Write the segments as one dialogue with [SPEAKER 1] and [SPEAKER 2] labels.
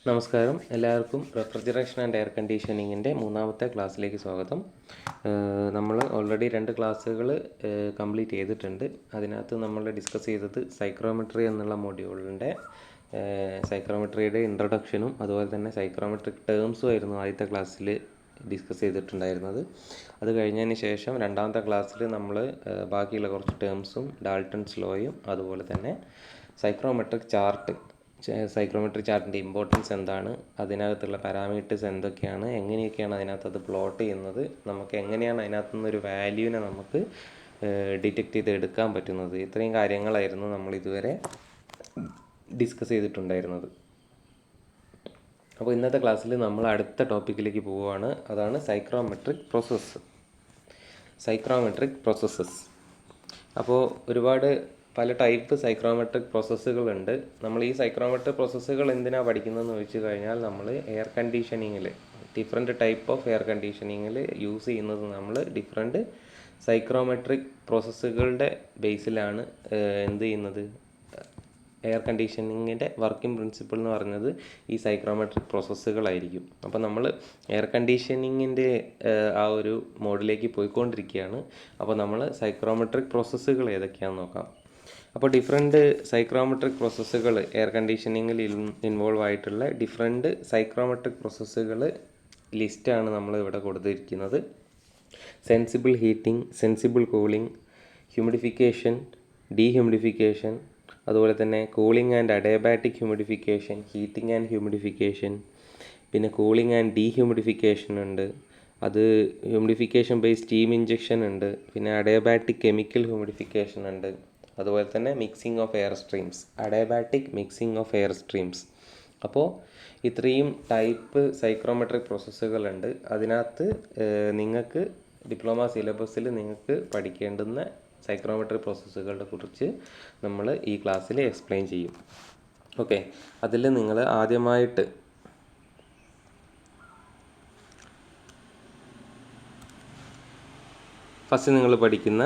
[SPEAKER 1] നമസ്കാരം, എല്ലാവർക്കും refrigeration and air കണ്ടീഷനിങ്ങിൻ്റെ മൂന്നാമത്തെ ക്ലാസ്സിലേക്ക് സ്വാഗതം. നമ്മൾ ഓൾറെഡി 2 ക്ലാസ്സുകൾ കംപ്ലീറ്റ് ചെയ്തിട്ടുണ്ട്. അതിനകത്ത് നമ്മൾ ഡിസ്കസ് ചെയ്തത് സൈക്രോമെട്രി എന്നുള്ള മൊഡ്യൂളിൻ്റെ സൈക്രോമെട്രിയുടെ ഇൻട്രൊഡക്ഷനും അതുപോലെ തന്നെ സൈക്രോമെട്രിക് ടേംസും ആയിരുന്നു ആദ്യത്തെ ക്ലാസ്സിൽ ഡിസ്കസ് ചെയ്തിട്ടുണ്ടായിരുന്നത്. അത് കഴിഞ്ഞതിന് ശേഷം രണ്ടാമത്തെ ക്ലാസ്സിൽ നമ്മൾ ബാക്കിയുള്ള കുറച്ച് ടേംസും ഡാൾട്ടൺസ് ലോയും അതുപോലെ തന്നെ സൈക്രോമെട്രിക് ചാർട്ടിൻ്റെ ഇമ്പോർട്ടൻസ് എന്താണ്, അതിനകത്തുള്ള പാരാമീറ്റേഴ്സ് എന്തൊക്കെയാണ്, എങ്ങനെയൊക്കെയാണ് അതിനകത്ത് അത് പ്ലോട്ട് ചെയ്യുന്നത്, നമുക്ക് എങ്ങനെയാണ് അതിനകത്തു നിന്നൊരു വാല്യൂവിനെ നമുക്ക് ഡിറ്റക്റ്റ് ചെയ്ത് എടുക്കാൻ പറ്റുന്നത്, ഇത്രയും കാര്യങ്ങളായിരുന്നു നമ്മൾ ഇതുവരെ ഡിസ്കസ് ചെയ്തിട്ടുണ്ടായിരുന്നത്. അപ്പോൾ ഇന്നത്തെ ക്ലാസ്സിൽ നമ്മൾ അടുത്ത ടോപ്പിക്കിലേക്ക് പോവുകയാണ്. അതാണ് സൈക്രോമെട്രിക് പ്രോസസ്സസ്. അപ്പോൾ ഒരുപാട് പല ടൈപ്പ് സൈക്രോമെട്രിക് പ്രോസസ്സുകളുണ്ട്. നമ്മൾ ഈ സൈക്രോമെട്രിക് പ്രോസസ്സുകൾ എന്തിനാണ് പഠിക്കുന്നതെന്ന് ചോദിച്ചു കഴിഞ്ഞാൽ, നമ്മൾ എയർ കണ്ടീഷനിങ്ങിൽ ഡിഫറെൻറ്റ് ടൈപ്പ് ഓഫ് എയർ കണ്ടീഷനിങ്ങിൽ യൂസ് ചെയ്യുന്നത് നമ്മൾ ഡിഫറെൻറ്റ് സൈക്രോമെട്രിക് പ്രോസസ്സുകളുടെ ബേസിലാണ് എന്ത് ചെയ്യുന്നത്, എയർ കണ്ടീഷനിങ്ങിൻ്റെ വർക്കിംഗ് പ്രിൻസിപ്പിൾ എന്ന് പറയുന്നത് ഈ സൈക്രോമെട്രിക് പ്രോസസ്സുകളായിരിക്കും. അപ്പോൾ നമ്മൾ എയർ കണ്ടീഷനിങ്ങിൻ്റെ ആ ഒരു മോഡിലേക്ക് പോയിക്കൊണ്ടിരിക്കുകയാണ്. അപ്പോൾ നമ്മൾ സൈക്രോമെട്രിക് പ്രോസസ്സുകൾ ഏതൊക്കെയാണെന്ന് നോക്കാം. അപ്പോൾ ഡിഫറെൻറ്റ് സൈക്രോമെട്രിക് പ്രോസസ്സുകൾ, എയർ കണ്ടീഷനിങ്ങിൽ ഇൻവോൾവ് ആയിട്ടുള്ള ഡിഫറെൻറ്റ് സൈക്രോമെട്രിക് പ്രോസസ്സുകൾ ലിസ്റ്റാണ് നമ്മൾ ഇവിടെ കൊടുത്തിരിക്കുന്നത്. Sensible heating, sensible cooling, humidification, dehumidification, അതുപോലെ തന്നെ cooling and adiabatic humidification, heating and humidification, പിന്നെ കൂളിംഗ് ആൻഡ് ഡീഹ്യൂമിഡിഫിക്കേഷൻ ഉണ്ട്. അത് ഹ്യൂമിഡിഫിക്കേഷൻ ബൈ സ്റ്റീം ഇഞ്ചക്ഷൻ ഉണ്ട്. പിന്നെ അഡയബാറ്റിക് കെമിക്കൽ ഹ്യൂമിഡിഫിക്കേഷൻ ഉണ്ട്. അതുപോലെ തന്നെ mixing of air streams, adiabatic mixing of air streams. അപ്പോൾ ഇത്രയും ടൈപ്പ് സൈക്രോമെട്രിക് പ്രോസസ്സുകളുണ്ട്. അതിനകത്ത് നിങ്ങൾക്ക് ഡിപ്ലോമ സിലബസിൽ നിങ്ങൾക്ക് പഠിക്കേണ്ടുന്ന സൈക്രോമെട്രിക് പ്രോസസ്സുകളെ കുറിച്ച് നമ്മൾ ഈ ക്ലാസ്സിൽ എക്സ്പ്ലെയിൻ ചെയ്യും. ഓക്കെ, അതിൽ നിങ്ങൾ ആദ്യമായിട്ട് ഫസ്റ്റ് നിങ്ങൾ പഠിക്കുന്ന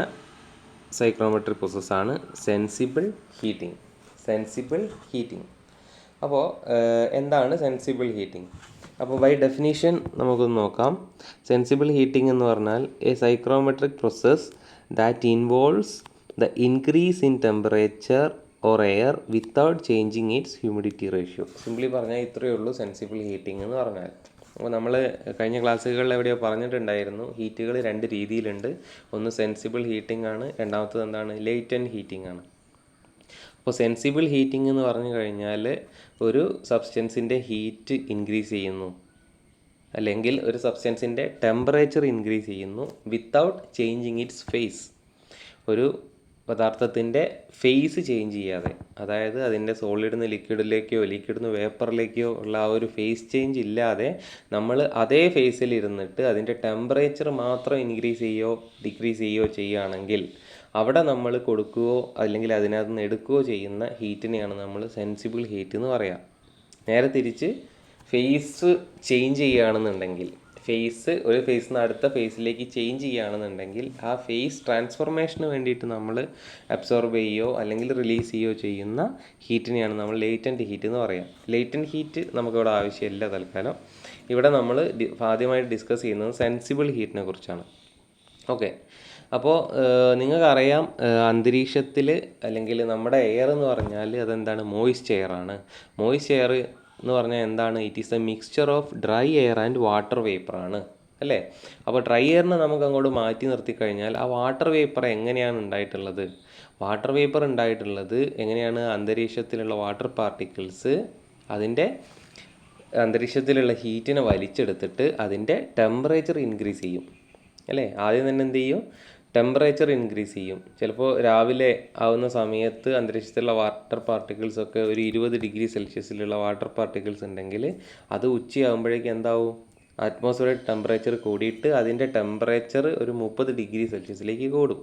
[SPEAKER 1] സൈക്രോമെട്രിക് പ്രോസസ്സാണ് സെൻസിബിൾ ഹീറ്റിംഗ്. അപ്പോൾ എന്താണ് സെൻസിബിൾ ഹീറ്റിംഗ്? അപ്പോൾ ബൈ ഡെഫിനിഷൻ നമുക്കൊന്ന് നോക്കാം. സെൻസിബിൾ ഹീറ്റിംഗ് എന്ന് പറഞ്ഞാൽ A psychrometric process that involves the increase in temperature or air without changing its humidity ratio. Simply പറഞ്ഞാൽ ഇത്രയേ ഉള്ളൂ സെൻസിബിൾ ഹീറ്റിംഗ് എന്ന് പറഞ്ഞാൽ. അപ്പോൾ നമ്മൾ കഴിഞ്ഞ ക്ലാസ്സുകളിൽ എവിടെയോ പറഞ്ഞിട്ടുണ്ടായിരുന്നു, ഹീറ്റുകൾ 2 രീതിയിലുണ്ട്. ഒന്ന് സെൻസിബിൾ ഹീറ്റിംഗ് ആണ്, രണ്ടാമത്തത് എന്താണ്, ലേറ്റൻറ്റ് ഹീറ്റിംഗ് ആണ്. അപ്പോൾ സെൻസിബിൾ ഹീറ്റിംഗ് എന്ന് പറഞ്ഞു കഴിഞ്ഞാൽ ഒരു സബ്സ്റ്റൻസിൻ്റെ ഹീറ്റ് ഇൻക്രീസ് ചെയ്യുന്നു, അല്ലെങ്കിൽ ഒരു സബ്സ്റ്റൻസിൻ്റെ ടെമ്പറേച്ചർ ഇൻക്രീസ് ചെയ്യുന്നു വിത്തൗട്ട് ചേഞ്ചിങ് ഇറ്റ്സ് ഫേസ്. ഒരു പദാർത്ഥത്തിൻ്റെ ഫേസ് ചേഞ്ച് ചെയ്യാതെ, അതായത് അതിൻ്റെ സോളിഡിൽ നിന്ന് ലിക്വിഡിലേക്കോ ലിക്വിഡിൽ നിന്ന് വേപ്പറിലേക്കോ ഉള്ള ആ ഒരു ഫേസ് ചേഞ്ച് ഇല്ലാതെ നമ്മൾ അതേ ഫേസിൽ ഇരുന്നിട്ട് അതിൻ്റെ ടെമ്പറേച്ചർ മാത്രം ഇൻക്രീസ് ചെയ്യുകയോ ഡിക്രീസ് ചെയ്യുകയോ ചെയ്യുകയാണെങ്കിൽ അവിടെ നമ്മൾ കൊടുക്കുകയോ അല്ലെങ്കിൽ അതിനകത്ത് നിന്ന് എടുക്കുകയോ ചെയ്യുന്ന ഹീറ്റിനെയാണ് നമ്മൾ സെൻസിബിൾ ഹീറ്റ് എന്ന് പറയുക. നേരെ തിരിച്ച് ഫേസ് ചേഞ്ച് ചെയ്യുകയാണെന്നുണ്ടെങ്കിൽ, ഒരു ഫേസിൽ നിന്ന് അടുത്ത ഫേസിലേക്ക് ചേഞ്ച് ചെയ്യുകയാണെന്നുണ്ടെങ്കിൽ ആ ഫേസ് ട്രാൻസ്ഫോർമേഷന് വേണ്ടിയിട്ട് നമ്മൾ അബ്സോർബ് ചെയ്യുകയോ അല്ലെങ്കിൽ റിലീസ് ചെയ്യുകയോ ചെയ്യുന്ന ഹീറ്റിനെയാണ് നമ്മൾ ലേറ്റൻറ്റ് ഹീറ്റ് എന്ന് പറയുക. ലേറ്റൻറ്റ് ഹീറ്റ് നമുക്കിവിടെ ആവശ്യമില്ല തൽക്കാലം. ഇവിടെ നമ്മൾ ആദ്യമായിട്ട് ഡിസ്കസ് ചെയ്യുന്നത് സെൻസിബിൾ ഹീറ്റിനെ കുറിച്ചാണ്. ഓക്കെ, അപ്പോൾ നിങ്ങൾക്കറിയാം, അന്തരീക്ഷത്തിൽ അല്ലെങ്കിൽ നമ്മുടെ എയർ എന്ന് പറഞ്ഞാൽ അതെന്താണ്, മോയിസ്റ്റ് എയറാണ്. മോയിസ്റ്റ് എയർ എന്ന് പറഞ്ഞാൽ എന്താണ്, it is a mixture of dry air and water വേപ്പറാണ്, അല്ലേ? അപ്പോൾ ഡ്രൈ എയറിനെ നമുക്ക് അങ്ങോട്ട് മാറ്റി നിർത്തി കഴിഞ്ഞാൽ ആ വാട്ടർ വേപ്പർ എങ്ങനെയാണ് ഉണ്ടായിട്ടുള്ളത്? വാട്ടർ വേപ്പർ ഉണ്ടായിട്ടുള്ളത് എങ്ങനെയാണ്, അന്തരീക്ഷത്തിലുള്ള വാട്ടർ പാർട്ടിക്കിൾസ് അതിൻ്റെ അന്തരീക്ഷത്തിലുള്ള ഹീറ്റിനെ വലിച്ചെടുത്തിട്ട് അതിൻ്റെ ടെമ്പറേച്ചർ ഇൻക്രീസ് ചെയ്യും, അല്ലേ? ആദ്യം തന്നെ എന്ത് ചെയ്യും, ടെമ്പറേച്ചർ ഇൻക്രീസ് ചെയ്യും. ചിലപ്പോൾ രാവിലെ ആവുന്ന സമയത്ത് അന്തരീക്ഷത്തിലുള്ള വാട്ടർ പാർട്ടിക്കിൾസൊക്കെ ഒരു 20 ഡിഗ്രി സെൽഷ്യസിലുള്ള വാട്ടർ പാർട്ടിക്കിൾസ് ഉണ്ടെങ്കിൽ അത് ഉച്ചയാകുമ്പോഴേക്കും എന്താവും, അറ്റ്മോസ്ഫിയറിക് ടെമ്പറേച്ചർ കൂടിയിട്ട് അതിൻ്റെ ടെമ്പറേച്ചർ ഒരു 30 ഡിഗ്രി സെൽഷ്യസിലേക്ക് കൂടും.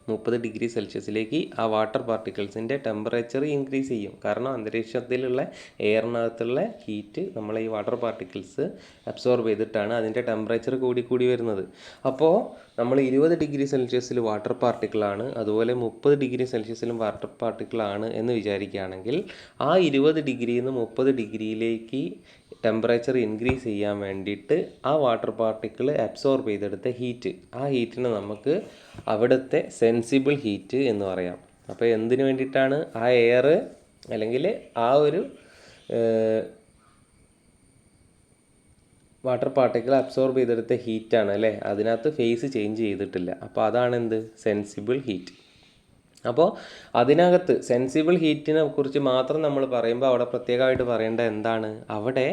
[SPEAKER 1] 30°C ആ വാട്ടർ പാർട്ടിക്കിൾസിൻ്റെ ടെമ്പറേച്ചർ ഇൻക്രീസ് ചെയ്യും. കാരണം അന്തരീക്ഷത്തിലുള്ള എയറിനകത്തുള്ള ഹീറ്റ് നമ്മളെ ഈ വാട്ടർ പാർട്ടിക്കിൾസ് അബ്സോർബ് ചെയ്തിട്ടാണ് അതിൻ്റെ ടെമ്പറേച്ചർ കൂടി വരുന്നത്. അപ്പോൾ നമ്മൾ 20°C വാട്ടർ പാർട്ടിക്കിളാണ്, അതുപോലെ 30°C വാട്ടർ പാർട്ടിക്കിളാണ് എന്ന് വിചാരിക്കുകയാണെങ്കിൽ ആ 20°യിൽ നിന്ന് 30°യിലേക്ക് ടെമ്പറേച്ചർ ഇൻക്രീസ് ചെയ്യാൻ വേണ്ടിയിട്ട് ആ വാട്ടർ പാർട്ടിക്കിൾ അബ്സോർബ് ചെയ്തെടുത്ത ഹീറ്റ്, ആ ഹീറ്റിനെ നമുക്ക് അവിടുത്തെ സെൻസിബിൾ ഹീറ്റ് എന്ന് പറയാം. അപ്പോൾ എന്തിനു വേണ്ടിയിട്ടാണ് ആ എയർ അല്ലെങ്കിൽ ആ ഒരു വാട്ടർ പാർട്ടിക്കിൾ അബ്സോർബ് ചെയ്തെടുത്ത ഹീറ്റാണ് അല്ലേ, അതിനകത്ത് ഫേസ് ചേഞ്ച് ചെയ്തിട്ടില്ല. അപ്പോൾ അതാണ് എന്ത് സെൻസിബിൾ ഹീറ്റ്. അപ്പോൾ അതിനകത്ത് സെൻസിബിൾ ഹീറ്റിനെ കുറിച്ച് മാത്രം നമ്മൾ പറയുമ്പോൾ അവിടെ പ്രത്യേകമായിട്ട് പറയേണ്ട എന്താണ്, അവിടെ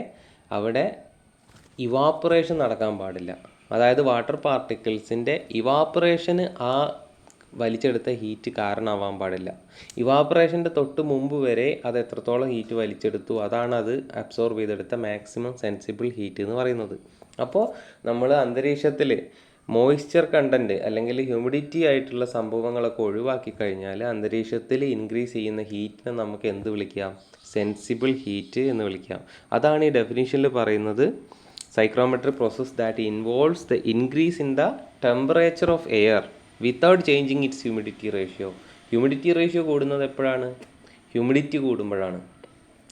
[SPEAKER 1] ഇവാപ്പറേഷൻ നടക്കാൻ പാടില്ല. അതായത് വാട്ടർ പാർട്ടിക്കിൾസിൻ്റെ ഇവാപ്പറേഷന് ആ വലിച്ചെടുത്ത ഹീറ്റ് കാരണമാവാൻ പാടില്ല. ഇവാപ്പറേഷൻ്റെ തൊട്ട് മുമ്പ് വരെ അത് എത്രത്തോളം ഹീറ്റ് വലിച്ചെടുത്തു അതാണ് അത് അബ്സോർബ് ചെയ്തെടുത്ത മാക്സിമം സെൻസിബിൾ ഹീറ്റ് എന്ന് പറയുന്നത്. അപ്പോൾ നമ്മൾ അന്തരീക്ഷത്തിൽ മോയ്സ്ചർ കണ്ടൻറ്റ് അല്ലെങ്കിൽ ഹ്യൂമിഡിറ്റി ആയിട്ടുള്ള സംഭവങ്ങളൊക്കെ ഒഴിവാക്കി കഴിഞ്ഞാൽ അന്തരീക്ഷത്തിൽ ഇൻക്രീസ് ചെയ്യുന്ന ഹീറ്റിനെ നമുക്ക് എന്ത് വിളിക്കാം, സെൻസിബിൾ ഹീറ്റ് എന്ന് വിളിക്കാം. അതാണ് ഈ ഡെഫിനിഷനിൽ പറയുന്നത്, psychrometric process that involves the increase in the temperature of air without changing its humidity ratio. Humidity ratio കൂടുന്നത് എപ്പോഴാണ്, ഹ്യൂമിഡിറ്റി കൂടുമ്പോഴാണ്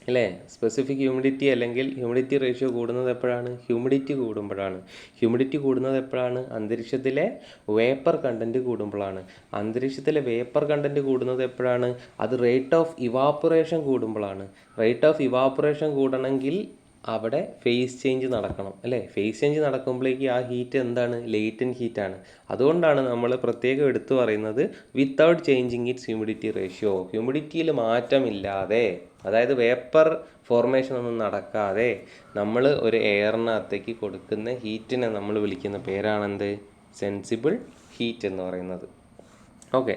[SPEAKER 1] അല്ലേ. സ്പെസിഫിക് ഹ്യൂമിഡിറ്റി അല്ലെങ്കിൽ ഹ്യൂമിഡിറ്റി റേഷ്യോ കൂടുന്നത് എപ്പോഴാണ്, ഹ്യൂമിഡിറ്റി കൂടുമ്പോഴാണ്. ഹ്യൂമിഡിറ്റി കൂടുന്നത് എപ്പോഴാണ്, അന്തരീക്ഷത്തിലെ വേപ്പർ കണ്ടൻറ്റ് കൂടുമ്പോഴാണ്. അന്തരീക്ഷത്തിലെ വേപ്പർ കണ്ടൻറ്റ് കൂടുന്നത് എപ്പോഴാണ്, അത് റേറ്റ് ഓഫ് ഇവാപ്പറേഷൻ കൂടുമ്പോഴാണ്. റേറ്റ് ഓഫ് ഇവാപ്പറേഷൻ കൂടണമെങ്കിൽ അവിടെ ഫേസ് ചേഞ്ച് നടക്കണം അല്ലേ. ഫേസ് ചേഞ്ച് നടക്കുമ്പോഴേക്ക് ആ ഹീറ്റ് എന്താണ്, ലേറ്റൻറ്റ് ഹീറ്റാണ്. അതുകൊണ്ടാണ് നമ്മൾ പ്രത്യേകം എടുത്തു പറയുന്നത് without changing its humidity ratio. ഹ്യൂമിഡിറ്റിയിൽ മാറ്റമില്ലാതെ, അതായത് വേപ്പർ ഫോർമേഷൻ ഒന്നും നടക്കാതെ നമ്മൾ ഒരു എയറിനകത്തേക്ക് കൊടുക്കുന്ന ഹീറ്റിനെ നമ്മൾ വിളിക്കുന്ന പേരാണെന്ത്, സെൻസിബിൾ ഹീറ്റ് എന്ന് പറയുന്നത്. ഓക്കെ,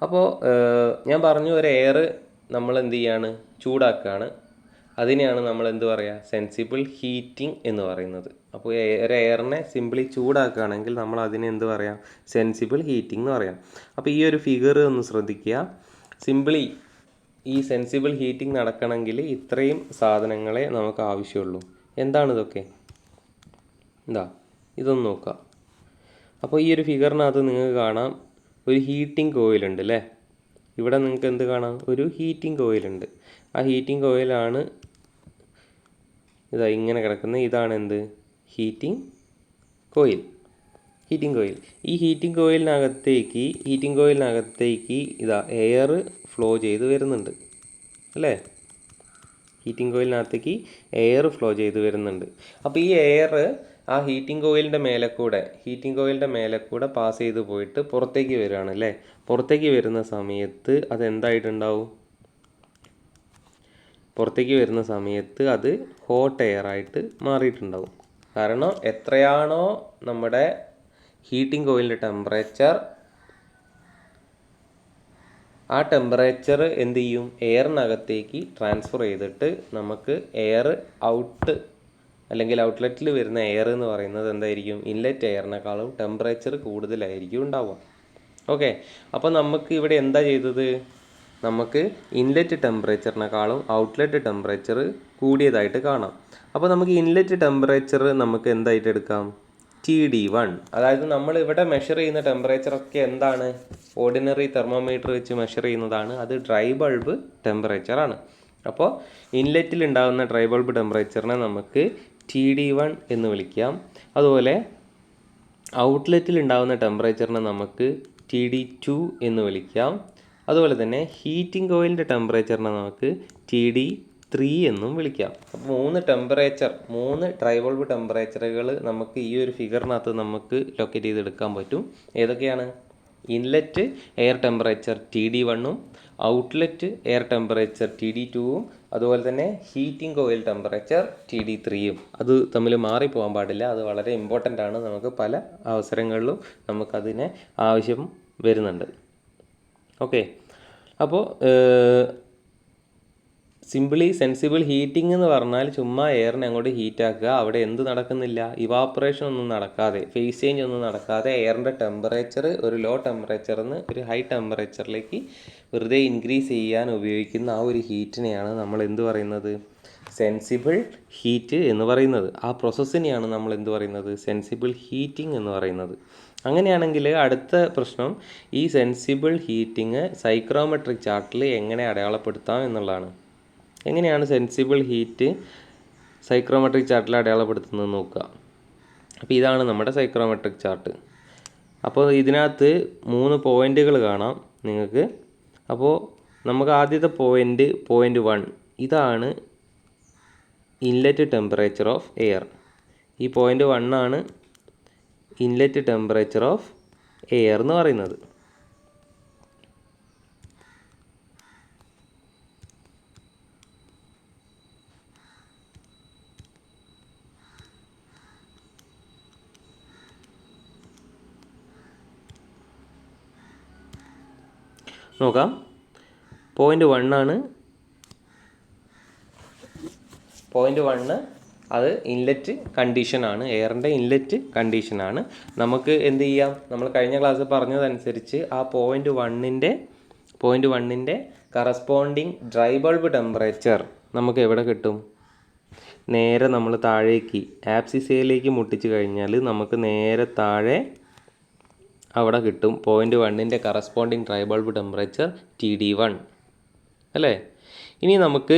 [SPEAKER 1] അപ്പോൾ ഞാൻ പറഞ്ഞു ഒരു എയർ നമ്മൾ എന്ത് ചെയ്യാണ്, ചൂടാക്കുകയാണ്. അതിനെയാണ് നമ്മൾ എന്ത് പറയുക, സെൻസിബിൾ ഹീറ്റിംഗ് എന്ന് പറയുന്നത്. അപ്പോൾ ഒരു എയറിനെ സിംപിളി ചൂടാക്കുകയാണെങ്കിൽ നമ്മൾ അതിനെ എന്ത് പറയാം, സെൻസിബിൾ ഹീറ്റിംഗ് എന്ന് പറയാം. അപ്പോൾ ഈ ഒരു ഫിഗർ ഒന്ന് ശ്രദ്ധിക്കുക. സിംപിളി ഈ സെൻസിബിൾ ഹീറ്റിംഗ് നടക്കണമെങ്കിൽ ഇത്രയും സാധനങ്ങളെ നമുക്ക് ആവശ്യമുള്ളൂ. എന്താണ് ഇതൊക്കെ, ഇതൊന്ന് നോക്കുക. അപ്പോൾ ഈ ഒരു ഫിഗറിനകത്ത് നിങ്ങൾക്ക് കാണാം ഒരു ഹീറ്റിംഗ് കോയിലുണ്ട് അല്ലേ. ഇവിടെ നിങ്ങൾക്ക് എന്ത് കാണാം, ഒരു ഹീറ്റിംഗ് കോയിലുണ്ട്. ആ ഹീറ്റിംഗ് കോയിലാണ് ഇങ്ങനെ കിടക്കുന്നത്. ഇതാണ് എന്ത്, ഹീറ്റിംഗ് കോയിൽ. ഈ ഹീറ്റിംഗ് കോയിലിനകത്തേക്ക് എയർ ഫ്ലോ ചെയ്ത് വരുന്നുണ്ട് അല്ലേ. ഹീറ്റിംഗ് കോയിലിനകത്തേക്ക് എയർ ഫ്ലോ ചെയ്ത് വരുന്നുണ്ട്. അപ്പോൾ ഈ എയർ ആ ഹീറ്റിംഗ് കോയിലിൻ്റെ മേലെ കൂടെ പാസ് ചെയ്ത് പോയിട്ട് പുറത്തേക്ക് വരികയാണ് അല്ലേ. പുറത്തേക്ക് വരുന്ന സമയത്ത് അത് ഹോട്ട് എയർ ആയിട്ട് മാറിയിട്ടുണ്ടാവും. കാരണം എത്രയാണോ നമ്മുടെ ഹീറ്റിംഗ് കോയിലിൻ്റെ ടെമ്പറേച്ചർ, ആ ടെമ്പറേച്ചർ എന്ത് ചെയ്യും, എയറിനകത്തേക്ക് ട്രാൻസ്ഫർ ചെയ്തിട്ട് നമുക്ക് എയർ അല്ലെങ്കിൽ ഔട്ട്ലെറ്റിൽ വരുന്ന എയർ എന്ന് പറയുന്നത് എന്തായിരിക്കും, ഇൻലെറ്റ് എയറിനേക്കാളും ടെമ്പറേച്ചർ കൂടുതലായിരിക്കും ഉണ്ടാവുക. ഓക്കെ, അപ്പോൾ നമുക്ക് ഇവിടെ എന്താ ചെയ്തത്, നമുക്ക് ഇൻലെറ്റ് ടെമ്പറേച്ചറിനേക്കാളും ഔട്ട്ലെറ്റ് ടെമ്പറേച്ചർ കൂടിയതായിട്ട് കാണാം. അപ്പോൾ നമുക്ക് ഇൻലെറ്റ് ടെമ്പറേച്ചർ നമുക്ക് എന്തായിട്ട് എടുക്കാം, TD1. അതായത് നമ്മൾ ഇവിടെ മെഷർ ചെയ്യുന്ന ടെമ്പറേച്ചറൊക്കെ എന്താണ്, ഓർഡിനറി തെർമോമീറ്റർ വെച്ച് മെഷർ ചെയ്യുന്നതാണ്. അത് ഡ്രൈ ബൾബ് ടെമ്പറേച്ചറാണ്. അപ്പോൾ ഇൻലെറ്റിൽ ഉണ്ടാകുന്ന ഡ്രൈ ബൾബ് ടെമ്പറേച്ചറിനെ നമുക്ക് TD1 എന്ന് വിളിക്കാം. അതുപോലെ ഔട്ട്ലെറ്റിൽ ഉണ്ടാകുന്ന ടെമ്പറേച്ചറിനെ നമുക്ക് TD2 എന്ന് വിളിക്കാം. അതുപോലെ തന്നെ ഹീറ്റിംഗ് കോയിലിൻ്റെ ടെമ്പറേച്ചറിനെ നമുക്ക് TD3 എന്നും വിളിക്കാം. അപ്പോൾ 3 ഡ്രൈ ബൾബ് ടെമ്പറേച്ചറുകൾ നമുക്ക് ഈ ഒരു ഫിഗറിനകത്ത് നമുക്ക് ലൊക്കേറ്റ് ചെയ്തെടുക്കാൻ പറ്റും. ഏതൊക്കെയാണ്, ഇൻലെറ്റ് എയർ ടെമ്പറേച്ചർ TD1ഉം ഔട്ട്ലെറ്റ് എയർ ടെമ്പറേച്ചർ TD2ഉം അതുപോലെ തന്നെ ഹീറ്റിംഗ് കോയിൽ ടെമ്പറേച്ചർ TD3യും. അത് തമ്മിൽ മാറിപ്പോകാൻ പാടില്ല, അത് വളരെ ഇമ്പോർട്ടൻ്റ് ആണ്. നമുക്ക് പല അവസരങ്ങളിലും നമുക്കതിനെ ആവശ്യം വരുന്നുണ്ട്. ഓക്കെ, അപ്പോൾ സിമ്പിളി സെൻസിബിൾ ഹീറ്റിംഗ് എന്ന് പറഞ്ഞാൽ ചുമ്മാ എയറിനെ അങ്ങോട്ട് ഹീറ്റാക്കുക, അവിടെ എന്ത് നടക്കുന്നില്ല, ഇവാപ്പറേഷൻ ഒന്നും നടക്കാതെ, ഫേസ് ചേഞ്ച് ഒന്നും നടക്കാതെ എയറിൻ്റെ ടെമ്പറേച്ചർ ഒരു ലോ ടെമ്പറേച്ചറിൽ നിന്ന് ഒരു ഹൈ ടെമ്പറേച്ചറിലേക്ക് വെറുതെ ഇൻക്രീസ് ചെയ്യാൻ ഉപയോഗിക്കുന്ന ആ ഒരു ഹീറ്റിനെയാണ് നമ്മൾ എന്ത് പറയുന്നത്, സെൻസിബിൾ ഹീറ്റ് എന്ന് പറയുന്നത്. ആ പ്രോസസ്സിനെയാണ് നമ്മൾ എന്ത് പറയുന്നത്, സെൻസിബിൾ ഹീറ്റിംഗ് എന്ന് പറയുന്നത്. അങ്ങനെയാണെങ്കിൽ അടുത്ത പ്രശ്നം, ഈ സെൻസിബിൾ ഹീറ്റിംഗ് സൈക്രോമെട്രിക് ചാർട്ടിൽ എങ്ങനെ അടയാളപ്പെടുത്താം എന്നുള്ളതാണ്. എങ്ങനെയാണ് സെൻസിബിൾ ഹീറ്റ് സൈക്രോമെട്രിക് ചാർട്ടിൽ അടയാളപ്പെടുത്തുന്നത് നോക്കുക. അപ്പോൾ ഇതാണ് നമ്മുടെ സൈക്രോമെട്രിക് ചാർട്ട്. അപ്പോൾ ഇതിനകത്ത് 3 പോയിൻ്റുകൾ കാണാം നിങ്ങൾക്ക്. അപ്പോൾ നമുക്ക് ആദ്യത്തെ പോയിൻ്റ് 1, ഇതാണ് ഇൻലെറ്റ് ടെമ്പറേച്ചർ ഓഫ് എയർ. ഈ പോയിൻ്റ് 1 ആണ് ഇൻലെറ്റ് ടെമ്പറേച്ചർ ഓഫ് എയർ എന്ന് പറയുന്നത്. നോക്കാം, പോയിൻ്റ് 1 ആണ്. പോയിൻ്റ് 1 അത് ഇൻലെറ്റ് കണ്ടീഷനാണ്, എയറിൻ്റെ ഇൻലെറ്റ് കണ്ടീഷനാണ്. നമുക്ക് എന്ത് ചെയ്യാം, നമ്മൾ കഴിഞ്ഞ ക്ലാസ്സിൽ പറഞ്ഞതനുസരിച്ച് ആ പോയിൻ്റ് 1ൻ്റെ കറസ്പോണ്ടിങ് ഡ്രൈ ബൾബ് ടെമ്പറേച്ചർ നമുക്ക് എവിടെ കിട്ടും? നേരെ നമ്മൾ താഴേക്ക് ആബ്സിസയിലേക്ക് മുട്ടിച്ച് കഴിഞ്ഞാൽ നമുക്ക് നേരെ താഴെ അവിടെ കിട്ടും പോയിൻ്റ് 1ൻ്റെ corresponding dry bulb temperature TD1 അല്ലേ. ഇനി നമുക്ക്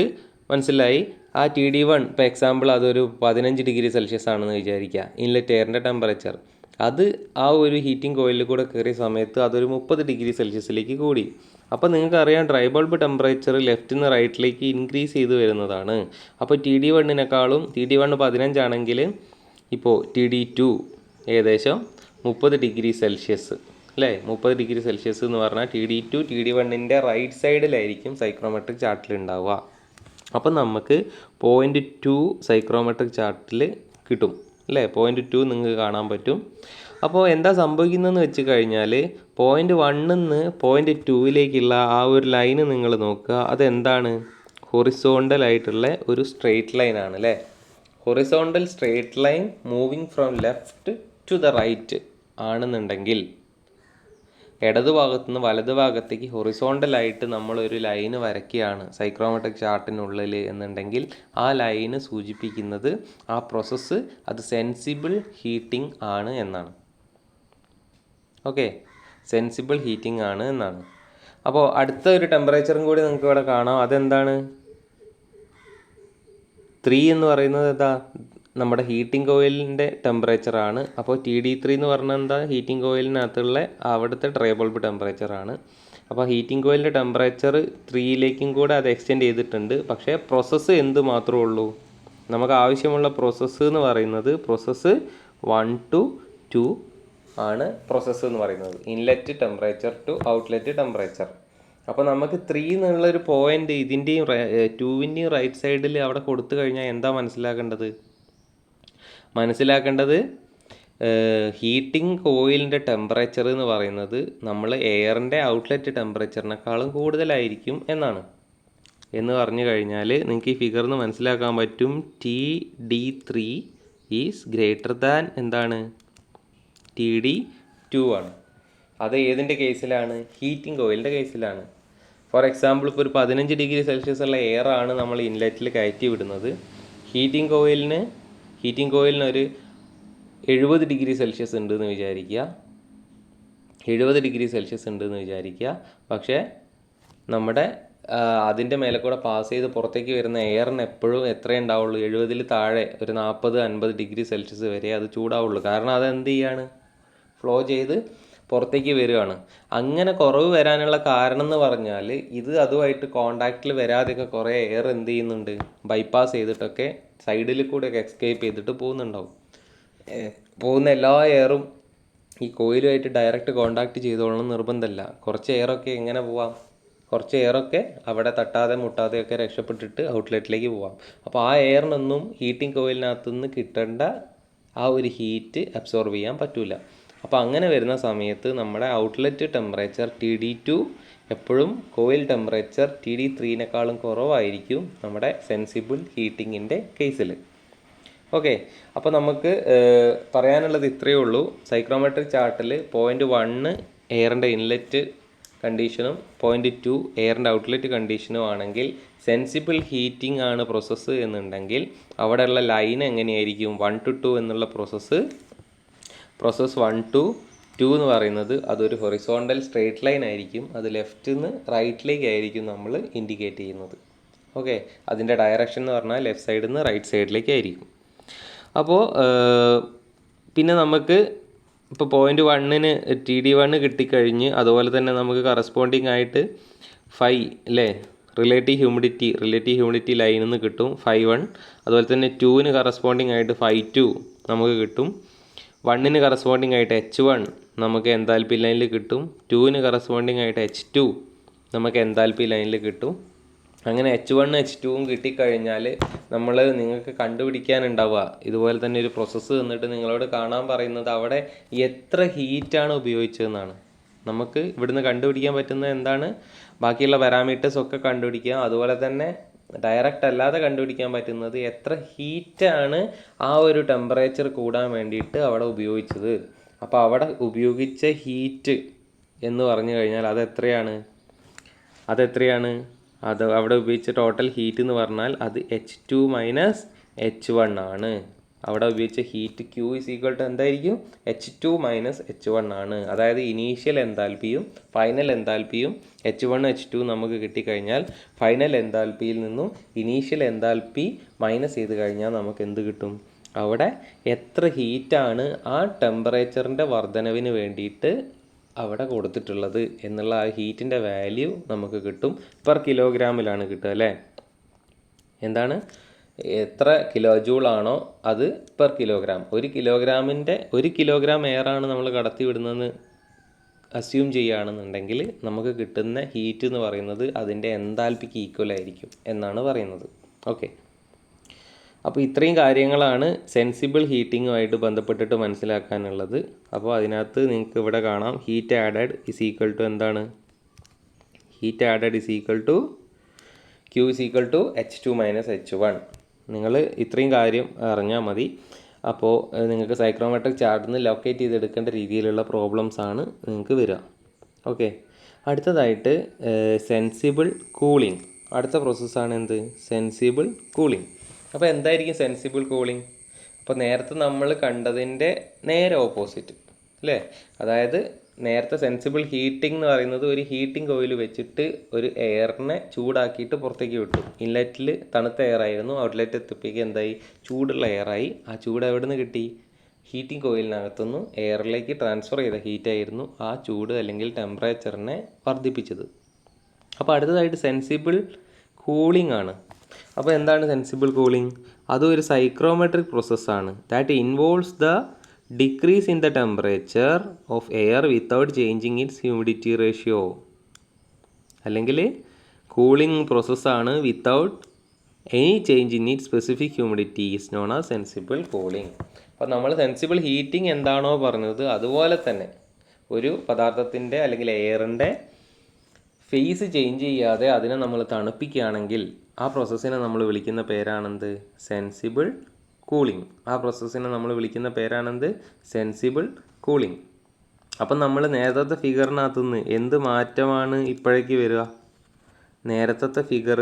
[SPEAKER 1] മനസ്സിലായി ആ TD1 ഇപ്പോൾ എക്സാമ്പിൾ അതൊരു 15 ഡിഗ്രി സെൽഷ്യസ് ആണെന്ന് വിചാരിക്കുക, ഇൻലെറ്റ് എയറിൻ്റെ ടെമ്പറേച്ചർ. അത് ആ ഒരു ഹീറ്റിംഗ് കോയിലിൽ കൂടെ കയറിയ സമയത്ത് അതൊരു 30 ഡിഗ്രി സെൽഷ്യസിലേക്ക് കൂടി. അപ്പോൾ നിങ്ങൾക്കറിയാം ഡ്രൈ ബൾബ് ടെമ്പറേച്ചർ ലെഫ്റ്റിൽ നിന്ന് റൈറ്റിലേക്ക് ഇൻക്രീസ് ചെയ്ത് വരുന്നതാണ്. അപ്പോൾ TD1 15 ആണെങ്കിൽ ഇപ്പോൾ TD2 ഏകദേശം 30 ഡിഗ്രി സെൽഷ്യസ് അല്ലേ. 30 ഡിഗ്രി സെൽഷ്യസ് എന്ന് പറഞ്ഞാൽ TD2 TD1ൻ്റെ റൈറ്റ് സൈഡിലായിരിക്കും സൈക്രോമെട്രിക് ചാർട്ടിൽ ഉണ്ടാവുക. അപ്പം നമുക്ക് പോയിൻ്റ് 2 സൈക്രോമെട്രിക് ചാർട്ടിൽ കിട്ടും അല്ലേ. പോയിൻ്റ് 2 നിങ്ങൾക്ക് കാണാൻ പറ്റും. അപ്പോൾ എന്താ സംഭവിക്കുന്നതെന്ന് വെച്ച് കഴിഞ്ഞാൽ പോയിൻ്റ് 1ൽ നിന്ന് പോയിൻ്റ് 2ലേക്കുള്ള ആ ഒരു ലൈന് നിങ്ങൾ നോക്കുക. അതെന്താണ്? ഹൊറിസോണ്ടൽ ആയിട്ടുള്ള ഒരു സ്ട്രെയിറ്റ് ലൈൻ ആണ് അല്ലേ. Horizontal straight line moving from left to the right ആണെന്നുണ്ടെങ്കിൽ, ഇടതുഭാഗത്തു നിന്ന് വലതുഭാഗത്തേക്ക് ഹൊറിസോണ്ടലായിട്ട് നമ്മളൊരു ലൈന് വരയ്ക്കുകയാണ് സൈക്രോമെട്രിക് ചാർട്ടിനുള്ളിൽ എന്നുണ്ടെങ്കിൽ ആ ലൈന് സൂചിപ്പിക്കുന്നത് ആ പ്രോസസ്സ് അത് സെൻസിബിൾ ഹീറ്റിംഗ് ആണ് എന്നാണ്. ഓക്കെ, സെൻസിബിൾ ഹീറ്റിംഗ് ആണ് എന്നാണ്. അപ്പോൾ അടുത്ത ഒരു ടെമ്പറേച്ചറും കൂടി നിങ്ങൾക്ക് ഇവിടെ കാണാം. അതെന്താണ്? 3 എന്ന് പറയുന്നത് എന്താ? നമ്മുടെ ഹീറ്റിംഗ് കോയിലിൻ്റെ ടെമ്പറേച്ചറാണ്. അപ്പോൾ TD3 എന്ന് പറഞ്ഞാൽ എന്താ? ഹീറ്റിംഗ് കോയിലിനകത്തുള്ള അവിടുത്തെ ഡ്രൈ ബൾബ് ടെമ്പറേച്ചറാണ്. അപ്പോൾ ഹീറ്റിംഗ് കോയിലിൻ്റെ ടെമ്പറേച്ചർ 3ലേക്കും കൂടെ അത് എക്സ്റ്റെൻഡ് ചെയ്തിട്ടുണ്ട്. പക്ഷേ പ്രോസസ്സ് എന്ത് മാത്രമേ ഉള്ളൂ? നമുക്ക് ആവശ്യമുള്ള പ്രോസസ്സ് എന്ന് പറയുന്നത് പ്രോസസ്സ് 1 to 2 ആണ് പ്രോസസ്സ് എന്ന് പറയുന്നത്, inlet temperature to outlet temperature. അപ്പോൾ നമുക്ക് 3 എന്നുള്ളൊരു പോയിൻ്റ് ഇതിൻ്റെയും 2ൻ്റെയും റൈറ്റ് സൈഡിൽ അവിടെ കൊടുത്തു കഴിഞ്ഞാൽ എന്താ മനസ്സിലാക്കേണ്ടത്? ഹീറ്റിംഗ് കോയിലിൻ്റെ ടെമ്പറേച്ചർ എന്ന് പറയുന്നത് നമ്മൾ എയറിൻ്റെ ഔട്ട്ലെറ്റ് ടെമ്പറേച്ചറിനേക്കാളും കൂടുതലായിരിക്കും എന്നാണ്. എന്ന് പറഞ്ഞു കഴിഞ്ഞാൽ നിങ്ങൾക്ക് ഈ ഫിഗറിൽ നിന്ന് മനസ്സിലാക്കാൻ പറ്റും TD3 ഈസ് ഗ്രേറ്റർ ദാൻ എന്താണ്? TD2 ആണ്. അത് ഏതിൻ്റെ കേസിലാണ്? ഹീറ്റിംഗ് കോയിലിൻ്റെ കേസിലാണ്. ഫോർ എക്സാമ്പിൾ ഇപ്പോൾ ഒരു 15 ഡിഗ്രി സെൽഷ്യസ് ഉള്ള എയർ ആണ് നമ്മൾ ഇൻലെറ്റിൽ കയറ്റി വിടുന്നത്. ഹീറ്റിംഗ് കോയിലിന് ഒരു 70 ഡിഗ്രി സെൽഷ്യസ് ഉണ്ടെന്ന് വിചാരിക്കുക. 70 ഡിഗ്രി സെൽഷ്യസ് ഉണ്ടെന്ന് വിചാരിക്കുക. പക്ഷേ നമ്മുടെ അതിൻ്റെ മേലെ കൂടെ പാസ് ചെയ്ത് പുറത്തേക്ക് വരുന്ന എയറിന് എപ്പോഴും എത്രയേ ഉണ്ടാവുള്ളൂ? 70-ൽ താഴെ ഒരു 40-50 ഡിഗ്രി സെൽഷ്യസ് വരെ അത് ചൂടാവുള്ളൂ. കാരണം അത് എന്ത് ചെയ്യാണ്? ഫ്ലോ ചെയ്ത് പുറത്തേക്ക് വരികയാണ്. അങ്ങനെ കുറവ് വരാനുള്ള കാരണം എന്ന് പറഞ്ഞാൽ ഇത് അതുമായിട്ട് കോണ്ടാക്റ്റിൽ വരാതെയൊക്കെ കുറേ എയർ എന്ത് ചെയ്യുന്നുണ്ട്? ബൈപ്പാസ് ചെയ്തിട്ടൊക്കെ സൈഡിൽ കൂടെയൊക്കെ എസ്കേപ്പ് ചെയ്തിട്ട് പോകുന്നുണ്ടാവും. പോകുന്ന എല്ലാ എയറും ഈ കോയിലുമായിട്ട് ഡയറക്റ്റ് കോണ്ടാക്ട് ചെയ്തോളണം നിർബന്ധമല്ല. കുറച്ച് എയറൊക്കെ എങ്ങനെ പോവാം? കുറച്ച് എയറൊക്കെ അവിടെ തട്ടാതെ മുട്ടാതെയൊക്കെ രക്ഷപ്പെട്ടിട്ട് ഔട്ട്ലെറ്റിലേക്ക് പോവാം. അപ്പോൾ ആ എയറിനൊന്നും ഹീറ്റിംഗ് കോയിലിനകത്തു നിന്ന് കിട്ടേണ്ട ആ ഒരു ഹീറ്റ് അബ്സോർബ് ചെയ്യാൻ പറ്റില്ല. അപ്പോൾ അങ്ങനെ വരുന്ന സമയത്ത് നമ്മുടെ ഔട്ട്ലെറ്റ് ടെമ്പറേച്ചർ TD2 എപ്പോഴും കോയിൽ ടെമ്പറേച്ചർ TD3നേക്കാളും കുറവായിരിക്കും നമ്മുടെ സെൻസിബിൾ ഹീറ്റിങ്ങിൻ്റെ കേസിൽ. ഓക്കെ, അപ്പോൾ നമുക്ക് പറയാനുള്ളത് ഇത്രയേ ഉള്ളൂ. സൈക്രോമെട്രിക് ചാർട്ടിൽ പോയിൻ്റ് 1 എയറിൻ്റെ ഇൻലെറ്റ് കണ്ടീഷനും പോയിൻ്റ് 2 എയറിൻ്റെ ഔട്ട്ലെറ്റ് കണ്ടീഷനും ആണെങ്കിൽ സെൻസിബിൾ ഹീറ്റിംഗ് ആണ് പ്രോസസ്സ് എന്നുണ്ടെങ്കിൽ അവിടെയുള്ള ലൈൻ എങ്ങനെയായിരിക്കും? 1 to 2 എന്നുള്ള പ്രോസസ്സ് 1 to 2 എന്ന് പറയുന്നത് അതൊരു ഹൊറിസോണ്ടൽ സ്ട്രെയിറ്റ് ലൈൻ ആയിരിക്കും. അത് ലെഫ്റ്റിൽ നിന്ന് റൈറ്റിലേക്കായിരിക്കും നമ്മൾ ഇൻഡിക്കേറ്റ് ചെയ്യുന്നത്. ഓക്കെ, അതിൻ്റെ ഡയറക്ഷൻ എന്ന് പറഞ്ഞാൽ ലെഫ്റ്റ് സൈഡിൽ നിന്ന് റൈറ്റ് സൈഡിലേക്കായിരിക്കും. അപ്പോൾ പിന്നെ നമുക്ക് ഇപ്പോൾ പോയിൻ്റ് 1-ന് TD1 കിട്ടിക്കഴിഞ്ഞ് അതുപോലെ തന്നെ നമുക്ക് കറസ്പോണ്ടിങ് ആയിട്ട് 5 അല്ലേ റിലേറ്റീവ് ഹ്യൂമിഡിറ്റി ലൈനിൽ നിന്ന് കിട്ടും 5.1. അതുപോലെ തന്നെ 2-ന് കറസ്പോണ്ടിങ് ആയിട്ട് 5.2 നമുക്ക് കിട്ടും. 1-ന് കറസ്പോണ്ടിങ് ആയിട്ട് H1 നമുക്ക് എൻതാൽപ്പി ലൈനിൽ കിട്ടും. 2-ന് കറസ്പോണ്ടിങ് ആയിട്ട് H2 നമുക്ക് എൻതാൽപ്പി ലൈനിൽ കിട്ടും. അങ്ങനെ H1 H2 കിട്ടിക്കഴിഞ്ഞാൽ നിങ്ങൾക്ക് കണ്ടുപിടിക്കാനുണ്ടാവുക ഇതുപോലെ തന്നെ ഒരു പ്രോസസ്സ് തന്നിട്ട് നിങ്ങളോട് കാണാൻ പറയുന്നത് അവിടെ എത്ര ഹീറ്റാണ് ഉപയോഗിച്ചതെന്നാണ്. നമുക്ക് ഇവിടുന്ന് കണ്ടുപിടിക്കാൻ പറ്റുന്നത് എന്താണ്? ബാക്കിയുള്ള പാരാമീറ്റേഴ്സ് ഒക്കെ കണ്ടുപിടിക്കുക. അതുപോലെ തന്നെ ഡയറക്റ്റ് അല്ലാതെ കണ്ടുപിടിക്കാൻ പറ്റുന്നത് എത്ര ഹീറ്റാണ് ആ ഒരു ടെമ്പറേച്ചർ കൂടാൻ വേണ്ടിയിട്ട് അവിടെ ഉപയോഗിച്ചത്. അപ്പോൾ അവിടെ ഉപയോഗിച്ച ഹീറ്റ് എന്ന് പറഞ്ഞു കഴിഞ്ഞാൽ അതെത്രയാണ്? അത് അവിടെ ഉപയോഗിച്ച ടോട്ടൽ ഹീറ്റ് എന്ന് പറഞ്ഞാൽ അത് H2 - H1 ആണ്. അവിടെ ഉപയോഗിച്ച ഹീറ്റ് Q = എന്തായിരിക്കും? H2 - H1 ആണ്. അതായത് ഇനീഷ്യൽ എൻതാൽപ്പിയും ഫൈനൽ എൻതാൽപ്പിയും H1 H2 നമുക്ക് കിട്ടിക്കഴിഞ്ഞാൽ ഫൈനൽ എൻതാൽപ്പിയിൽ നിന്നും ഇനീഷ്യൽ എൻതാൽപ്പി മൈനസ് ചെയ്ത് കഴിഞ്ഞാൽ നമുക്ക് എന്ത് കിട്ടും? അവിടെ എത്ര ഹീറ്റാണ് ആ ടെമ്പറേച്ചറിൻ്റെ വർധനവിന് വേണ്ടിയിട്ട് അവിടെ കൊടുത്തിട്ടുള്ളത് എന്നുള്ള ആ ഹീറ്റിൻ്റെ വാല്യൂ നമുക്ക് കിട്ടും. പെർ കിലോഗ്രാമിലാണ് കിട്ടുക അല്ലേ? എന്താണ്? എത്ര കിലോ ജൂളാണോ അത് പെർ കിലോഗ്രാം. 1 കിലോഗ്രാം എയറാണ് നമ്മൾ കടത്തി വിടുന്നതെന്ന് അസ്യൂം ചെയ്യുകയാണെന്നുണ്ടെങ്കിൽ നമുക്ക് കിട്ടുന്ന ഹീറ്റ് എന്ന് പറയുന്നത് അതിൻ്റെ എൻതാൽപ്പിക്ക് ഈക്വൽ ആയിരിക്കും എന്നാണ് പറയുന്നത്. ഓക്കെ, അപ്പോൾ ഇത്രയും കാര്യങ്ങളാണ് സെൻസിബിൾ ഹീറ്റിങ്ങുമായിട്ട് ബന്ധപ്പെട്ടിട്ട് മനസ്സിലാക്കാനുള്ളത്. അപ്പോൾ അതിനകത്ത് നിങ്ങൾക്ക് ഇവിടെ കാണാം heat added is equal to എന്താണ്? Heat added is equal to Q = H2 - H1. നിങ്ങൾ ഇത്രയും കാര്യം അറിഞ്ഞാൽ മതി. അപ്പോൾ നിങ്ങൾക്ക് സൈക്രോമെട്രിക് ചാർട്ടിൽ നിന്ന് ലൊക്കേറ്റ് ചെയ്തെടുക്കേണ്ട രീതിയിലുള്ള പ്രോബ്ലംസ് ആണ് നിങ്ങൾക്ക് വരിക. ഓക്കെ, അടുത്തതായിട്ട് സെൻസിബിൾ കൂളിംഗ്. അടുത്ത പ്രോസസ്സാണ് എന്ത്? Sensible cooling. അപ്പോൾ എന്തായിരിക്കും സെൻസിബിൾ കൂളിംഗ്? അപ്പോൾ നേരത്തെ നമ്മൾ കണ്ടതിൻ്റെ നേരെ ഓപ്പോസിറ്റ് അല്ലേ? അതായത് നേരത്തെ സെൻസിബിൾ ഹീറ്റിംഗ് എന്ന് പറയുന്നത് ഒരു ഹീറ്റിംഗ് കോയിൽ വെച്ചിട്ട് ഒരു എയറിനെ ചൂടാക്കിയിട്ട് പുറത്തേക്ക് വിട്ടു. ഇൻലെറ്റിൽ തണുത്ത എയർ ആയിരുന്നു, ഔട്ട്ലെറ്റ് എത്തിപ്പിക്ക് എന്തായി? ചൂടുള്ള എയറായി. ആ ചൂട് എവിടെ നിന്ന് കിട്ടി? ഹീറ്റിംഗ് കോയിലിനകത്തുനിന്ന് എയറിലേക്ക് ട്രാൻസ്ഫർ ചെയ്ത ഹീറ്റായിരുന്നു ആ ചൂട് അല്ലെങ്കിൽ ടെമ്പറേച്ചറിനെ വർദ്ധിപ്പിച്ചത്. അപ്പോൾ അടുത്തതായിട്ട് സെൻസിബിൾ കൂളിംഗ് ആണ്. അപ്പോൾ എന്താണ് സെൻസിബിൾ കൂളിംഗ്? അതും ഒരു സൈക്രോമെട്രിക് പ്രോസസ്സാണ്. That involves the decrease in the temperature of air without changing its humidity ratio. അല്ലെങ്കിൽ കൂളിംഗ് പ്രോസസ്സാണ് without any change in it specific humidity is known as sensible cooling. അപ്പോൾ നമ്മൾ സെൻസിബിൾ ഹീറ്റിംഗ് എന്താണോ പറഞ്ഞത് അതുപോലെ തന്നെ ഒരു പദാർത്ഥത്തിൻ്റെ അല്ലെങ്കിൽ എയറിൻ്റെ ഫേസ് ചേഞ്ച് ചെയ്യാതെ അതിനെ നമ്മൾ തണുപ്പിക്കുകയാണെങ്കിൽ ആ പ്രോസസ്സിനെ നമ്മൾ വിളിക്കുന്ന പേരാണെന്ത്? Sensible cooling. ആ പ്രോസസ്സിനെ നമ്മൾ വിളിക്കുന്ന പേരാണെന്ത്? Sensible cooling. അപ്പം നമ്മൾ നേരത്തെ ഫിഗറിനകത്തു നിന്ന് എന്ത് മാറ്റമാണ് ഇപ്പോഴേക്ക് വരിക? നേരത്തെ ഫിഗർ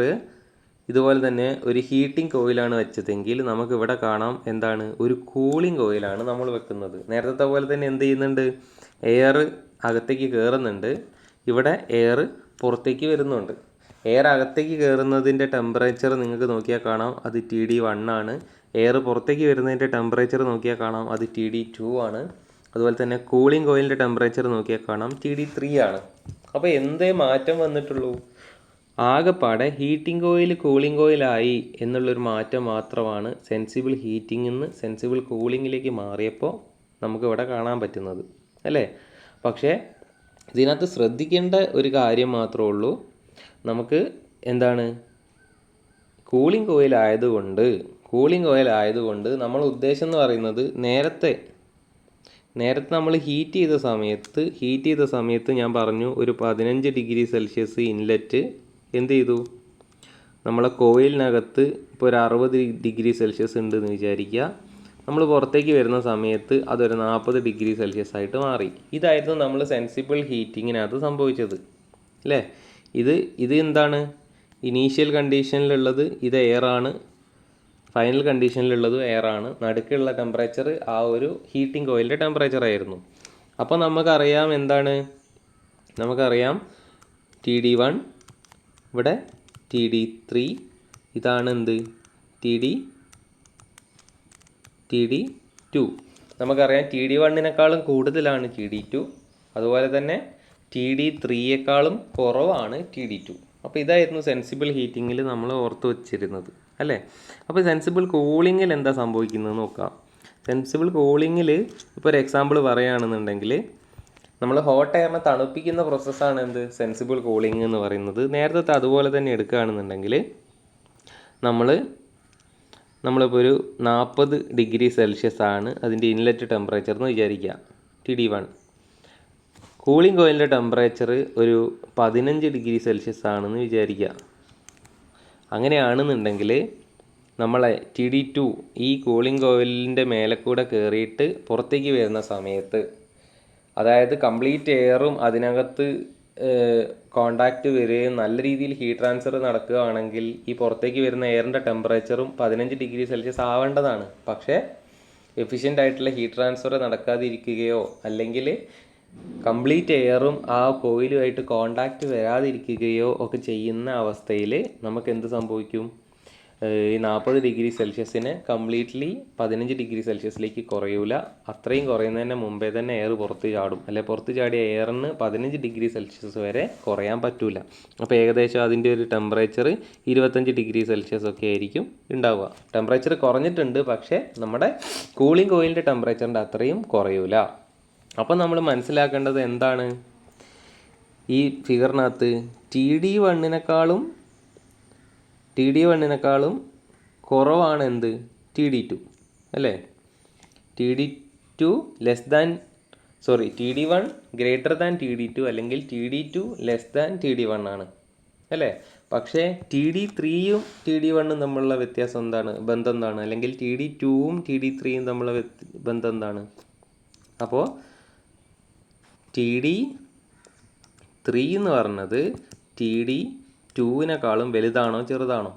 [SPEAKER 1] ഇതുപോലെ തന്നെ ഒരു ഹീറ്റിംഗ് കോയിലാണ് വെച്ചതെങ്കിൽ നമുക്കിവിടെ കാണാം എന്താണ്? ഒരു കൂളിംഗ് കോയിലാണ് നമ്മൾ വെക്കുന്നത്. നേരത്തെ പോലെ തന്നെ എന്ത് ചെയ്യുന്നുണ്ട്? എയർ അകത്തേക്ക് കയറുന്നുണ്ട്, ഇവിടെ എയർ പുറത്തേക്ക് വരുന്നുണ്ട്. എയർ അകത്തേക്ക് കയറുന്നതിൻ്റെ ടെമ്പറേച്ചർ നിങ്ങൾക്ക് നോക്കിയാൽ കാണാം അത് TD1 ആണ്. എയർ പുറത്തേക്ക് വരുന്നതിൻ്റെ ടെമ്പറേച്ചർ നോക്കിയാൽ കാണാം അത് TD2 ആണ്. അതുപോലെ തന്നെ കൂളിംഗ് കോയിലിൻ്റെ ടെമ്പറേച്ചർ നോക്കിയാൽ കാണാം TD3 ആണ്. അപ്പോൾ എന്തേ മാറ്റം വന്നിട്ടുള്ളൂ? ആകെപ്പാടെ ഹീറ്റിംഗ് കോയിൽ കൂളിംഗ് കോയിലായി എന്നുള്ളൊരു മാറ്റം മാത്രമാണ് സെൻസിബിൾ ഹീറ്റിംഗിൽ നിന്ന് സെൻസിബിൾ കൂളിങ്ങിലേക്ക് മാറിയപ്പോൾ നമുക്കിവിടെ കാണാൻ പറ്റുന്നത് അല്ലേ? പക്ഷേ ഇതിനകത്ത് ശ്രദ്ധിക്കേണ്ട ഒരു കാര്യം മാത്രമേ ഉള്ളൂ. നമുക്ക് എന്താണ്? കൂളിംഗ് കോയിൽ ആയതുകൊണ്ട് നമ്മൾ ഉദ്ദേശം എന്ന് പറയുന്നത് നേരത്തെ നമ്മൾ ഹീറ്റ് ചെയ്ത സമയത്ത് ഞാൻ പറഞ്ഞു ഒരു 15 ഡിഗ്രി സെൽഷ്യസ് ഇൻലെറ്റ് എന്ത് ചെയ്തു, നമ്മളെ കോയിലിനകത്ത് ഇപ്പോൾ ഒരു 60 ഡിഗ്രി സെൽഷ്യസ് ഉണ്ടെന്ന് വിചാരിക്കുക. നമ്മൾ പുറത്തേക്ക് വരുന്ന സമയത്ത് അതൊരു 40 ഡിഗ്രി സെൽഷ്യസ് ആയിട്ട് മാറി. ഇതായിരുന്നു നമ്മൾ സെൻസിബിൾ ഹീറ്റിങ്ങിനകത്ത് സംഭവിച്ചത് അല്ലേ. ഇത് എന്താണ്, ഇനീഷ്യൽ കണ്ടീഷനിലുള്ളത് ഇത് എയറാണ്, ഫൈനൽ കണ്ടീഷനിലുള്ളത് എയറാണ്. നടുക്കുള്ള ടെമ്പറേച്ചർ ആ ഒരു ഹീറ്റിംഗ് കോയിലിൻ്റെ ടെമ്പറേച്ചർ ആയിരുന്നു. അപ്പോൾ നമുക്കറിയാം എന്താണ്, നമുക്കറിയാം TD1, ഇവിടെ TD3, ഇതാണ് എന്ത് TD2. നമുക്കറിയാം TD1-നേക്കാളും കൂടുതലാണ് TD2, അതുപോലെ തന്നെ TD3-യേക്കാളും കുറവാണ് TD2. അപ്പോൾ ഇതായിരുന്നു സെൻസിബിൾ ഹീറ്റിങ്ങിൽ നമ്മൾ ഓർത്ത് വച്ചിരുന്നത് അല്ലേ. അപ്പോൾ സെൻസിബിൾ കൂളിങ്ങിൽ എന്താ സംഭവിക്കുന്നത് നോക്കാം. സെൻസിബിൾ കൂളിങ്ങിൽ ഇപ്പോൾ ഒരു എക്സാമ്പിൾ പറയുകയാണെന്നുണ്ടെങ്കിൽ, നമ്മൾ ഹോട്ട് എയറിനെ തണുപ്പിക്കുന്ന പ്രോസസ്സാണ് എന്ത് സെൻസിബിൾ കൂളിംഗ് എന്ന് പറയുന്നത്. നേരത്തെ അതുപോലെ തന്നെ എടുക്കുകയാണെന്നുണ്ടെങ്കിൽ നമ്മളിപ്പോൾ ഒരു 40 ഡിഗ്രി സെൽഷ്യസ് ആണ് അതിൻ്റെ ഇൻലെറ്റ് ടെമ്പറേച്ചർ എന്ന് വിചാരിക്കുക, TD1. കൂളിംഗ് കോയിലിൻ്റെ ടെമ്പറേച്ചർ ഒരു 15 ഡിഗ്രി സെൽഷ്യസ് ആണെന്ന് വിചാരിക്കുക. അങ്ങനെയാണെന്നുണ്ടെങ്കിൽ നമ്മളെ TD2 ഈ കൂളിംഗ് കോയിലിൻ്റെ മേലെ കൂടെ കയറിയിട്ട് പുറത്തേക്ക് വരുന്ന സമയത്ത്, അതായത് കംപ്ലീറ്റ് എയറും അതിനകത്ത് കോണ്ടാക്റ്റ് വരികയും നല്ല രീതിയിൽ ഹീറ്റ് ട്രാൻസ്ഫർ നടക്കുകയാണെങ്കിൽ ഈ പുറത്തേക്ക് വരുന്ന എയറിൻ്റെ ടെമ്പറേച്ചറും 15 ഡിഗ്രി സെൽഷ്യസ് ആവേണ്ടതാണ്. പക്ഷേ എഫിഷ്യൻ്റ് ആയിട്ടുള്ള ഹീറ്റ് ട്രാൻസ്ഫർ നടക്കാതിരിക്കുകയോ അല്ലെങ്കിൽ കംപ്ലീറ്റ് എയറും ആ കോയിലുമായിട്ട് കോണ്ടാക്റ്റ് വരാതിരിക്കുകയോ ഒക്കെ ചെയ്യുന്ന അവസ്ഥയിൽ നമുക്ക് എന്ത് സംഭവിക്കും, ഈ 40 ഡിഗ്രി സെൽഷ്യസിനെ കംപ്ലീറ്റ്ലി 15 ഡിഗ്രി സെൽഷ്യസിലേക്ക് കുറയൂല. അത്രയും കുറയുന്നതിന് മുമ്പേ തന്നെ എയർ പുറത്ത് ചാടും, അല്ലെ പുറത്ത് ചാടിയ എയറിന് 15 ഡിഗ്രി സെൽഷ്യസ് വരെ കുറയാൻ പറ്റൂല. അപ്പോൾ ഏകദേശം അതിൻ്റെ ഒരു ടെമ്പറേച്ചർ 25 ഡിഗ്രി സെൽഷ്യസ് ഒക്കെ ആയിരിക്കും ഉണ്ടാവുക. ടെമ്പറേച്ചർ കുറഞ്ഞിട്ടുണ്ട്, പക്ഷേ നമ്മുടെ കൂളിംഗ് കോയിലിൻ്റെ ടെമ്പറേച്ചറിൻ്റെ അത്രയും കുറയൂല. അപ്പോൾ നമ്മൾ മനസ്സിലാക്കേണ്ടത് എന്താണ്, ഈ ഫിഗറിനകത്ത് TD1-നേക്കാളും കുറവാണ് എന്ത് TD2 അല്ലേ. TD1 ഗ്രേറ്റർ ദാൻ TD2 അല്ലെങ്കിൽ TD2 ലെസ് ദാൻ TD1 ആണ് അല്ലേ. പക്ഷേ TD3-യും TD1-ഉം തമ്മിലുള്ള വ്യത്യാസം എന്താണ്, ബന്ധം എന്താണ്, അല്ലെങ്കിൽ TD2-ഉം TD3-യും തമ്മിലുള്ള ബന്ധം എന്താണ്. അപ്പോൾ TD3 എന്ന് പറഞ്ഞത് TD2-നേക്കാളും വലുതാണോ ചെറുതാണോ?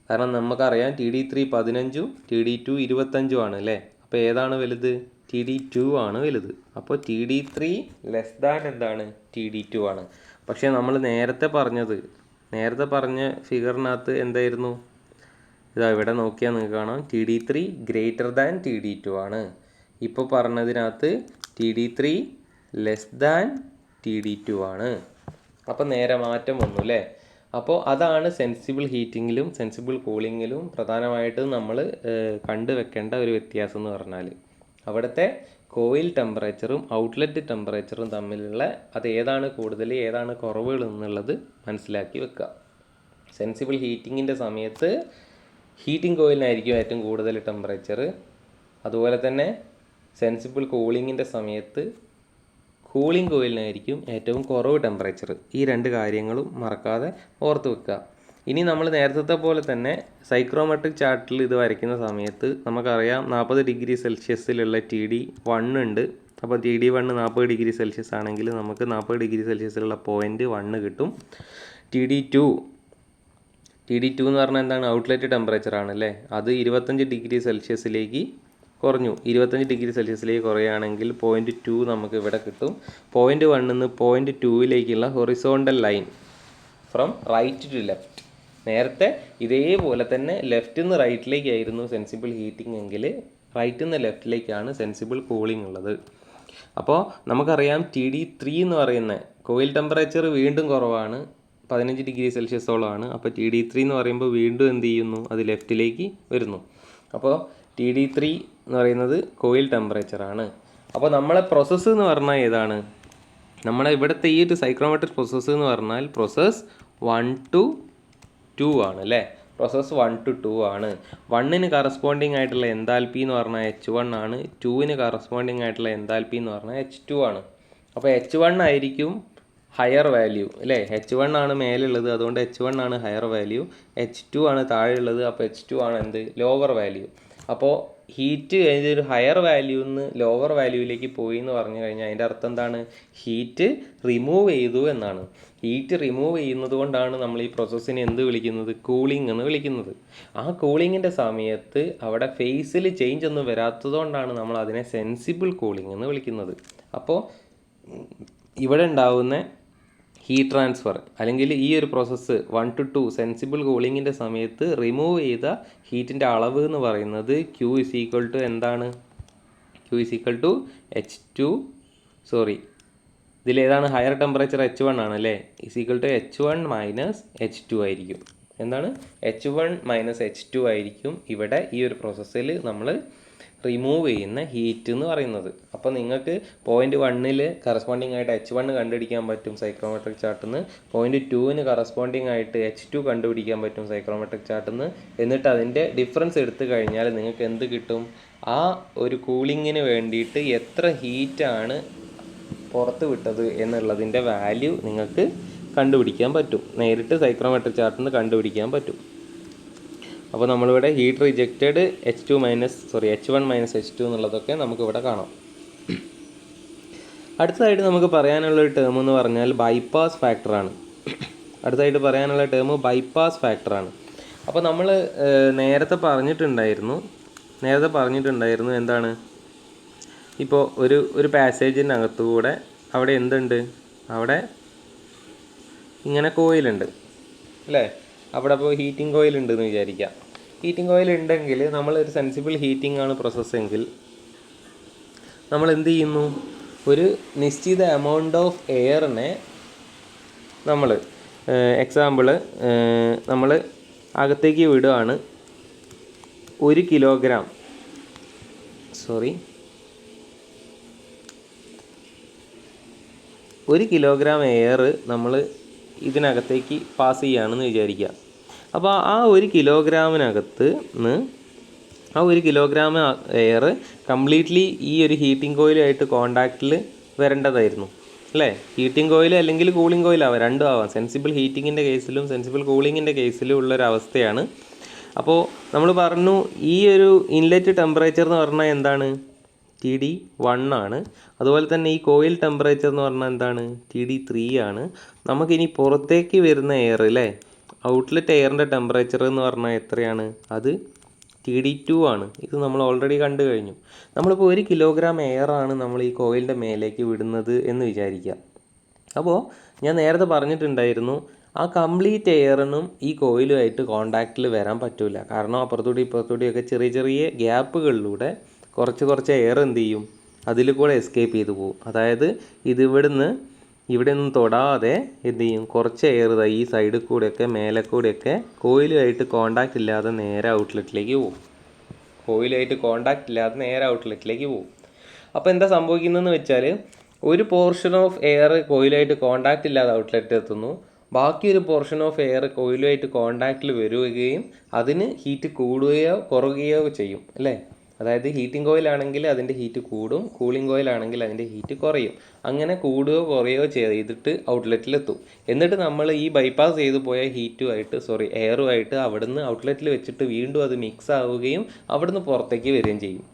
[SPEAKER 1] കാരണം നമുക്കറിയാം TD3 15-ഉം TD2 25-ഉം ആണ് അല്ലേ. അപ്പോൾ ഏതാണ് വലുത്? TD2 ആണ് വലുത്. അപ്പോൾ TD3 ലെസ് ദാൻ എന്താണ് TD2 ആണ്. പക്ഷേ നമ്മൾ നേരത്തെ പറഞ്ഞ ഫിഗറിനകത്ത് എന്തായിരുന്നു, ഇതാ ഇവിടെ നോക്കിയാൽ നിങ്ങൾക്ക് കാണാം TD3 ഗ്രേറ്റർ ദാൻ TD2 ആണ്. ഇപ്പോൾ പറഞ്ഞതിനകത്ത് TD3 ലെസ് ദാൻ TD2 ആണ്. അപ്പോൾ നേരെ മാറ്റം വന്നു അല്ലേ. അപ്പോൾ അതാണ് സെൻസിബിൾ ഹീറ്റിങ്ങിലും സെൻസിബിൾ കൂളിങ്ങിലും പ്രധാനമായിട്ടും നമ്മൾ കണ്ടുവെക്കേണ്ട ഒരു വ്യത്യാസം എന്ന് പറഞ്ഞാൽ, അവിടുത്തെ കോയിൽ ടെമ്പറേച്ചറും ഔട്ട്ലെറ്റ് ടെമ്പറേച്ചറും തമ്മിലുള്ള അത് ഏതാണ് കൂടുതൽ ഏതാണ് കുറവുകൾ എന്നുള്ളത് മനസ്സിലാക്കി വെക്കുക. സെൻസിബിൾ ഹീറ്റിങ്ങിൻ്റെ സമയത്ത് ഹീറ്റിംഗ് കോയിലിനായിരിക്കും ഏറ്റവും കൂടുതൽ ടെമ്പറേച്ചർ. അതുപോലെ തന്നെ സെൻസിബിൾ കൂളിങ്ങിൻ്റെ സമയത്ത് കൂളിംഗ് കോയിലിനായിരിക്കും ഏറ്റവും കുറവ് ടെമ്പറേച്ചർ. ഈ രണ്ട് കാര്യങ്ങളും മറക്കാതെ ഓർത്ത് വെക്കുക. ഇനി നമ്മൾ നേരത്തെ പോലെ തന്നെ സൈക്രോമെട്രിക് ചാർട്ടിൽ ഇത് വരയ്ക്കുന്ന സമയത്ത് നമുക്കറിയാം 40 ഡിഗ്രി സെൽഷ്യസിലുള്ള TD1 ഉണ്ട്. അപ്പോൾ TD1 40 ഡിഗ്രി സെൽഷ്യസ് ആണെങ്കിൽ നമുക്ക് 40 ഡിഗ്രി സെൽഷ്യസിലുള്ള പോയിൻറ്റ് 1 കിട്ടും. TD2 എന്ന് പറഞ്ഞാൽ എന്താണ്, ഔട്ട്ലെറ്റ് ടെമ്പറേച്ചർ ആണ് അല്ലേ. അത് 25 ഡിഗ്രി സെൽഷ്യസിലേക്ക് കുറഞ്ഞു. 25 ഡിഗ്രി സെൽഷ്യസിലേക്ക് കുറയുകയാണെങ്കിൽ 0.2 നമുക്ക് ഇവിടെ കിട്ടും. 0.1 നിന്ന് 0.2-ലേക്കുള്ള horizontal line from right to left. നേരത്തെ ഇതേപോലെ തന്നെ ലെഫ്റ്റിൽ നിന്ന് റൈറ്റിലേക്കായിരുന്നു സെൻസിബിൾ ഹീറ്റിംഗ് എങ്കിൽ റൈറ്റിൽ നിന്ന് ലെഫ്റ്റിലേക്കാണ് സെൻസിബിൾ കൂളിംഗ് ഉള്ളത്. അപ്പോൾ നമുക്കറിയാം TD3 എന്ന് പറയുന്ന കോയിൽ ടെമ്പറേച്ചർ വീണ്ടും കുറവാണ്, 15 ഡിഗ്രി സെൽഷ്യസോളമാണ്. അപ്പോൾ TD3 എന്ന് പറയുമ്പോൾ വീണ്ടും എന്ത് ചെയ്യുന്നു, അത് ലെഫ്റ്റിലേക്ക് വരുന്നു. അപ്പോൾ TD3 എന്ന് പറയുന്നത് കോയിൽ ടെമ്പറേച്ചറാണ്. അപ്പോൾ നമ്മളെ പ്രോസസ്സ് എന്ന് പറഞ്ഞാൽ ഏതാണ്, നമ്മളെ ഇവിടുത്തെ ഈ ഒരു സൈക്രോമെട്രിക് പ്രോസസ്സ് എന്ന് പറഞ്ഞാൽ പ്രോസസ്സ് 1 to 2 ആണ് അല്ലേ. പ്രോസസ്സ് 1 to 2 ആണ്. 1ന് കറസ്പോണ്ടിങ് ആയിട്ടുള്ള എൻതാൽപ്പി എന്ന് പറഞ്ഞാൽ H1 ആണ്. 2ന് കറസ്പോണ്ടിങ് ആയിട്ടുള്ള എൻതാൽപ്പി എന്ന് പറഞ്ഞാൽ H2 ആണ്. അപ്പോൾ H1 ആയിരിക്കും ഹയർ വാല്യൂ അല്ലേ? H1 ആണ് മേലുള്ളത്, അതുകൊണ്ട് H1 ആണ് ഹയർ വാല്യൂ. H2 ആണ് താഴെയുള്ളത്, അപ്പോൾ H2 ആണ് എന്ത് ലോവർ വാല്യൂ. അപ്പോൾ ഹീറ്റ് ഒരു ഹയർ വാല്യൂന്ന് ലോവർ വാല്യൂവിലേക്ക് പോയി എന്ന് പറഞ്ഞു കഴിഞ്ഞാൽ അതിൻ്റെ അർത്ഥം എന്താണ്? ഹീറ്റ് റിമൂവ് ചെയ്തു എന്നാണ്. ഹീറ്റ് റിമൂവ് ചെയ്യുന്നത് കൊണ്ടാണ് നമ്മൾ ഈ പ്രോസസ്സിനെ എന്ത് വിളിക്കുന്നത്? കൂളിംഗ് എന്ന് വിളിക്കുന്നത്. ആ കൂളിങ്ങിൻ്റെ സമയത്ത് അവിടെ ഫേസിൽ ചേഞ്ച് ഒന്നും വരാത്തത് കൊണ്ടാണ് നമ്മൾ അതിനെ സെൻസിബിൾ കൂളിംഗ് എന്ന് വിളിക്കുന്നത്. അപ്പോൾ ഇവിടെ ഉണ്ടാവുന്ന ഹീറ്റ് ട്രാൻസ്ഫർ അല്ലെങ്കിൽ ഈ ഒരു പ്രോസസ്സ് 1 to 2 സെൻസിബിൾ കൂളിങ്ങിൻ്റെ സമയത്ത് റിമൂവ് ചെയ്ത ഹീറ്റിൻ്റെ അളവ് എന്ന് പറയുന്നത് Q = എന്താണ്? Q = H2 ഇതിലേതാണ് ഹയർ ടെമ്പറേച്ചർ? H1 ആണ് അല്ലേ? H1 - H2 ആയിരിക്കും. എന്താണ്? H1 - H2 ആയിരിക്കും ഇവിടെ ഈ ഒരു പ്രോസസ്സിൽ നമ്മൾ റിമൂവ് ചെയ്യുന്ന ഹീറ്റ് എന്ന് പറയുന്നത്. അപ്പോൾ നിങ്ങൾക്ക് പോയിൻ്റ് 1ൽ കറസ്പോണ്ടിങ് ആയിട്ട് H1 കണ്ടുപിടിക്കാൻ പറ്റും സൈക്രോമെട്രിക് ചാർട്ടിൽ നിന്ന്. പോയിൻ്റ് 2ന് കറസ്പോണ്ടിങ് ആയിട്ട് H2 കണ്ടുപിടിക്കാൻ പറ്റും സൈക്രോമെട്രിക് ചാർട്ടിൽ നിന്ന്. എന്നിട്ട് അതിൻ്റെ ഡിഫറൻസ് എടുത്തു കഴിഞ്ഞാൽ നിങ്ങൾക്ക് എന്ത് കിട്ടും? ആ ഒരു കൂളിങ്ങിന് വേണ്ടിയിട്ട് എത്ര ഹീറ്റാണ് പുറത്ത് വിട്ടത് എന്നുള്ളതിൻ്റെ വാല്യൂ നിങ്ങൾക്ക് കണ്ടുപിടിക്കാൻ പറ്റും. നേരിട്ട് സൈക്രോമെട്രിക് ചാർട്ടിൽ നിന്ന് കണ്ടുപിടിക്കാൻ പറ്റും. അപ്പോൾ നമ്മളിവിടെ ഹീറ്റ് റിജക്റ്റഡ് H1 - H2 എന്നുള്ളതൊക്കെ നമുക്കിവിടെ കാണാം. അടുത്തതായിട്ട് നമുക്ക് പറയാനുള്ളൊരു ടേം എന്ന് പറഞ്ഞാൽ ബൈപ്പാസ് ഫാക്ടറാണ്. അപ്പോൾ നമ്മൾ നേരത്തെ പറഞ്ഞിട്ടുണ്ടായിരുന്നു എന്താണ്? ഇപ്പോൾ ഒരു പാസേജിൻ്റെ അകത്തുകൂടെ അവിടെ എന്തുണ്ട്? അവിടെ ഇങ്ങനെ കോയിലുണ്ട് അല്ലേ? അവിടെ അപ്പോൾ ഹീറ്റിംഗ് കോയിൽ ഉണ്ടെന്ന് വിചാരിക്കാം. ഹീറ്റിംഗ് കോയിൽ ഉണ്ടെങ്കിൽ നമ്മളൊരു സെൻസിബിൾ ഹീറ്റിംഗ് ആണ് പ്രോസസ്സെങ്കിൽ നമ്മൾ എന്ത് ചെയ്യുന്നു? ഒരു നിശ്ചിത എമൗണ്ട് ഓഫ് എയറിനെ നമ്മൾ എക്സാമ്പിൾ നമ്മൾ അകത്തേക്ക് വിടുകയാണ്. 1 കിലോഗ്രാം എയർ നമ്മൾ ഇതിനകത്തേക്ക് പാസ് ചെയ്യുകയാണെന്ന് വിചാരിക്കുക. അപ്പോൾ ആ 1 കിലോഗ്രാം എയർ കംപ്ലീറ്റ്ലി ഈ ഒരു ഹീറ്റിംഗ് കോയിലുമായിട്ട് കോണ്ടാക്റ്റിൽ വരേണ്ടതായിരുന്നു അല്ലേ? ഹീറ്റിംഗ് കോയിൽ അല്ലെങ്കിൽ കൂളിംഗ് കോയിലാവാം, രണ്ടും ആവാം. സെൻസിബിൾ ഹീറ്റിങ്ങിൻ്റെ കേസിലും സെൻസിബിൾ കൂളിങ്ങിൻ്റെ കേസിലും ഉള്ളൊരവസ്ഥയാണ്. അപ്പോൾ നമ്മൾ പറഞ്ഞു ഈ ഒരു ഇൻലെറ്റ് ടെമ്പറേച്ചർ എന്ന് പറഞ്ഞാൽ എന്താണ്? TD1 ആണ്. അതുപോലെ തന്നെ ഈ കോയിൽ ടെമ്പറേച്ചർ എന്ന് പറഞ്ഞാൽ എന്താണ്? TD3 ആണ്. നമുക്കിനി പുറത്തേക്ക് വരുന്ന എയർ അല്ലേ, ഔട്ട്ലെറ്റ് എയറിൻ്റെ ടെമ്പറേച്ചർ എന്ന് പറഞ്ഞാൽ എത്രയാണ്? അത് TD2 ആണ്. ഇത് നമ്മൾ ഓൾറെഡി കണ്ടു കഴിഞ്ഞു. നമ്മളിപ്പോൾ 1 കിലോഗ്രാം എയറാണ് നമ്മൾ ഈ കോയിലിൻ്റെ മേലേക്ക് വിടുന്നത് എന്ന് വിചാരിക്കുക. അപ്പോൾ ഞാൻ നേരത്തെ പറഞ്ഞിട്ടുണ്ടായിരുന്നു ആ കംപ്ലീറ്റ് എയറിനും ഈ കോയിലുമായിട്ട് കോണ്ടാക്റ്റിൽ വരാൻ പറ്റില്ല. കാരണം ഇപ്പുറത്തൂടിയൊക്കെ ചെറിയ ചെറിയ ഗ്യാപ്പുകളിലൂടെ കുറച്ച് എയർ എന്ത് ചെയ്യും? അതിൽ കൂടെ എസ്കേപ്പ് ചെയ്തു പോകും. അതായത് ഇവിടെ ഒന്നും തൊടാതെ എന്ത് ചെയ്യും? കുറച്ച് എയർ ഈ സൈഡിൽ കൂടെയൊക്കെ മേലെ കൂടെയൊക്കെ കോയിലുമായിട്ട് കോണ്ടാക്റ്റ് ഇല്ലാതെ നേരെ ഔട്ട്ലെറ്റിലേക്ക് പോകും. അപ്പോൾ എന്താ സംഭവിക്കുന്നതെന്ന് വെച്ചാൽ ഒരു പോർഷൻ ഓഫ് എയർ കോയിലുമായിട്ട് കോണ്ടാക്റ്റ് ഇല്ലാതെ ഔട്ട്ലെറ്റ് എത്തുന്നു. ബാക്കി ഒരു പോർഷൻ ഓഫ് എയർ കോയിലുമായിട്ട് കോണ്ടാക്റ്റിൽ വരികയും അതിന് ഹീറ്റ് കൂടുകയോ കുറയുകയോ ചെയ്യും അല്ലേ? അതായത് ഹീറ്റിംഗ് കോയിലാണെങ്കിൽ അതിൻ്റെ ഹീറ്റ് കൂടും, കൂളിംഗ് കോയിലാണെങ്കിൽ അതിൻ്റെ ഹീറ്റ് കുറയും. അങ്ങനെ കൂടുകയോ കുറയുകയോ ചെയ്തിട്ട് ഔട്ട്ലെറ്റിലെത്തും. എന്നിട്ട് നമ്മൾ ഈ ബൈപ്പാസ് ചെയ്തു പോയ എയറുമായിട്ട് അവിടുന്ന് ഔട്ട്ലെറ്റിൽ വെച്ചിട്ട് വീണ്ടും അത് മിക്സ് ആവുകയും അവിടുന്ന് പുറത്തേക്ക് വരികയും ചെയ്യും.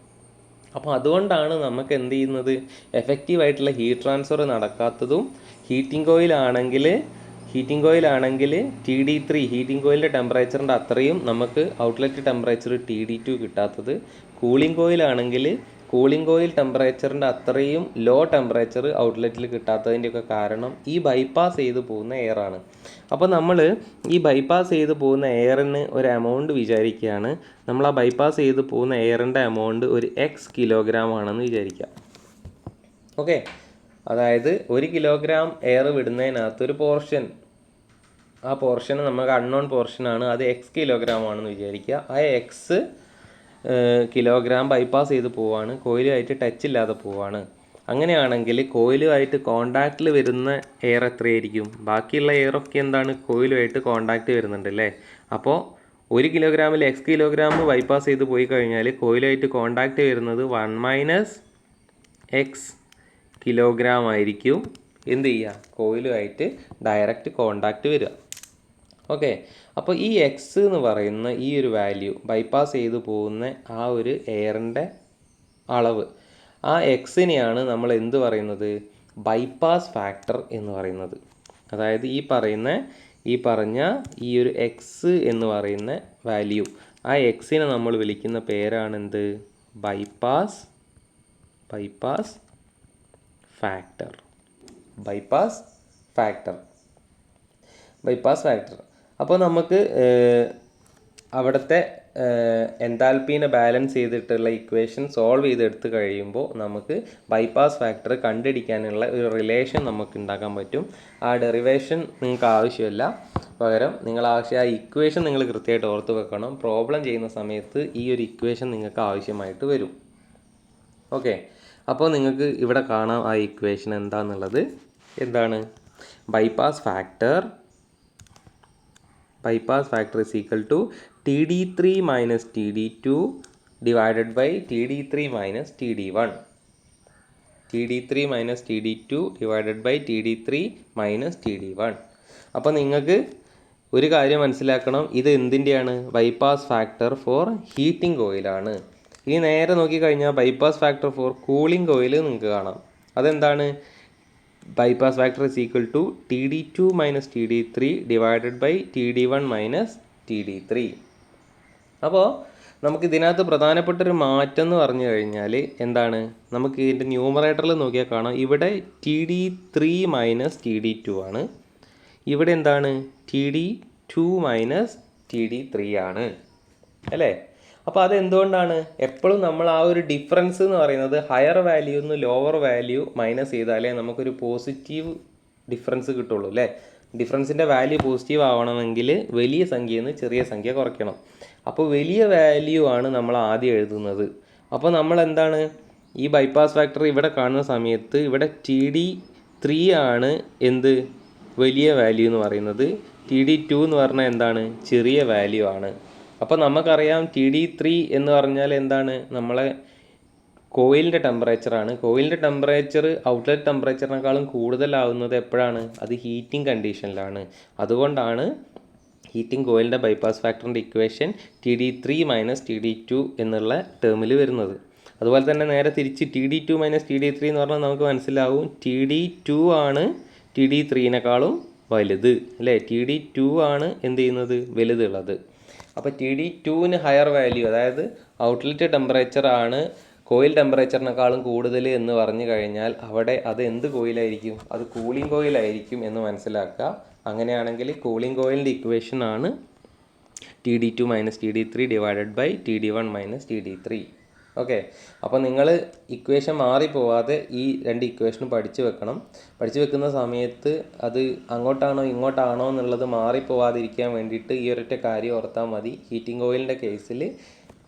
[SPEAKER 1] അപ്പോൾ അതുകൊണ്ടാണ് നമുക്ക് എന്ത് ചെയ്യുന്നത്? എഫക്റ്റീവായിട്ടുള്ള ഹീറ്റ് ട്രാൻസ്ഫർ നടക്കാത്തതും. ഹീറ്റിംഗ് കോയിലാണെങ്കിൽ TD3 ഹീറ്റിംഗ് കോയിലിൻ്റെ ടെമ്പറേച്ചറിൻ്റെ അത്രയും നമുക്ക് ഔട്ട്ലെറ്റ് ടെമ്പറേച്ചർ TD2 കിട്ടാത്തത്. കൂളിംഗ് കോയിലാണെങ്കിൽ കൂളിംഗ് കോയിൽ ടെമ്പറേച്ചറിൻ്റെ അത്രയും ലോ ടെമ്പറേച്ചർ ഔട്ട്ലെറ്റിൽ കിട്ടാത്തതിൻ്റെയൊക്കെ കാരണം ഈ ബൈപ്പാസ് ചെയ്ത് പോകുന്ന എയറാണ്. അപ്പോൾ നമ്മൾ ഈ ബൈപ്പാസ് ചെയ്ത് പോകുന്ന എയറിന് ഒരു എമൗണ്ട് വിചാരിക്കുകയാണ്. നമ്മൾ ആ ബൈപ്പാസ് ചെയ്ത് പോകുന്ന എയറിൻ്റെ എമൗണ്ട് ഒരു X കിലോഗ്രാം ആണെന്ന് വിചാരിക്കുക. ഓക്കെ, അതായത് 1 കിലോഗ്രാം എയർ വിടുന്നതിനകത്തൊരു ആ പോർഷൻ നമുക്ക് അൺനോൺ പോർഷനാണ്, അത് X കിലോഗ്രാം ആണെന്ന് വിചാരിക്കുക. ആ X കിലോഗ്രാം ബൈപ്പാസ് ചെയ്ത് പോവാണ്, കോയിലുമായിട്ട് ടച്ച് ഇല്ലാതെ പോവാണ്. അങ്ങനെയാണെങ്കിൽ കോയിലുമായിട്ട് കോണ്ടാക്റ്റിൽ വരുന്ന എയർ എത്രയായിരിക്കും? ബാക്കിയുള്ള എയറൊക്കെ എന്താണ്? കോയിലുമായിട്ട് കോണ്ടാക്റ്റ് വരുന്നുണ്ട് അല്ലേ? അപ്പോൾ 1 കിലോഗ്രാമിൽ എക്സ് കിലോഗ്രാം ബൈപ്പാസ് ചെയ്ത് പോയി കഴിഞ്ഞാൽ കോയിലായിട്ട് കോണ്ടാക്റ്റ് വരുന്നത് 1 - എക്സ് കിലോഗ്രാം ആയിരിക്കും എന്ത് ചെയ്യുക, കോയിലുമായിട്ട് ഡയറക്റ്റ് കോണ്ടാക്റ്റ് വരിക. ഓക്കെ, അപ്പോൾ ഈ എക്സ് എന്ന് പറയുന്ന ഈ ഒരു വാല്യൂ, ബൈപ്പാസ് ചെയ്ത് പോകുന്ന ആ ഒരു എയറിൻ്റെ അളവ്, ആ എക്സിനെയാണ് നമ്മൾ എന്ത് പറയുന്നത്, ബൈപ്പാസ് ഫാക്ടർ എന്ന് പറയുന്നത്. അതായത് ഈ പറഞ്ഞ ഈ ഒരു എക്സ് എന്ന് പറയുന്ന വാല്യൂ, ആ എക്സിനെ നമ്മൾ വിളിക്കുന്ന പേരാണ് എന്ത്, ബൈപ്പാസ് ഫാക്ടർ. Bypass factor. അപ്പോൾ നമുക്ക് അവിടുത്തെ എൻതാൽപ്പീനെ ബാലൻസ് ചെയ്തിട്ടുള്ള ഇക്വേഷൻ സോൾവ് ചെയ്തെടുത്ത് കഴിയുമ്പോൾ നമുക്ക് ബൈപ്പാസ് ഫാക്ടർ കണ്ടുപിടിക്കാനുള്ള ഒരു റിലേഷൻ നമുക്ക് ഉണ്ടാക്കാൻ പറ്റും. ആ ഡെറിവേഷൻ നിങ്ങൾക്ക് ആവശ്യമില്ല, പകരം ആ ഇക്വേഷൻ നിങ്ങൾ കൃത്യമായിട്ട് ഓർത്ത് വെക്കണം. പ്രോബ്ലം ചെയ്യുന്ന സമയത്ത് ഈ ഒരു ഇക്വേഷൻ നിങ്ങൾക്ക് ആവശ്യമായിട്ട് വരും. ഓക്കെ, അപ്പോൾ നിങ്ങൾക്ക് ഇവിടെ കാണാം ആ ഇക്വേഷൻ എന്താണെന്നുള്ളത്. എന്താണ്? Bypass factor is equal to TD3 minus TD2 divided by TD3 minus TD1. TD3 minus TD2 divided by TD3 minus TD1. അപ്പോൾ നിങ്ങൾക്ക് ഒരു കാര്യം മനസ്സിലാക്കണം, ഇത് എന്തിൻ്റെയാണ്? ബൈപ്പാസ് ഫാക്ടർ ഫോർ ഹീറ്റിംഗ് കോയിലാണ്. ഇനി നേരെ നോക്കിക്കഴിഞ്ഞാൽ bypass factor for cooling coil നിങ്ങൾക്ക് കാണാം. അതെന്താണ്? bypass factor is equal to TD2 minus TD3 divided by TD1 minus TD3. അപ്പോൾ നമുക്ക് ഇതിനകത്ത് പ്രധാനപ്പെട്ടൊരു മാറ്റം എന്ന് പറഞ്ഞു കഴിഞ്ഞാൽ എന്താണ്? നമുക്ക് ഇതിൻ്റെ ന്യൂമറേറ്ററിൽ നോക്കിയാൽ കാണാം, ഇവിടെ TD3 മൈനസ് TD2 ആണ്, ഇവിടെ എന്താണ്? TD2 മൈനസ് TD3 ആണ്, അല്ലേ? അപ്പോൾ അതെന്തുകൊണ്ടാണ്? എപ്പോഴും നമ്മൾ ആ ഒരു ഡിഫറൻസ് എന്ന് പറയുന്നത് ഹയർ വാല്യൂ നിന്ന് ലോവർ വാല്യൂ മൈനസ് ചെയ്താലേ നമുക്കൊരു പോസിറ്റീവ് ഡിഫറൻസ് കിട്ടുള്ളൂ, അല്ലേ? ഡിഫറൻസിൻ്റെ വാല്യൂ പോസിറ്റീവ് ആവണമെങ്കിൽ വലിയ സംഖ്യയിൽ നിന്ന് ചെറിയ സംഖ്യ കുറയ്ക്കണം. അപ്പോൾ വലിയ വാല്യൂ ആണ് നമ്മൾ ആദ്യം എഴുതുന്നത്. അപ്പോൾ നമ്മൾ എന്താണ്, ഈ ബൈപ്പാസ് ഫാക്ടർ ഇവിടെ കാണുന്ന സമയത്ത് ഇവിടെ TD3 ആണ് എന്ത്, വലിയ വാല്യൂ എന്ന് പറയുന്നത്. TD2 എന്ന് പറഞ്ഞാൽ എന്താണ്, ചെറിയ വാല്യൂ ആണ്. അപ്പോൾ നമുക്കറിയാം TD3 എന്ന് പറഞ്ഞാൽ എന്താണ്, നമ്മളെ കോയിലിൻ്റെ ടെമ്പറേച്ചറാണ്. കോയിലിൻ്റെ ടെമ്പറേച്ചർ ഔട്ട്ലെറ്റ് ടെമ്പറേച്ചറിനേക്കാളും കൂടുതലാവുന്നത് എപ്പോഴാണ്? അത് ഹീറ്റിംഗ് കണ്ടീഷനിലാണ്. അതുകൊണ്ടാണ് ഹീറ്റിംഗ് കോയിലിൻ്റെ ബൈപ്പാസ് ഫാക്ടറിൻ്റെ ഇക്വേഷൻ TD3 മൈനസ് TD2 എന്നുള്ള ടേമിൽ വരുന്നത്. അതുപോലെ തന്നെ നേരെ തിരിച്ച് TD2 മൈനസ് TD3 എന്ന് പറഞ്ഞാൽ നമുക്ക് മനസ്സിലാവും TD2 ആണ് TD3നേക്കാളും വലുത്, അല്ലേ? TD2 ആണ് എന്ത് ചെയ്യുന്നത്, വലുതുള്ളത്. അപ്പോൾ TD2ന് ഹയർ വാല്യൂ, അതായത് ഔട്ട്ലെറ്റ് ടെമ്പറേച്ചർ ആണ് കോയിൽ ടെമ്പറേച്ചറിനേക്കാളും കൂടുതൽ എന്ന് പറഞ്ഞു കഴിഞ്ഞാൽ അവിടെ അത് എന്ത് കോയിലായിരിക്കും? അത് കൂളിംഗ് കോയിലായിരിക്കും എന്ന് മനസ്സിലാക്കുക. അങ്ങനെയാണെങ്കിൽ കൂളിംഗ് കോയിലിൻ്റെ ഇക്വേഷൻ ആണ് TD2 minus TD3 divided by TD1 minus TD3. Okay, അപ്പോൾ നിങ്ങൾ ഇക്വേഷൻ മാറിപ്പോവാതെ ഈ രണ്ട് ഇക്വേഷനും പഠിച്ചു വെക്കണം. പഠിച്ചു വെക്കുന്ന സമയത്ത് അത് അങ്ങോട്ടാണോ ഇങ്ങോട്ടാണോ എന്നുള്ളത് മാറിപ്പോവാതിരിക്കാൻ വേണ്ടിയിട്ട് ഈ ഒരൊറ്റ കാര്യം ഓർത്താൽ മതി. ഹീറ്റിംഗ് ഓയിലിൻ്റെ കേസിൽ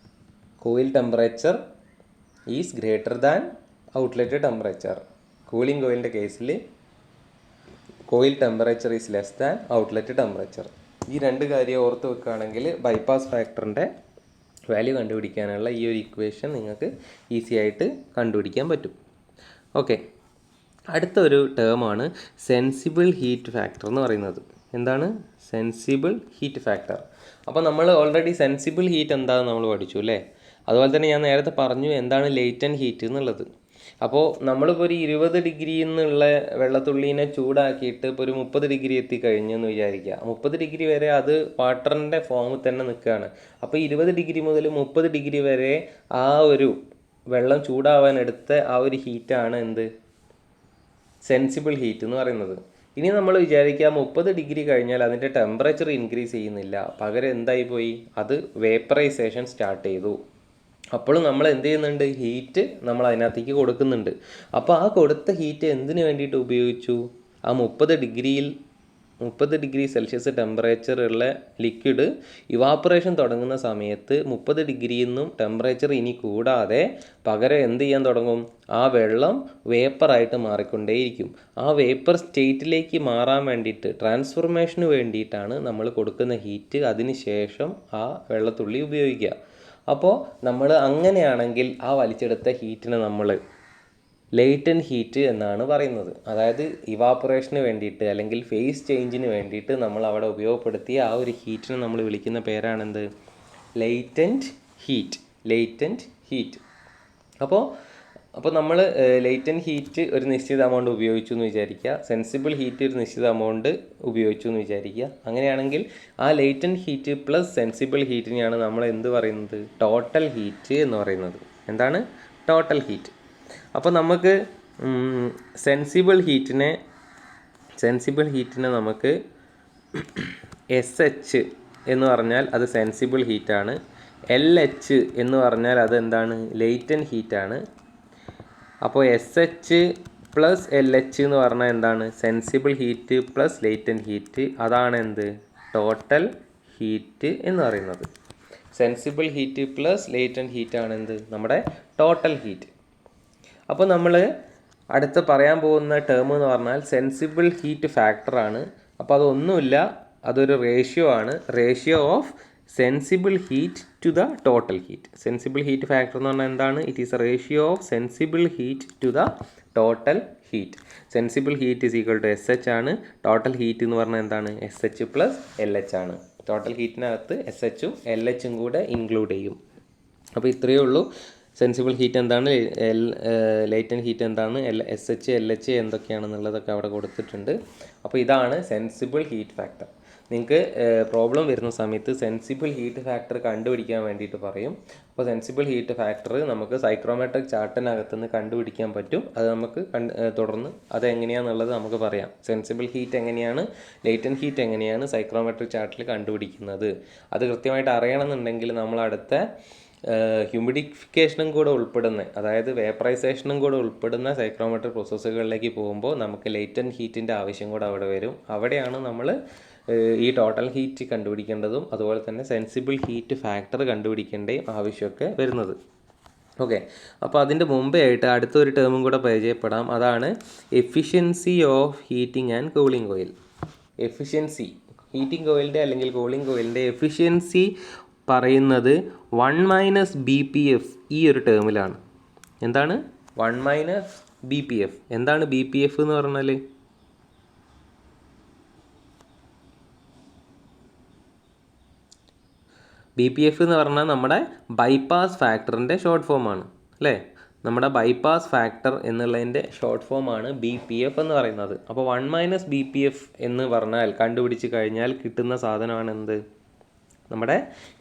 [SPEAKER 1] coil temperature is greater than outlet temperature. Cooling ഓയിലിൻ്റെ കേസിൽ coil temperature is less than outlet temperature. ഈ രണ്ട് കാര്യം ഓർത്ത് വെക്കുകയാണെങ്കിൽ ബൈപ്പാസ് ഫാക്ടറിൻ്റെ വാല്യൂ കണ്ടുപിടിക്കാനുള്ള ഈ ഒരു ഇക്വേഷൻ നിങ്ങൾക്ക് ഈസി ആയിട്ട് കണ്ടുപിടിക്കാൻ പറ്റും. ഓക്കെ, അടുത്തൊരു ടേമാണ് സെൻസിബിൾ ഹീറ്റ് ഫാക്ടർ എന്ന് പറയുന്നത്. എന്താണ് സെൻസിബിൾ ഹീറ്റ് ഫാക്ടർ? അപ്പോൾ നമ്മൾ ഓൾറെഡി സെൻസിബിൾ ഹീറ്റ് എന്താണെന്ന് നമ്മൾ പഠിച്ചു, അല്ലേ? അതുപോലെ തന്നെ ഞാൻ നേരത്തെ പറഞ്ഞു എന്താണ് ലേറ്റൻറ്റ് ഹീറ്റ് എന്നുള്ളത്. അപ്പോൾ നമ്മളിപ്പോൾ ഒരു 20 ഡിഗ്രി എന്നുള്ള വെള്ളത്തുള്ളീനെ ചൂടാക്കിയിട്ട് ഇപ്പോൾ ഒരു 30 ഡിഗ്രി എത്തിക്കഴിഞ്ഞു എന്ന് വിചാരിക്കുക. 30 ഡിഗ്രി വരെ അത് വാട്ടറിൻ്റെ ഫോമിൽ തന്നെ നിൽക്കുകയാണ്. അപ്പോൾ 20 ഡിഗ്രി മുതൽ 30 ഡിഗ്രി വരെ ആ ഒരു വെള്ളം ചൂടാവാൻ എടുത്ത ആ ഒരു ഹീറ്റാണ് എന്ത്, സെൻസിബിൾ ഹീറ്റ് എന്ന് പറയുന്നത്. ഇനി നമ്മൾ വിചാരിക്കുക 30 ഡിഗ്രി കഴിഞ്ഞാൽ അതിൻ്റെ ടെമ്പറേച്ചർ ഇൻക്രീസ് ചെയ്യുന്നില്ല, പകരം എന്തായിപ്പോയി, അത് വേപ്പറൈസേഷൻ സ്റ്റാർട്ട് ചെയ്തു. അപ്പോഴും നമ്മൾ എന്ത് ചെയ്യുന്നുണ്ട്, ഹീറ്റ് നമ്മൾ അതിനകത്തേക്ക് കൊടുക്കുന്നുണ്ട്. അപ്പോൾ ആ കൊടുത്ത ഹീറ്റ് എന്തിനു വേണ്ടിയിട്ട് ഉപയോഗിച്ചു? ആ 30 ഡിഗ്രിയിൽ 30°C ടെമ്പറേച്ചർ ഉള്ള ലിക്വിഡ് ഇവാപ്പറേഷൻ തുടങ്ങുന്ന സമയത്ത് 30° നിന്നും ടെമ്പറേച്ചർ ഇനി കൂടാതെ പകരം എന്ത് ചെയ്യാൻ തുടങ്ങും? ആ വെള്ളം വേപ്പറായിട്ട് മാറിക്കൊണ്ടേയിരിക്കും. ആ വേപ്പർ സ്റ്റേറ്റിലേക്ക് മാറാൻ വേണ്ടിയിട്ട്, ട്രാൻസ്ഫോർമേഷന് വേണ്ടിയിട്ടാണ് നമ്മൾ കൊടുക്കുന്ന ഹീറ്റ്. അതിന് ശേഷം ആ വെള്ളത്തുള്ളി ഉപയോഗിക്കുക. അപ്പോൾ നമ്മൾ അങ്ങനെയാണെങ്കിൽ ആ വലിച്ചെടുത്ത ഹീറ്റിനെ നമ്മൾ ലേറ്റൻറ്റ് ഹീറ്റ് എന്നാണ് പറയുന്നത്. അതായത് ഇവാപ്പറേഷന് വേണ്ടിയിട്ട് അല്ലെങ്കിൽ ഫേസ് ചേഞ്ചിന് വേണ്ടിയിട്ട് നമ്മൾ അവിടെ ഉപയോഗപ്പെടുത്തിയ ആ ഒരു ഹീറ്റിനെ നമ്മൾ വിളിക്കുന്ന പേരാണെന്ത്? Latent heat. Latent heat. അപ്പോൾ നമ്മൾ ലേറ്റൻറ്റ് ഹീറ്റ് ഒരു നിശ്ചിത എമൗണ്ട് ഉപയോഗിച്ചു എന്ന് വിചാരിക്കുക. സെൻസിബിൾ ഹീറ്റ് ഒരു നിശ്ചിത എമൗണ്ട് ഉപയോഗിച്ചു എന്ന് വിചാരിക്കുക. അങ്ങനെയാണെങ്കിൽ ആ ലേറ്റൻറ്റ് ഹീറ്റ് പ്ലസ് സെൻസിബിൾ ഹീറ്റിനെയാണ് നമ്മൾ എന്ത് പറയുന്നത്? ടോട്ടൽ ഹീറ്റ് എന്ന് പറയുന്നത്. എന്താണ്? Total heat. അപ്പോൾ നമുക്ക് സെൻസിബിൾ ഹീറ്റിനെ നമുക്ക് SH എന്ന് പറഞ്ഞാൽ അത് സെൻസിബിൾ ഹീറ്റാണ്. LH എന്ന് പറഞ്ഞാൽ അത് എന്താണ്? ലേറ്റൻറ്റ് ഹീറ്റാണ്. അപ്പോൾ SH പ്ലസ് LH എന്ന് പറഞ്ഞാൽ എന്താണ്? Sensible heat plus latent heat. അതാണ് എന്ത്? ടോട്ടൽ ഹീറ്റ് എന്ന് പറയുന്നത്. സെൻസിബിൾ ഹീറ്റ് പ്ലസ് ലേറ്റൻറ്റ് ഹീറ്റാണ് എന്ത്? നമ്മുടെ ടോട്ടൽ ഹീറ്റ്. അപ്പോൾ നമ്മൾ അടുത്ത് പറയാൻ പോകുന്ന ടേം എന്ന് പറഞ്ഞാൽ സെൻസിബിൾ ഹീറ്റ് ഫാക്ടറാണ്. അപ്പോൾ അതൊന്നുമില്ല, അതൊരു റേഷ്യോ ആണ്. Ratio of sensible heat to the total heat. Sensible heat factor എന്ന് പറഞ്ഞാൽ എന്താണ്? It is a ratio of sensible heat to the total heat. Sensible heat is equal to SH ആണ്. Total heat എന്ന് പറഞ്ഞാൽ എന്താണ്? SH plus LH ആണ്. Total ഹീറ്റിനകത്ത് SHും LHും കൂടെ ഇൻക്ലൂഡ് ചെയ്യും. അപ്പോൾ ഇത്രയേ ഉള്ളൂ. സെൻസിബിൾ ഹീറ്റ് എന്താണ്, ലേറ്റൻറ്റ് ഹീറ്റ് എന്താണ്, SH LH എന്തൊക്കെയാണെന്നുള്ളതൊക്കെ അവിടെ കൊടുത്തിട്ടുണ്ട്. അപ്പോൾ ഇതാണ് സെൻസിബിൾ ഹീറ്റ് ഫാക്ടർ. നിങ്ങൾക്ക് പ്രോബ്ലം വരുന്ന സമയത്ത് സെൻസിബിൾ ഹീറ്റ് ഫാക്ടർ കണ്ടുപിടിക്കാൻ വേണ്ടിയിട്ട് പറയും. അപ്പോൾ സെൻസിബിൾ ഹീറ്റ് ഫാക്ടർ നമുക്ക് സൈക്രോമെട്രിക് ചാർട്ടിനകത്തുനിന്ന് കണ്ടുപിടിക്കാൻ പറ്റും. അത് നമുക്ക് തുടർന്ന് അതെങ്ങനെയാണെന്നുള്ളത് നമുക്ക് പറയാം. സെൻസിബിൾ ഹീറ്റ് എങ്ങനെയാണ്, ലേറ്റൻറ്റ് ഹീറ്റ് എങ്ങനെയാണ് സൈക്രോമെട്രിക് ചാർട്ടിൽ കണ്ടുപിടിക്കുന്നത്. അത് കൃത്യമായിട്ട് അറിയണമെന്നുണ്ടെങ്കിൽ നമ്മൾ അടുത്ത ഹ്യൂമിഡിഫിക്കേഷനും കൂടെ ഉൾപ്പെടുന്ന, അതായത് വേപ്പറൈസേഷനും കൂടെ ഉൾപ്പെടുന്ന സൈക്രോമെട്രിക് പ്രോസസ്സുകളിലേക്ക് പോകുമ്പോൾ നമുക്ക് ലേറ്റൻറ്റ് ഹീറ്റിൻ്റെ ആവശ്യം കൂടെ അവിടെ വരും. അവിടെയാണ് നമ്മൾ ഈ ടോട്ടൽ ഹീറ്റ് കണ്ടുപിടിക്കേണ്ടതും അതുപോലെ തന്നെ സെൻസിബിൾ ഹീറ്റ് ഫാക്ടർ കണ്ടുപിടിക്കേണ്ടയും ആവശ്യമൊക്കെ വരുന്നത്. ഓക്കെ, അപ്പോൾ അതിൻ്റെ മുമ്പേ ആയിട്ട് അടുത്തൊരു ടേമും കൂടെ പരിചയപ്പെടാം. അതാണ് efficiency of heating and cooling coil. Efficiency, heating ഓയിലിൻ്റെ അല്ലെങ്കിൽ കൂളിംഗ് ഓയിലിൻ്റെ എഫിഷ്യൻസി പറയുന്നത് 1 - BPF ഈ ഒരു ടേമിലാണ്. എന്താണ്? 1 - BPF. എന്താണ് BPF എന്ന് പറഞ്ഞാൽ? BPF എന്ന് പറഞ്ഞാൽ നമ്മുടെ ബൈപ്പാസ് ഫാക്ടറിൻ്റെ ഷോർട്ട് ഫോമാണ് അല്ലേ? നമ്മുടെ ബൈപ്പാസ് ഫാക്ടർ എന്നുള്ളതിൻ്റെ ഷോർട്ട് ഫോമാണ് BPF എന്ന് പറയുന്നത്. അപ്പോൾ 1 - BPF എന്ന് പറഞ്ഞാൽ കണ്ടുപിടിച്ച് കഴിഞ്ഞാൽ കിട്ടുന്ന സാധനമാണ് എന്ത്? നമ്മുടെ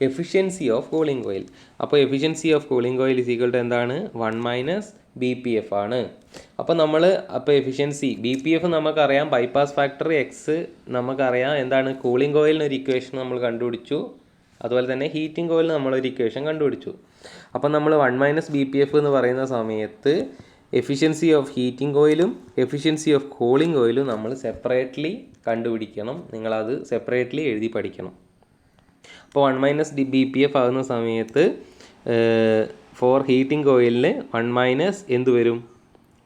[SPEAKER 1] എഫിഷ്യൻസി ഓഫ് കൂളിംഗ് ഓയിൽ. അപ്പോൾ efficiency of cooling oil is equal to എന്താണ്? 1 - BPF ആണ്. അപ്പോൾ എഫിഷ്യൻസി BPF നമുക്കറിയാം, ബൈപ്പാസ് ഫാക്ടർ X നമുക്കറിയാം. എന്താണ്? കൂളിംഗ് ഓയിലിന് ഒരു ഇക്വേഷൻ നമ്മൾ കണ്ടുപിടിച്ചു. അതുപോലെ തന്നെ ഹീറ്റിംഗ് ഓയിലിന് നമ്മളൊരു ഇക്വേഷൻ കണ്ടുപിടിച്ചു. അപ്പോൾ നമ്മൾ 1 - BPF എന്ന് പറയുന്ന സമയത്ത് എഫിഷ്യൻസി ഓഫ് ഹീറ്റിംഗ് ഓയിലും എഫിഷ്യൻസി ഓഫ് കൂളിംഗ് ഓയിലും നമ്മൾ സെപ്പറേറ്റ്ലി കണ്ടുപിടിക്കണം. നിങ്ങളത് സെപ്പറേറ്റ്ലി എഴുതി പഠിക്കണം. അപ്പോൾ 1 - BPF ആകുന്ന സമയത്ത് ഫോർ ഹീറ്റിംഗ് ഓയിലിന് 1 - എന്ത് വരും?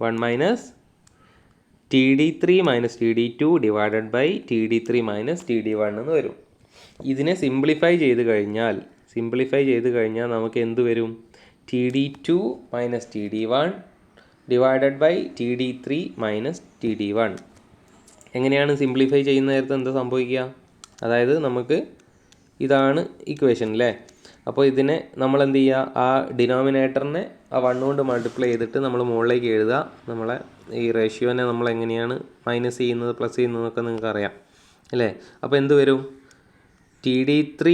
[SPEAKER 1] 1 - TD3 - TD2 divided by TD3 - TD1 എന്ന് വരും. ഇതിനെ സിംപ്ലിഫൈ ചെയ്ത് കഴിഞ്ഞാൽ നമുക്ക് എന്ത് വരും? TD2 - TD1 divided by TD3 - TD1. എങ്ങനെയാണ് സിംപ്ലിഫൈ ചെയ്യുന്ന നേരത്തെ എന്താ സംഭവിക്കുക? അതായത് നമുക്ക് ഇതാണ് ഇക്വേഷൻ അല്ലേ? അപ്പോൾ ഇതിനെ നമ്മൾ എന്ത് ചെയ്യുക? ആ ഡിനോമിനേറ്ററിനെ ആ 1 കൊണ്ട് മൾട്ടിപ്ലൈ ചെയ്തിട്ട് നമ്മൾ മുകളിലേക്ക് എഴുതുക. നമ്മളെ ഈ റേഷ്യോനെ നമ്മൾ എങ്ങനെയാണ് മൈനസ് ചെയ്യുന്നത് പ്ലസ് ചെയ്യുന്നതൊക്കെ നിങ്ങൾക്ക് അറിയാം അല്ലേ? അപ്പോൾ എന്ത് വരും? TD3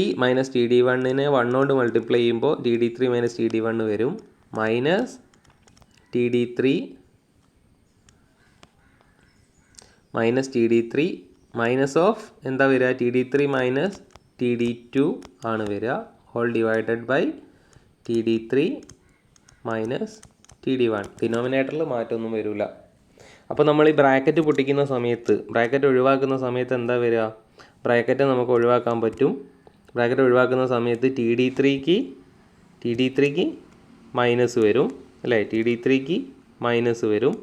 [SPEAKER 1] - TD1നെ 1 കൊണ്ട് മൾട്ടിപ്ലൈ ചെയ്യുമ്പോൾ TD3 - TD1 വരും. മൈനസ് TD3 മൈനസ് ഓഫ് എന്താ വരിക? TD3 - TD2 ആണ് വരിക. Whole divided by TD3 - TD1. ഡിനോമിനേറ്ററിൽ മാറ്റമൊന്നും വരില്ല. അപ്പോൾ നമ്മൾ ഈ ബ്രാക്കറ്റ് പൊട്ടിക്കുന്ന സമയത്ത്, ബ്രാക്കറ്റ് ഒഴിവാക്കുന്ന സമയത്ത് എന്താ വരിക? ബ്രാക്കറ്റ് നമുക്ക് ഒഴിവാക്കാൻ പറ്റും. ബ്രാക്കറ്റ് ഒഴിവാക്കുന്ന സമയത്ത് ടി ഡി ത്രീക്ക് മൈനസ് വരും അല്ലേ? ടി ഡി ത്രീക്ക് മൈനസ് വരും.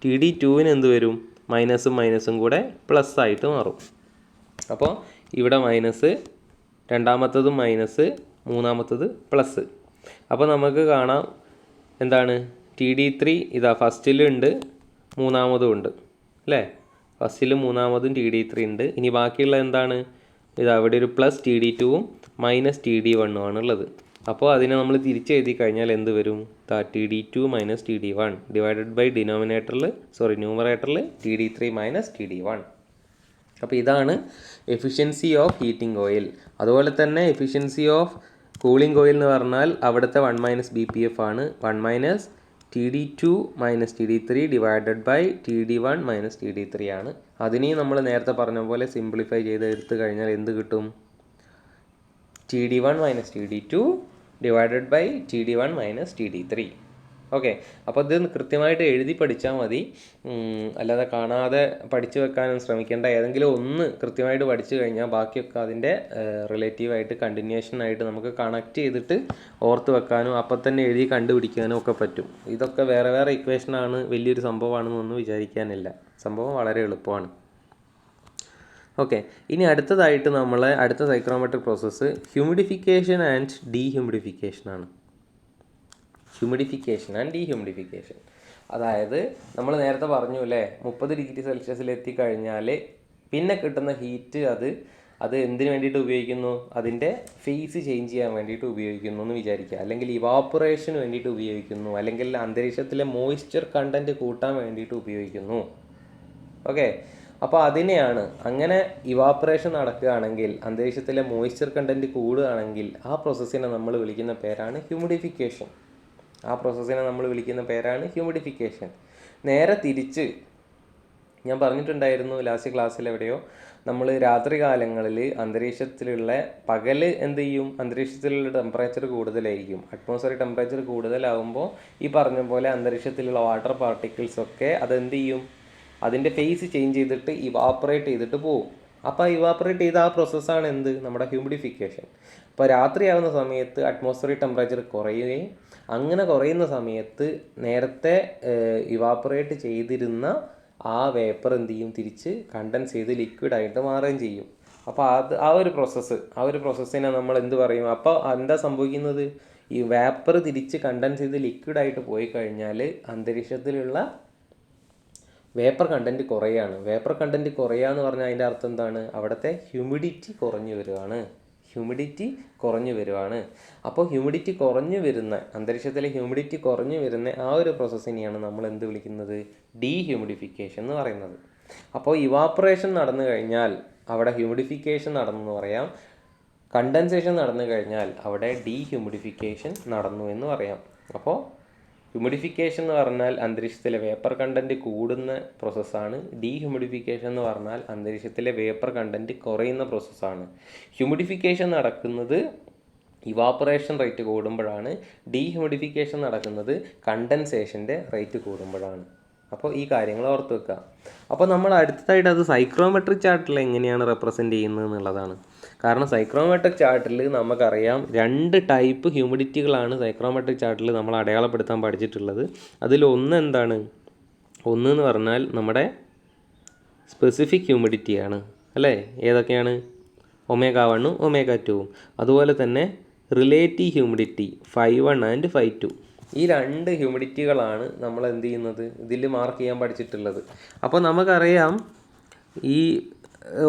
[SPEAKER 1] ടി ഡി ടുവിന് എന്ത് വരും? മൈനസും കൂടെ പ്ലസ് ആയിട്ട് മാറും. അപ്പോൾ ഇവിടെ മൈനസ്, രണ്ടാമത്തതും മൈനസ്, മൂന്നാമത്തത് പ്ലസ്. അപ്പോൾ നമുക്ക് കാണാം എന്താണ്? ടി ഡി ത്രീ ഇതാ ഫസ്റ്റിലുണ്ട്, മൂന്നാമതും ഉണ്ട് അല്ലേ? ഫസ്റ്റിലും മൂന്നാമതും ടി ഡി ത്രീ ഉണ്ട്. ഇനി ബാക്കിയുള്ള എന്താണ്? ഇതാ ഇവിടെ ഒരു പ്ലസ് ടി ഡി ടുവും മൈനസ് ടി ഡി വണ്ണും ആണുള്ളത്. അപ്പോൾ അതിനെ നമ്മൾ തിരിച്ചെഴുതി കഴിഞ്ഞാൽ എന്ത് വരും? T D two minus T D one divided by ന്യൂമറേറ്ററിൽ T D three minus T D one. അപ്പോൾ ഇതാണ് എഫിഷ്യൻസി ഓഫ് ഹീറ്റിംഗ് ഓയിൽ. അതുപോലെ തന്നെ എഫിഷ്യൻസി ഓഫ് കൂളിംഗ് ഓയിൽ എന്ന് പറഞ്ഞാൽ അവിടുത്തെ 1 മൈനസ് ബി പി എഫ് ആണ്. 1 minus T D two minus T D three divided by T D one minus T D three ആണ്. അതിനെയും നമ്മൾ നേരത്തെ പറഞ്ഞ പോലെ സിംപ്ലിഫൈ ചെയ്ത് എടുത്തു കഴിഞ്ഞാൽ എന്ത് കിട്ടും? T D one minus T D two divided by T D one minus T D three. Okay, അപ്പോൾ ഇത് കൃത്യമായിട്ട് എഴുതി പഠിച്ചാൽ മതി. അല്ലാതെ കാണാതെ പഠിച്ചു വെക്കാനും ശ്രമിക്കേണ്ട. ഏതെങ്കിലും ഒന്ന് കൃത്യമായിട്ട് പഠിച്ചു കഴിഞ്ഞാൽ ബാക്കിയൊക്കെ അതിൻ്റെ റിലേറ്റീവായിട്ട് കണ്ടിന്യൂഷനായിട്ട് നമുക്ക് കണക്ട് ചെയ്തിട്ട് ഓർത്ത് വെക്കാനും അപ്പം തന്നെ എഴുതി കണ്ടുപിടിക്കാനും ഒക്കെ പറ്റും. ഇതൊക്കെ വേറെ വേറെ ഇക്വേഷനാണ്, വലിയൊരു സംഭവമാണെന്നൊന്നും വിചാരിക്കാനില്ല. സംഭവം വളരെ എളുപ്പമാണ്. ഓക്കെ, ഇനി അടുത്തതായിട്ട് അടുത്ത psychrometric process humidification and dehumidification ആണ്. ഹ്യൂമിഡിഫിക്കേഷൻ ആൻഡ് ഡീഹ്യൂമിഡിഫിക്കേഷൻ, അതായത് നമ്മൾ നേരത്തെ പറഞ്ഞു അല്ലേ, 30 ഡിഗ്രി സെൽഷ്യസിൽ എത്തിക്കഴിഞ്ഞാൽ പിന്നെ കിട്ടുന്ന ഹീറ്റ് അത് എന്തിനു വേണ്ടിയിട്ട് ഉപയോഗിക്കുന്നു? അതിൻ്റെ ഫേസ് ചേഞ്ച് ചെയ്യാൻ വേണ്ടിയിട്ട് ഉപയോഗിക്കുന്നു എന്ന് വിചാരിക്കുക. അല്ലെങ്കിൽ ഇവാപ്പറേഷന് വേണ്ടിയിട്ട് ഉപയോഗിക്കുന്നു, അല്ലെങ്കിൽ അന്തരീക്ഷത്തിലെ മോയ്സ്ചർ കണ്ടൻറ്റ് കൂട്ടാൻ വേണ്ടിയിട്ട് ഉപയോഗിക്കുന്നു. ഓക്കെ, അപ്പോൾ അതിനെയാണ്, അങ്ങനെ ഇവാപ്പറേഷൻ നടക്കുകയാണെങ്കിൽ അന്തരീക്ഷത്തിലെ മോയ്സ്ചർ കണ്ടൻറ്റ് കൂടുകയാണെങ്കിൽ ആ പ്രോസസ്സിനെ നമ്മൾ വിളിക്കുന്ന പേരാണ് ഹ്യൂമിഡിഫിക്കേഷൻ. നേരെ തിരിച്ച് ഞാൻ പറഞ്ഞിട്ടുണ്ടായിരുന്നു ലാസ്റ്റ് ക്ലാസ്സിൽ എവിടെയോ, നമ്മൾ രാത്രി കാലങ്ങളിൽ അന്തരീക്ഷത്തിലുള്ള പകല് എന്ത് ചെയ്യും? അന്തരീക്ഷത്തിലുള്ള ടെമ്പറേച്ചർ കൂടുതലായിരിക്കും. അറ്റ്മോസ്ഫിയറിക് ടെമ്പറേച്ചർ കൂടുതലാകുമ്പോൾ ഈ പറഞ്ഞ പോലെ അന്തരീക്ഷത്തിലുള്ള വാട്ടർ പാർട്ടിക്കിൾസൊക്കെ അതെന്ത് ചെയ്യും? അതിൻ്റെ ഫേസ് ചേഞ്ച് ചെയ്തിട്ട് ഇവാപ്പറേറ്റ് ചെയ്തിട്ട് പോകും. അപ്പോൾ ഇവാപ്പറേറ്റ് ചെയ്ത ആ പ്രോസസ്സാണ് എന്ത്? നമ്മുടെ ഹ്യൂമിഡിഫിക്കേഷൻ. അപ്പോൾ രാത്രിയാകുന്ന സമയത്ത് അറ്റ്മോസ്ഫിയറിക് ടെമ്പറേച്ചർ കുറയുകയും അങ്ങനെ കുറയുന്ന സമയത്ത് നേരത്തെ ഇവാപ്പറേറ്റ് ചെയ്തിരുന്ന ആ വേപ്പർ എന്ത് ചെയ്യും? തിരിച്ച് കണ്ടൻസ് ചെയ്ത് ലിക്വിഡായിട്ട് മാറുകയും ചെയ്യും. അപ്പോൾ ആ ഒരു പ്രോസസ്സിനെ നമ്മൾ എന്ത് പറയും? അപ്പോൾ എന്താ സംഭവിക്കുന്നത്? ഈ വേപ്പർ തിരിച്ച് കണ്ടൻസ് ചെയ്ത് ലിക്വിഡായിട്ട് പോയി കഴിഞ്ഞാൽ അന്തരീക്ഷത്തിലുള്ള വേപ്പർ കണ്ടൻറ്റ് കുറയാണ്. വേപ്പർ കണ്ടൻറ്റ് കുറയുക എന്ന് പറഞ്ഞാൽ അതിൻ്റെ അർത്ഥം എന്താണ്? അവിടുത്തെ ഹ്യൂമിഡിറ്റി കുറഞ്ഞു വരുവാണ്. അപ്പോൾ ഹ്യൂമിഡിറ്റി കുറഞ്ഞു വരുന്ന, അന്തരീക്ഷത്തിലെ ഹ്യൂമിഡിറ്റി കുറഞ്ഞു വരുന്ന ആ ഒരു പ്രോസസ്സിനെയാണ് നമ്മൾ എന്ത് വിളിക്കുന്നത്? ഡീഹ്യൂമിഡിഫിക്കേഷൻ എന്ന് പറയുന്നത്. അപ്പോൾ ഇവാപ്പറേഷൻ നടന്നു കഴിഞ്ഞാൽ അവിടെ ഹ്യൂമിഡിഫിക്കേഷൻ നടന്നു പറയാം. കണ്ടൻസേഷൻ നടന്നു കഴിഞ്ഞാൽ അവിടെ ഡീഹ്യൂമിഡിഫിക്കേഷൻ നടന്നു എന്ന് പറയാം. അപ്പോൾ ഹ്യൂമിഡിഫിക്കേഷൻ എന്ന് പറഞ്ഞാൽ അന്തരീക്ഷത്തിലെ വേപ്പർ കണ്ടൻറ്റ് കൂടുന്ന പ്രോസസ്സാണ്. ഡീഹ്യൂമിഡിഫിക്കേഷൻ എന്ന് പറഞ്ഞാൽ അന്തരീക്ഷത്തിലെ വേപ്പർ കണ്ടൻറ്റ് കുറയുന്ന പ്രോസസ്സാണ്. ഹ്യൂമിഡിഫിക്കേഷൻ നടക്കുന്നത് ഇവാപ്പറേഷൻ റേറ്റ് കൂടുമ്പോഴാണ്. ഡീഹ്യൂമിഡിഫിക്കേഷൻ നടക്കുന്നത് കണ്ടൻസേഷൻ്റെ റേറ്റ് കൂടുമ്പോഴാണ്. അപ്പോൾ ഈ കാര്യങ്ങൾ ഓർത്ത് വെക്കുക. അപ്പോൾ നമ്മൾ അടുത്തതായിട്ട് അത് സൈക്രോമെട്രിക് ചാർട്ടിൽ എങ്ങനെയാണ് റെപ്രസെൻ്റ് ചെയ്യുന്നത് എന്നുള്ളതാണ്. കാരണം സൈക്രോമെട്രിക് ചാർട്ടിൽ നമുക്കറിയാം 2 ടൈപ്പ് ഹ്യൂമിഡിറ്റികളാണ് സൈക്രോമെട്രിക് ചാർട്ടിൽ നമ്മൾ അടയാളപ്പെടുത്താൻ പഠിച്ചിട്ടുള്ളത്. അതിലൊന്ന് എന്താണ്? ഒന്ന് എന്ന് പറഞ്ഞാൽ നമ്മുടെ സ്പെസിഫിക് ഹ്യൂമിഡിറ്റിയാണ് അല്ലേ? ഏതൊക്കെയാണ്? ω1 ω2. അതുപോലെ തന്നെ റിലേറ്റീവ് ഹ്യൂമിഡിറ്റി φ1 ആൻഡ് φ2. ഈ 2 ഹ്യൂമിഡിറ്റികളാണ് നമ്മൾ എന്ത് ചെയ്യുന്നത്? ഇതിൽ മാർക്ക് ചെയ്യാൻ പഠിച്ചിട്ടുള്ളത്. അപ്പോൾ നമുക്കറിയാം ഈ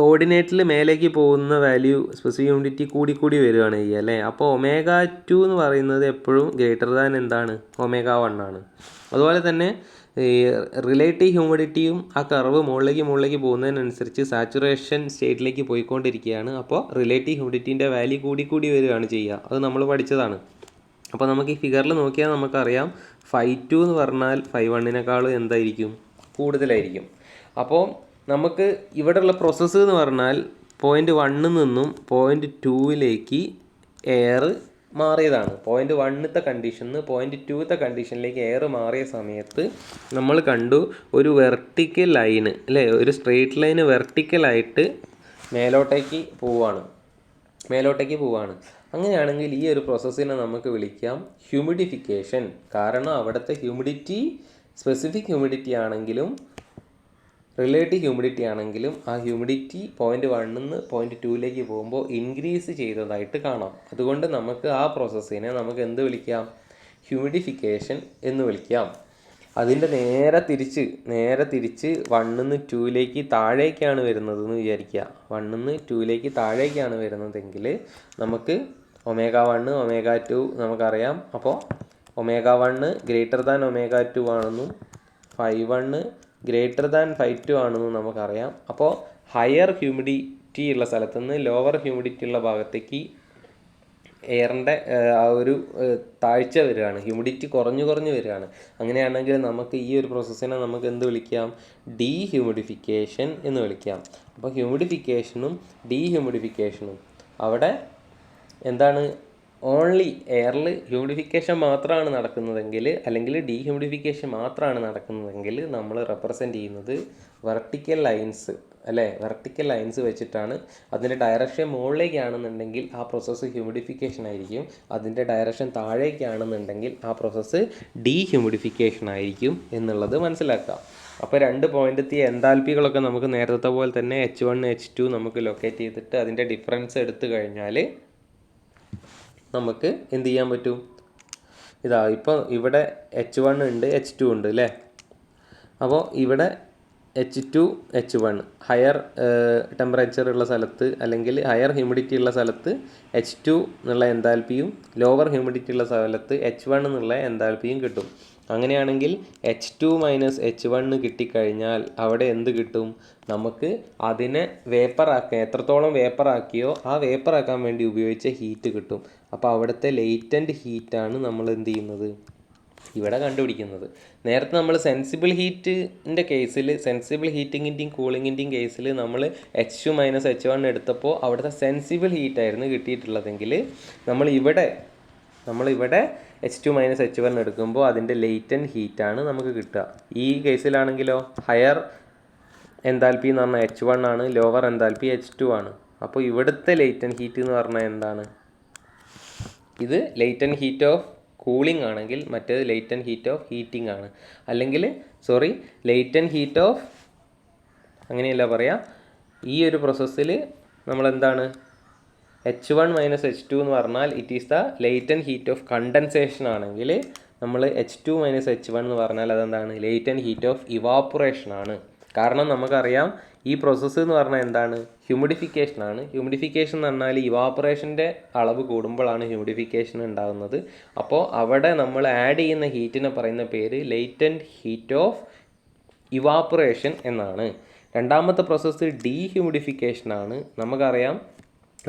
[SPEAKER 1] ഓർഡിനേറ്റിൽ മേലേക്ക് പോകുന്ന വാല്യൂ സ്പെസിഫിക് ഹ്യൂമിഡിറ്റി കൂടി വരികയാണ് ചെയ്യുക അല്ലേ? അപ്പോൾ ω2 എന്ന് പറയുന്നത് എപ്പോഴും ഗ്രേറ്റർ ദാൻ എന്താണ്? ω1 ആണ്. അതുപോലെ തന്നെ ഈ റിലേറ്റീവ് ഹ്യൂമിഡിറ്റിയും ആ കർവ് മുകളിലേക്ക് പോകുന്നതിനനുസരിച്ച് സാച്ചുറേഷൻ സ്റ്റേറ്റിലേക്ക് പോയിക്കൊണ്ടിരിക്കുകയാണ്. അപ്പോൾ റിലേറ്റീവ് ഹ്യൂമിഡിറ്റീൻ്റെ വാല്യൂ കൂടി വരികയാണ് ചെയ്യുക. അത് നമ്മൾ പഠിച്ചതാണ്. അപ്പോൾ നമുക്ക് ഈ ഫിഗറിൽ നോക്കിയാൽ നമുക്കറിയാം φ2 എന്ന് പറഞ്ഞാൽ φ1 എന്തായിരിക്കും? കൂടുതലായിരിക്കും. അപ്പോൾ നമുക്ക് ഇവിടെയുള്ള പ്രോസസ്സ് എന്ന് പറഞ്ഞാൽ പോയിൻ്റ് 1 നിന്നും പോയിൻ്റ് 2 എയർ മാറിയതാണ്. പോയിൻ്റ് 1ത്തെ കണ്ടീഷനിൽ പോയിൻ്റ് 2ത്തെ കണ്ടീഷനിലേക്ക് എയർ മാറിയ സമയത്ത് നമ്മൾ കണ്ടു ഒരു വെർട്ടിക്കൽ ലൈന് അല്ലേ, ഒരു സ്ട്രെയിറ്റ് ലൈന് വെർട്ടിക്കലായിട്ട് മേലോട്ടേക്ക് പോവാണ്. അങ്ങനെയാണെങ്കിൽ ഈ ഒരു പ്രോസസ്സിനെ നമുക്ക് വിളിക്കാം ഹ്യൂമിഡിഫിക്കേഷൻ. കാരണം അവിടുത്തെ ഹ്യൂമിഡിറ്റി സ്പെസിഫിക് ഹ്യൂമിഡിറ്റി ആണെങ്കിലും റിലേറ്റീവ് ഹ്യൂമിഡിറ്റി ആണെങ്കിലും ആ ഹ്യൂമിഡിറ്റി പോയിൻ്റ് 1ൽ നിന്ന് പോയിൻ്റ് 2ലേക്ക് പോകുമ്പോൾ ഇൻക്രീസ് ചെയ്തതായിട്ട് കാണാം. അതുകൊണ്ട് നമുക്ക് ആ പ്രോസസ്സിനെ നമുക്ക് എന്ത് വിളിക്കാം? ഹ്യൂമിഡിഫിക്കേഷൻ എന്ന് വിളിക്കാം. അതിൻ്റെ നേരെ തിരിച്ച് 1ൽ നിന്ന് 2ലേക്ക് താഴേക്കാണ് വരുന്നതെന്ന് വിചാരിക്കുക. 1ൽ നിന്ന് 2ലേക്ക് താഴേക്കാണ് വരുന്നതെങ്കിൽ നമുക്ക് ω1 ω2 നമുക്കറിയാം. അപ്പോൾ ω1 ഗ്രേറ്റർ ദാൻ ω2 ആണെന്നും ϕ1 ഗ്രേറ്റർ ദാൻ ϕ2 ആണെന്നും നമുക്കറിയാം. അപ്പോൾ ഹയർ ഹ്യൂമിഡിറ്റി ഉള്ള സ്ഥലത്ത് നിന്ന് ലോവർ ഹ്യൂമിഡിറ്റി ഉള്ള ഭാഗത്തേക്ക് എയറിൻ്റെ ആ ഒരു താഴ്ച വരികയാണ്, ഹ്യൂമിഡിറ്റി കുറഞ്ഞു വരികയാണ്. അങ്ങനെയാണെങ്കിൽ നമുക്ക് ഈ ഒരു പ്രോസസ്സിനെ നമുക്ക് എന്ത് വിളിക്കാം? ഡീഹ്യൂമിഡിഫിക്കേഷൻ എന്ന് വിളിക്കാം. അപ്പോൾ ഹ്യൂമിഡിഫിക്കേഷനും ഡീഹ്യൂമിഡിഫിക്കേഷനും അവിടെ എന്താണ്? ഓൺലി എയറിൽ ഹ്യൂമിഡിഫിക്കേഷൻ മാത്രമാണ് നടക്കുന്നതെങ്കിൽ, അല്ലെങ്കിൽ ഡീഹ്യൂമിഡിഫിക്കേഷൻ മാത്രമാണ് നടക്കുന്നതെങ്കിൽ നമ്മൾ റെപ്രസെൻ്റ് ചെയ്യുന്നത് വെർട്ടിക്കൽ ലൈൻസ് അല്ലേ, വെർട്ടിക്കൽ ലൈൻസ് വെച്ചിട്ടാണ്. അതിൻ്റെ ഡയറക്ഷൻ മുകളിലേക്കാണെന്നുണ്ടെങ്കിൽ ആ പ്രോസസ്സ് ഹ്യൂമിഡിഫിക്കേഷൻ ആയിരിക്കും. അതിൻ്റെ ഡയറക്ഷൻ താഴേക്കാണെന്നുണ്ടെങ്കിൽ ആ പ്രോസസ്സ് ഡീഹ്യൂമിഡിഫിക്കേഷൻ ആയിരിക്കും എന്നുള്ളത് മനസ്സിലാക്കാം. അപ്പോൾ 2 പോയിൻ്റെത്തിയ എൻതാൽപ്പികളൊക്കെ നമുക്ക് നേരത്തെ പോലെ തന്നെ H1 H2 നമുക്ക് ലൊക്കേറ്റ് ചെയ്തിട്ട് അതിൻ്റെ ഡിഫറൻസ് എടുത്തു കഴിഞ്ഞാൽ നമുക്ക് എന്ത് ചെയ്യാൻ പറ്റും? ഇതാ ഇപ്പോൾ ഇവിടെ H1 ഉണ്ട്, H2 ഉണ്ട് അല്ലേ. അപ്പോൾ ഇവിടെ H2 H1 ഹയർ ടെമ്പറേച്ചർ ഉള്ള സ്ഥലത്ത് അല്ലെങ്കിൽ ഹയർ ഹ്യൂമിഡിറ്റി ഉള്ള സ്ഥലത്ത് H2 എന്നുള്ള എൻതാൽപ്പിയും ലോവർ ഹ്യൂമിഡിറ്റി ഉള്ള സ്ഥലത്ത് H1 എന്നുള്ള എൻതാൽപ്പിയും കിട്ടും. അങ്ങനെയാണെങ്കിൽ H2 - H1 കിട്ടിക്കഴിഞ്ഞാൽ അവിടെ എന്ത് കിട്ടും? നമുക്ക് അതിനെ വേപ്പറാക്കാൻ, എത്രത്തോളം വേപ്പറാക്കിയോ ആ വേപ്പറാക്കാൻ വേണ്ടി ഉപയോഗിച്ച ഹീറ്റ് കിട്ടും. അപ്പോൾ അവിടുത്തെ ലേറ്റൻറ്റ് ഹീറ്റാണ് നമ്മൾ എന്ത് ചെയ്യുന്നത്? ഇവിടെ കണ്ടുപിടിക്കുന്നത്. നേരത്തെ നമ്മൾ സെൻസിബിൾ ഹീറ്റിൻ്റെ കേസിൽ, സെൻസിബിൾ ഹീറ്റിങ്ങിൻ്റെയും കൂളിങ്ങിൻ്റെയും കേസിൽ നമ്മൾ H2 - H1 എടുത്തപ്പോൾ അവിടുത്തെ സെൻസിബിൾ ഹീറ്റായിരുന്നു കിട്ടിയിട്ടുള്ളതെങ്കിൽ നമ്മളിവിടെ H2 - H1 എടുക്കുമ്പോൾ അതിൻ്റെ ലേറ്റൻറ്റ് ഹീറ്റാണ് നമുക്ക് കിട്ടുക. ഈ കേസിലാണെങ്കിലോ ഹയർ എൻതാൽപ്പി എന്ന് പറഞ്ഞാൽ H1 ആണ്, ലോവർ എൻതാൽപ്പി H2 ആണ്. അപ്പോൾ ഇവിടുത്തെ ലേറ്റൻറ്റ് ഹീറ്റ് എന്ന് പറഞ്ഞാൽ എന്താണ്? ഇത് ലേറ്റൻറ്റ് ഹീറ്റ് ഓഫ് കൂളിംഗ് ആണെങ്കിൽ മറ്റേത് ലേറ്റൻറ്റ് ഹീറ്റ് ഓഫ് ഹീറ്റിംഗ് ആണ്. അല്ലെങ്കിൽ ലേറ്റൻറ്റ് ഹീറ്റ് ഓഫ്, അങ്ങനെയല്ല പറയാം, ഈ ഒരു പ്രോസസ്സിൽ നമ്മളെന്താണ് H1 - H2 എന്ന് പറഞ്ഞാൽ it is the latent heat of condensation ആണെങ്കിൽ നമ്മൾ H2 - H1 എന്ന് പറഞ്ഞാൽ അതെന്താണ്? ലേറ്റൻറ്റ് ഹീറ്റ് ഓഫ് ഇവാപ്പറേഷൻ ആണ്. കാരണം നമുക്കറിയാം ഈ പ്രോസസ്സ് എന്ന് പറഞ്ഞാൽ എന്താണ്? ഹ്യൂമിഡിഫിക്കേഷൻ ആണ്. ഹ്യൂമിഡിഫിക്കേഷൻ എന്ന് പറഞ്ഞാൽ ഇവാപ്പറേഷൻ്റെ അളവ് കൂടുമ്പോഴാണ് ഹ്യൂമിഡിഫിക്കേഷൻ ഉണ്ടാകുന്നത്. അപ്പോൾ അവിടെ നമ്മൾ ആഡ് ചെയ്യുന്ന ഹീറ്റിനെ പറയുന്ന പേര് ലേറ്റൻറ്റ് ഹീറ്റ് ഓഫ് ഇവാപ്പറേഷൻ എന്നാണ്. രണ്ടാമത്തെ പ്രോസസ്സ് ഡീഹ്യൂമിഡിഫിക്കേഷൻ ആണ്. നമുക്കറിയാം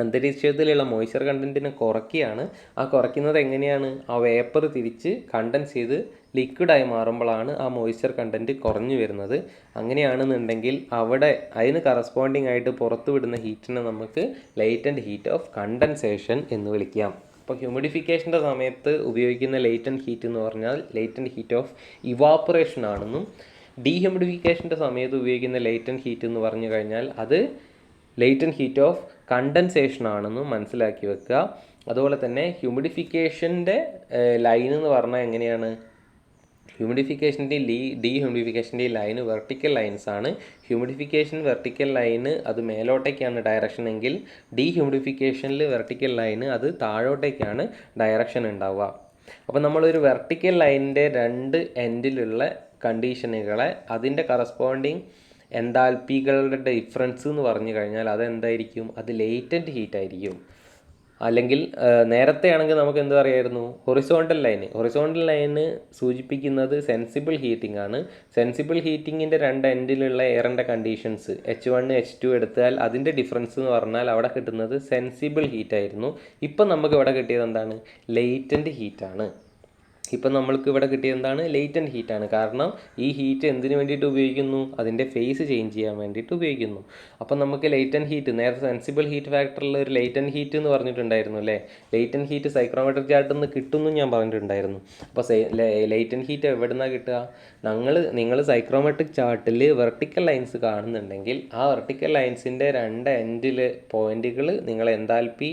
[SPEAKER 1] അന്തരീക്ഷത്തിലുള്ള മോയ്സ്ചർ കണ്ടൻറ്റിനെ കുറയ്ക്കുകയാണ്. ആ കുറയ്ക്കുന്നത് എങ്ങനെയാണ്? ആ വേപ്പർ തിരിച്ച് കണ്ടൻസ് ചെയ്ത് ലിക്വിഡായി മാറുമ്പോഴാണ് ആ മോയ്സ്ചർ കണ്ടൻറ്റ് കുറഞ്ഞു വരുന്നത്. അങ്ങനെയാണെന്നുണ്ടെങ്കിൽ അവിടെ അതിന് കറസ്പോണ്ടിങ് ആയിട്ട് പുറത്തു വിടുന്ന ഹീറ്റിനെ നമുക്ക് ലേറ്റൻറ്റ് ഹീറ്റ് ഓഫ് കണ്ടൻസേഷൻ എന്ന് വിളിക്കാം. അപ്പോൾ ഹ്യൂമിഡിഫിക്കേഷൻ്റെ സമയത്ത് ഉപയോഗിക്കുന്ന ലേറ്റൻറ്റ് ഹീറ്റ് എന്ന് പറഞ്ഞാൽ ലേറ്റൻറ്റ് ഹീറ്റ് ഓഫ് ഇവാപ്പറേഷൻ ആണെന്നും, ഡീഹ്യൂമിഡിഫിക്കേഷൻ്റെ സമയത്ത് ഉപയോഗിക്കുന്ന ലേറ്റൻറ്റ് ഹീറ്റ് എന്ന് പറഞ്ഞു കഴിഞ്ഞാൽ അത് ലേറ്റൻറ്റ് ഹീറ്റ് ഓഫ് കണ്ടൻസേഷൻ ആണെന്നും മനസ്സിലാക്കി വെക്കുക. അതുപോലെ തന്നെ ഹ്യൂമിഡിഫിക്കേഷൻ്റെ ലൈൻ എന്ന് പറഞ്ഞാൽ എങ്ങനെയാണ്? ഹ്യൂമിഡിഫിക്കേഷൻ്റെയും ഡീഹ്യൂമിഡിഫിക്കേഷൻ്റെയും ലൈന് വെർട്ടിക്കൽ ലൈൻസ് ആണ്. ഹ്യൂമിഡിഫിക്കേഷൻ വെർട്ടിക്കൽ ലൈന് അത് മേലോട്ടേക്കാണ് ഡയറക്ഷൻ എങ്കിൽ ഡീഹ്യൂമിഡിഫിക്കേഷനിൽ വെർട്ടിക്കൽ ലൈന് അത് താഴോട്ടേക്കാണ് ഡയറക്ഷൻ ഉണ്ടാവുക. അപ്പോൾ നമ്മളൊരു വെർട്ടിക്കൽ ലൈനിൻ്റെ 2 എൻഡിലുള്ള കണ്ടീഷനുകളെ അതിൻ്റെ കറസ്പോണ്ടിങ് എൻതാൽപ്പികളുടെ ഡിഫറൻസ് എന്ന് പറഞ്ഞു കഴിഞ്ഞാൽ അതെന്തായിരിക്കും? അത് ലേറ്റൻറ്റ് ഹീറ്റ് ആയിരിക്കും. അല്ലെങ്കിൽ നേരത്തെ ആണെങ്കിൽ നമുക്ക് എന്ത് പറയായിരുന്നു? ഹൊറിസോണ്ടൽ ലൈന് സൂചിപ്പിക്കുന്നത് സെൻസിബിൾ ഹീറ്റിംഗ് ആണ്. സെൻസിബിൾ ഹീറ്റിങ്ങിൻ്റെ 2 എൻഡിലുള്ള എയറിൻ്റെ കണ്ടീഷൻസ് H1 H2 എടുത്താൽ അതിൻ്റെ ഡിഫറൻസ് എന്ന് പറഞ്ഞാൽ അവിടെ കിട്ടുന്നത് സെൻസിബിൾ ഹീറ്റ് ആയിരുന്നു. ഇപ്പം നമുക്ക് ഇവിടെ കിട്ടിയത് എന്താണ്? ലേറ്റൻറ്റ് ഹീറ്റാണ്. ഇപ്പം നമ്മൾക്ക് ഇവിടെ കിട്ടിയത് എന്താണ്? ലേറ്റൻറ്റ് ഹീറ്റാണ്. കാരണം ഈ ഹീറ്റ് എന്തിനു വേണ്ടിയിട്ട് ഉപയോഗിക്കുന്നു? അതിൻ്റെ ഫേസ് ചേഞ്ച് ചെയ്യാൻ വേണ്ടിയിട്ട് ഉപയോഗിക്കുന്നു. അപ്പം നമുക്ക് ലേറ്റൻറ്റ് ഹീറ്റ്, നേരത്തെ സെൻസിബിൾ ഹീറ്റ് ഫാക്ടറിൽ ഒരു ലേറ്റൻറ്റ് ഹീറ്റ് എന്ന് പറഞ്ഞിട്ടുണ്ടായിരുന്നു അല്ലേ? ലേറ്റൻറ്റ് ഹീറ്റ് സൈക്രോമെട്രിക് ചാർട്ടിൽ നിന്ന് കിട്ടുമെന്നും ഞാൻ പറഞ്ഞിട്ടുണ്ടായിരുന്നു. അപ്പോൾ ലേറ്റൻറ്റ് ഹീറ്റ് എവിടെ നിന്നാണ് കിട്ടുക? നിങ്ങൾ സൈക്രോമെട്രിക് ചാർട്ടിൽ വെർട്ടിക്കൽ ലൈൻസ് കാണുന്നുണ്ടെങ്കിൽ ആ വെർട്ടിക്കൽ ലൈൻസിൻ്റെ രണ്ട് എൻഡിൽ പോയിന്റുകൾ നിങ്ങൾ എൻതാൽപ്പി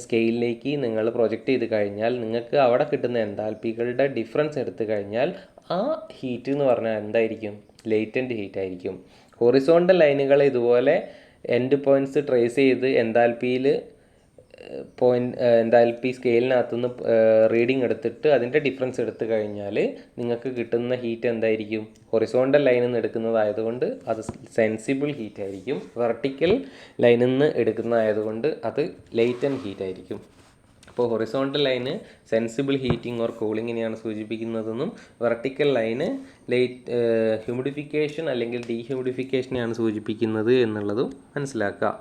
[SPEAKER 1] സ്കെയിലിലേക്ക് നിങ്ങൾ പ്രൊജക്റ്റ് ചെയ്ത് കഴിഞ്ഞാൽ നിങ്ങൾക്ക് അവിടെ കിട്ടുന്ന എൻതാൽപ്പികളുടെ ഡിഫറൻസ് എടുത്തു കഴിഞ്ഞാൽ ആ ഹീറ്റ് എന്ന് പറഞ്ഞാൽ എന്തായിരിക്കും? ലേറ്റൻറ്റ് ഹീറ്റ് ആയിരിക്കും. ഹൊറിസോണ്ടൽ ലൈനുകൾ ഇതുപോലെ എൻഡ് പോയിൻറ്റ്സ് ട്രേസ് ചെയ്ത് എൻതാൽപ്പി സ്കെയിലിനകത്തുനിന്ന് റീഡിങ് എടുത്തിട്ട് അതിൻ്റെ ഡിഫറൻസ് എടുത്തു കഴിഞ്ഞാൽ നിങ്ങൾക്ക് കിട്ടുന്ന ഹീറ്റ് എന്തായിരിക്കും? ഹൊറിസോണ്ടൽ ലൈനിൽ നിന്ന് എടുക്കുന്നതായതുകൊണ്ട് അത് സെൻസിബിൾ ഹീറ്റ് ആയിരിക്കും. വെർട്ടിക്കൽ ലൈനിൽ നിന്ന് എടുക്കുന്നതായതുകൊണ്ട് അത് ലേറ്റൻറ്റ് ഹീറ്റ് ആയിരിക്കും. അപ്പോൾ horizontal line sensible heating or കൂളിങ്ങിനെയാണ് സൂചിപ്പിക്കുന്നതെന്നും വെർട്ടിക്കൽ ലൈന് ഹ്യൂമിഡിഫിക്കേഷൻ അല്ലെങ്കിൽ ഡീഹ്യൂമിഡിഫിക്കേഷനെയാണ് സൂചിപ്പിക്കുന്നത് എന്നുള്ളതും മനസ്സിലാക്കുക.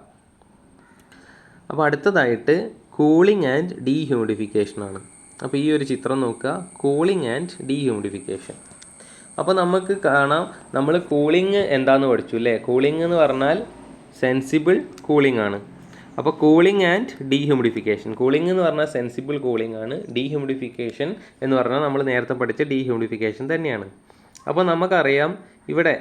[SPEAKER 1] അപ്പോൾ അടുത്തതായിട്ട് കൂളിംഗ് ആൻഡ് ഡീഹ്യൂമിഡിഫിക്കേഷനാണ്. അപ്പോൾ ഈ ഒരു ചിത്രം നോക്കുക, കൂളിംഗ് ആൻഡ് ഡീഹ്യൂമിഡിഫിക്കേഷൻ. അപ്പോൾ നമുക്ക് കാണാം, നമ്മൾ കൂളിംഗ് എന്താണെന്ന് പഠിച്ചു അല്ലേ? കൂളിംഗ് എന്ന് പറഞ്ഞാൽ സെൻസിബിൾ കൂളിംഗ് ആണ്. അപ്പോൾ കൂളിംഗ് ആൻഡ് ഡീഹ്യൂമിഡിഫിക്കേഷൻ, കൂളിംഗ് എന്ന് പറഞ്ഞാൽ സെൻസിബിൾ കൂളിംഗ് ആണ്. ഡീഹ്യൂമിഡിഫിക്കേഷൻ എന്ന് പറഞ്ഞാൽ നമ്മൾ നേരത്തെ പഠിച്ച ഡീഹ്യൂമിഡിഫിക്കേഷൻ തന്നെയാണ്. അപ്പോൾ നമുക്കറിയാം ഇവിടെ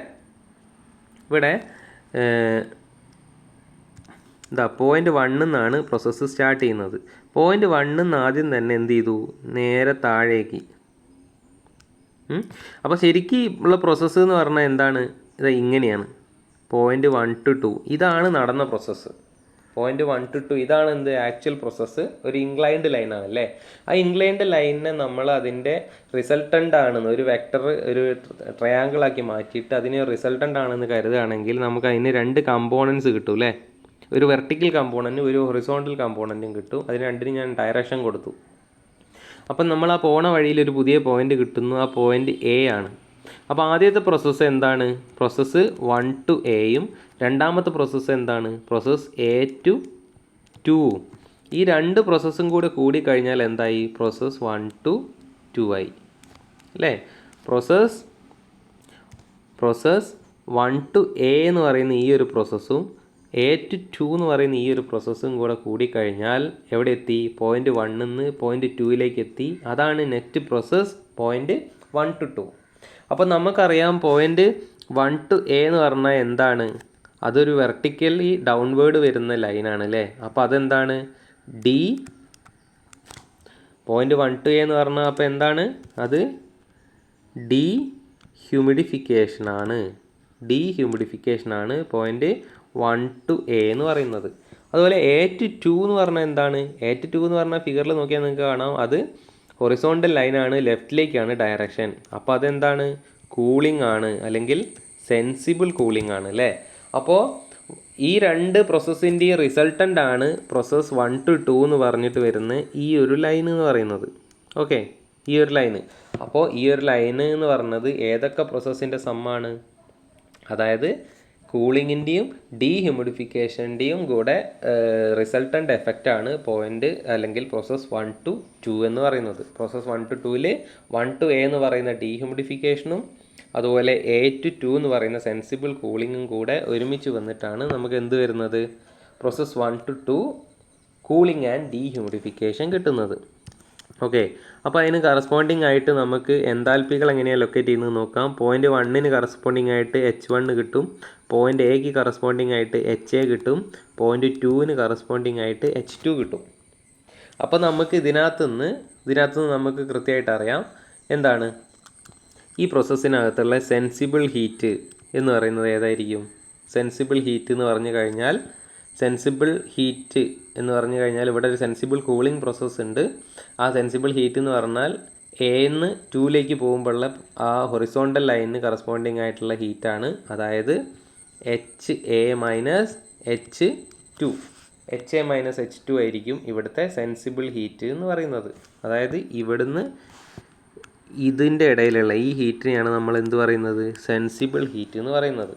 [SPEAKER 1] പോയിൻ്റ് 1 നിന്നാണ് പ്രോസസ്സ് സ്റ്റാർട്ട് ചെയ്യുന്നത്. പോയിൻ്റ് 1 നിന്ന് ആദ്യം തന്നെ എന്ത് ചെയ്തു? നേരെ താഴേക്ക്. അപ്പോൾ ശരിക്കും ഉള്ള പ്രോസസ്സ് എന്ന് പറഞ്ഞാൽ എന്താണ്? ഇങ്ങനെയാണ്. പോയിൻ്റ് 1 to 2 ഇതാണ് നടന്ന പ്രോസസ്സ്. പോയിൻ്റ് 1 to 2 ഇതാണ് എന്ത്? Actual process. ഒരു ഇൻക്ലൈൻഡ് ലൈനാണ് അല്ലേ? ആ ഇൻക്ലൈൻഡ് ലൈനിനെ നമ്മൾ അതിൻ്റെ റിസൾട്ടൻ്റ് ആണെന്ന് ഒരു വെക്ടർ, ഒരു ട്രയാങ്കിളാക്കി മാറ്റിയിട്ട് അതിന് റിസൾട്ടൻ്റ് ആണെന്ന് കരുതുകയാണെങ്കിൽ നമുക്ക് അതിന് 2 കമ്പോണൻസ് കിട്ടും അല്ലേ? ഒരു വെർട്ടിക്കൽ കമ്പോണൻറ്റും ഒരു ഹൊറിസോണ്ടൽ കമ്പോണൻറ്റും കിട്ടും. അതിന് രണ്ടിനും ഞാൻ ഡയറക്ഷൻ കൊടുത്തു. അപ്പം നമ്മൾ ആ പോണ വഴിയിൽ ഒരു പുതിയ പോയിൻ്റ് കിട്ടുന്നു. ആ പോയിൻ്റ് എ ആണ്. അപ്പോൾ ആദ്യത്തെ പ്രോസസ്സ് എന്താണ്? പ്രോസസ്സ് 1 to എയും രണ്ടാമത്തെ പ്രോസസ്സ് എന്താണ്? Process A to 2. ഈ രണ്ട് പ്രോസസ്സും കൂടി കഴിഞ്ഞാൽ എന്തായി? പ്രോസസ്സ് 1 to 2 ആയി അല്ലേ? പ്രോസസ്സ് 1 to എ എന്ന് പറയുന്ന ഈ ഒരു പ്രോസസ്സും എ to 2 എന്ന് പറയുന്ന ഈ ഒരു പ്രോസസ്സും കൂടിക്കഴിഞ്ഞാൽ എവിടെ എത്തി? പോയിൻ്റ് 1 നിന്ന് പോയിൻ്റ് 2ലേക്ക് എത്തി. അതാണ് നെറ്റ് പ്രോസസ്സ് പോയിൻ്റ് 1 to 2. അപ്പോൾ നമുക്കറിയാം പോയിൻ്റ് 1 to എ എന്ന് പറഞ്ഞാൽ എന്താണ്? അതൊരു വെർട്ടിക്കലി ഡൗൺവേർഡ് വരുന്ന ലൈനാണ് അല്ലേ? അപ്പോൾ അതെന്താണ്? പോയിൻ്റ് 1 to എ എന്ന് പറഞ്ഞാൽ അപ്പോൾ എന്താണ്? അത് ഡീഹ്യൂമിഡിഫിക്കേഷനാണ് പോയിൻ്റ് 1 to എ എന്ന് പറയുന്നത്. അതുപോലെ എ to 2 എന്ന് പറഞ്ഞാൽ എന്താണ്? എ to 2 എന്ന് പറഞ്ഞാൽ ഫിഗറിൽ നോക്കിയാൽ നിങ്ങൾക്ക് കാണാം അത് ഹൊറിസോണ്ടൽ ലൈനാണ്, ലെഫ്റ്റിലേക്കാണ് ഡയറക്ഷൻ. അപ്പോൾ അതെന്താണ്? കൂളിംഗ് ആണ്, അല്ലെങ്കിൽ സെൻസിബിൾ കൂളിംഗ് ആണ് അല്ലേ? അപ്പോൾ ഈ രണ്ട് പ്രോസസ്സിൻ്റെയും റിസൾട്ടൻ്റ് ആണ് പ്രോസസ്സ് 1 to 2 എന്ന് പറഞ്ഞിട്ട് വരുന്ന ഈ ഒരു ലൈൻ എന്ന് പറയുന്നത്. ഓക്കെ, ഈ ഒരു ലൈന്. അപ്പോൾ ഈ ഒരു ലൈന് എന്ന് പറഞ്ഞത് ഏതൊക്കെ പ്രോസസ്സിൻ്റെ സമ്മാണ്? അതായത് കൂളിങ്ങിൻ്റെയും ഡീഹ്യൂമിഡിഫിക്കേഷൻ്റെയും കൂടെ റിസൾട്ടൻ്റ് എഫക്റ്റാണ് പോയിൻ്റ് അല്ലെങ്കിൽ പ്രോസസ്സ് 1 to 2 എന്ന് പറയുന്നത്. പ്രോസസ്സ് 1 to 2ൽ 1 to എ എന്ന് പറയുന്ന ഡീഹ്യൂമിഡിഫിക്കേഷനും അതുപോലെ എ to 2 എന്ന് പറയുന്ന സെൻസിബിൾ കൂളിങ്ങും കൂടെ ഒരുമിച്ച് വന്നിട്ടാണ് നമുക്ക് എന്ത് വരുന്നത്? Process 1 to 2 cooling and dehumidification കിട്ടുന്നത്. ഓക്കെ, അപ്പോൾ അതിന് കറസ്പോണ്ടിങ് ആയിട്ട് നമുക്ക് എൻതാൽപ്പികൾ എങ്ങനെയാണ് ലൊക്കേറ്റ് ചെയ്യുന്നത് നോക്കാം. പോയിൻ്റ് 1ന് കറസ്പോണ്ടിങ് ആയിട്ട് H1 കിട്ടും, പോയിൻ്റ് എക്ക് കറസ്പോണ്ടിങ് ആയിട്ട് HA കിട്ടും, പോയിൻ്റ് 2ന് കറസ്പോണ്ടിങ് ആയിട്ട് H2 കിട്ടും. അപ്പോൾ നമുക്ക് ഇതിനകത്തുനിന്ന് നമുക്ക് കൃത്യമായിട്ട് അറിയാം എന്താണ് ഈ പ്രോസസ്സിനകത്തുള്ള സെൻസിബിൾ ഹീറ്റ് എന്ന് പറയുന്നത് ഏതായിരിക്കും? സെൻസിബിൾ ഹീറ്റ് എന്ന് പറഞ്ഞു കഴിഞ്ഞാൽ ഇവിടെ ഒരു സെൻസിബിൾ കൂളിംഗ് പ്രോസസ്സ് ഉണ്ട്. ആ സെൻസിബിൾ ഹീറ്റ് എന്ന് പറഞ്ഞാൽ എന്ന് 2ലേക്ക് പോകുമ്പോഴുള്ള ആ ഹൊറിസോണ്ടൽ ലൈനിന് കറസ്പോണ്ടിങ് ആയിട്ടുള്ള ഹീറ്റാണ്. അതായത് HA മൈനസ് H2 ആയിരിക്കും ഇവിടുത്തെ സെൻസിബിൾ ഹീറ്റ് എന്ന് പറയുന്നത്. അതായത് ഇവിടുന്ന് ഇതിൻ്റെ ഇടയിലുള്ള ഈ ഹീറ്റിനെയാണ് നമ്മൾ എന്ത് പറയുന്നത്? സെൻസിബിൾ ഹീറ്റ് എന്ന് പറയുന്നത്.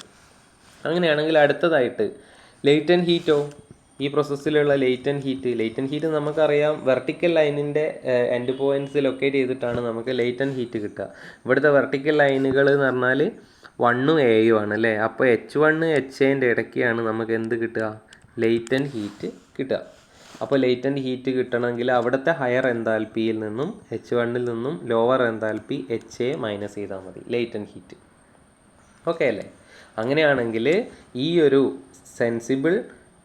[SPEAKER 1] അങ്ങനെയാണെങ്കിൽ അടുത്തതായിട്ട് ലേറ്റൻറ്റ് ഹീറ്റോ? ഈ പ്രോസസ്സിലുള്ള ലേറ്റൻറ്റ് ഹീറ്റ് നമുക്കറിയാം വെർട്ടിക്കൽ ലൈനിൻ്റെ എൻഡ് പോയിൻറ്റ്സ് ലൊക്കേറ്റ് ചെയ്തിട്ടാണ് നമുക്ക് ലേറ്റൻറ്റ് ഹീറ്റ് കിട്ടുക. ഇവിടുത്തെ വെർട്ടിക്കൽ ലൈനുകൾ എന്ന് പറഞ്ഞാൽ 1ഉം എയും ആണ് അല്ലേ. അപ്പോൾ H1 HAൻ്റെ ഇടയ്ക്കാണ് നമുക്ക് എന്ത് കിട്ടുക, ലേറ്റൻറ്റ് ഹീറ്റ് കിട്ടുക. അപ്പോൾ ലേറ്റൻറ്റ് ഹീറ്റ് കിട്ടണമെങ്കിൽ അവിടുത്തെ ഹയർ എൻതാൽപ്പിയിൽ നിന്നും H1ൽ നിന്നും ലോവർ എൻതാൽപ്പി HA മൈനസ് ചെയ്താൽ മതി, ലേറ്റൻറ്റ് ഹീറ്റ്. ഓക്കെ അല്ലേ? അങ്ങനെയാണെങ്കിൽ ഈ ഒരു സെൻസിബിൾ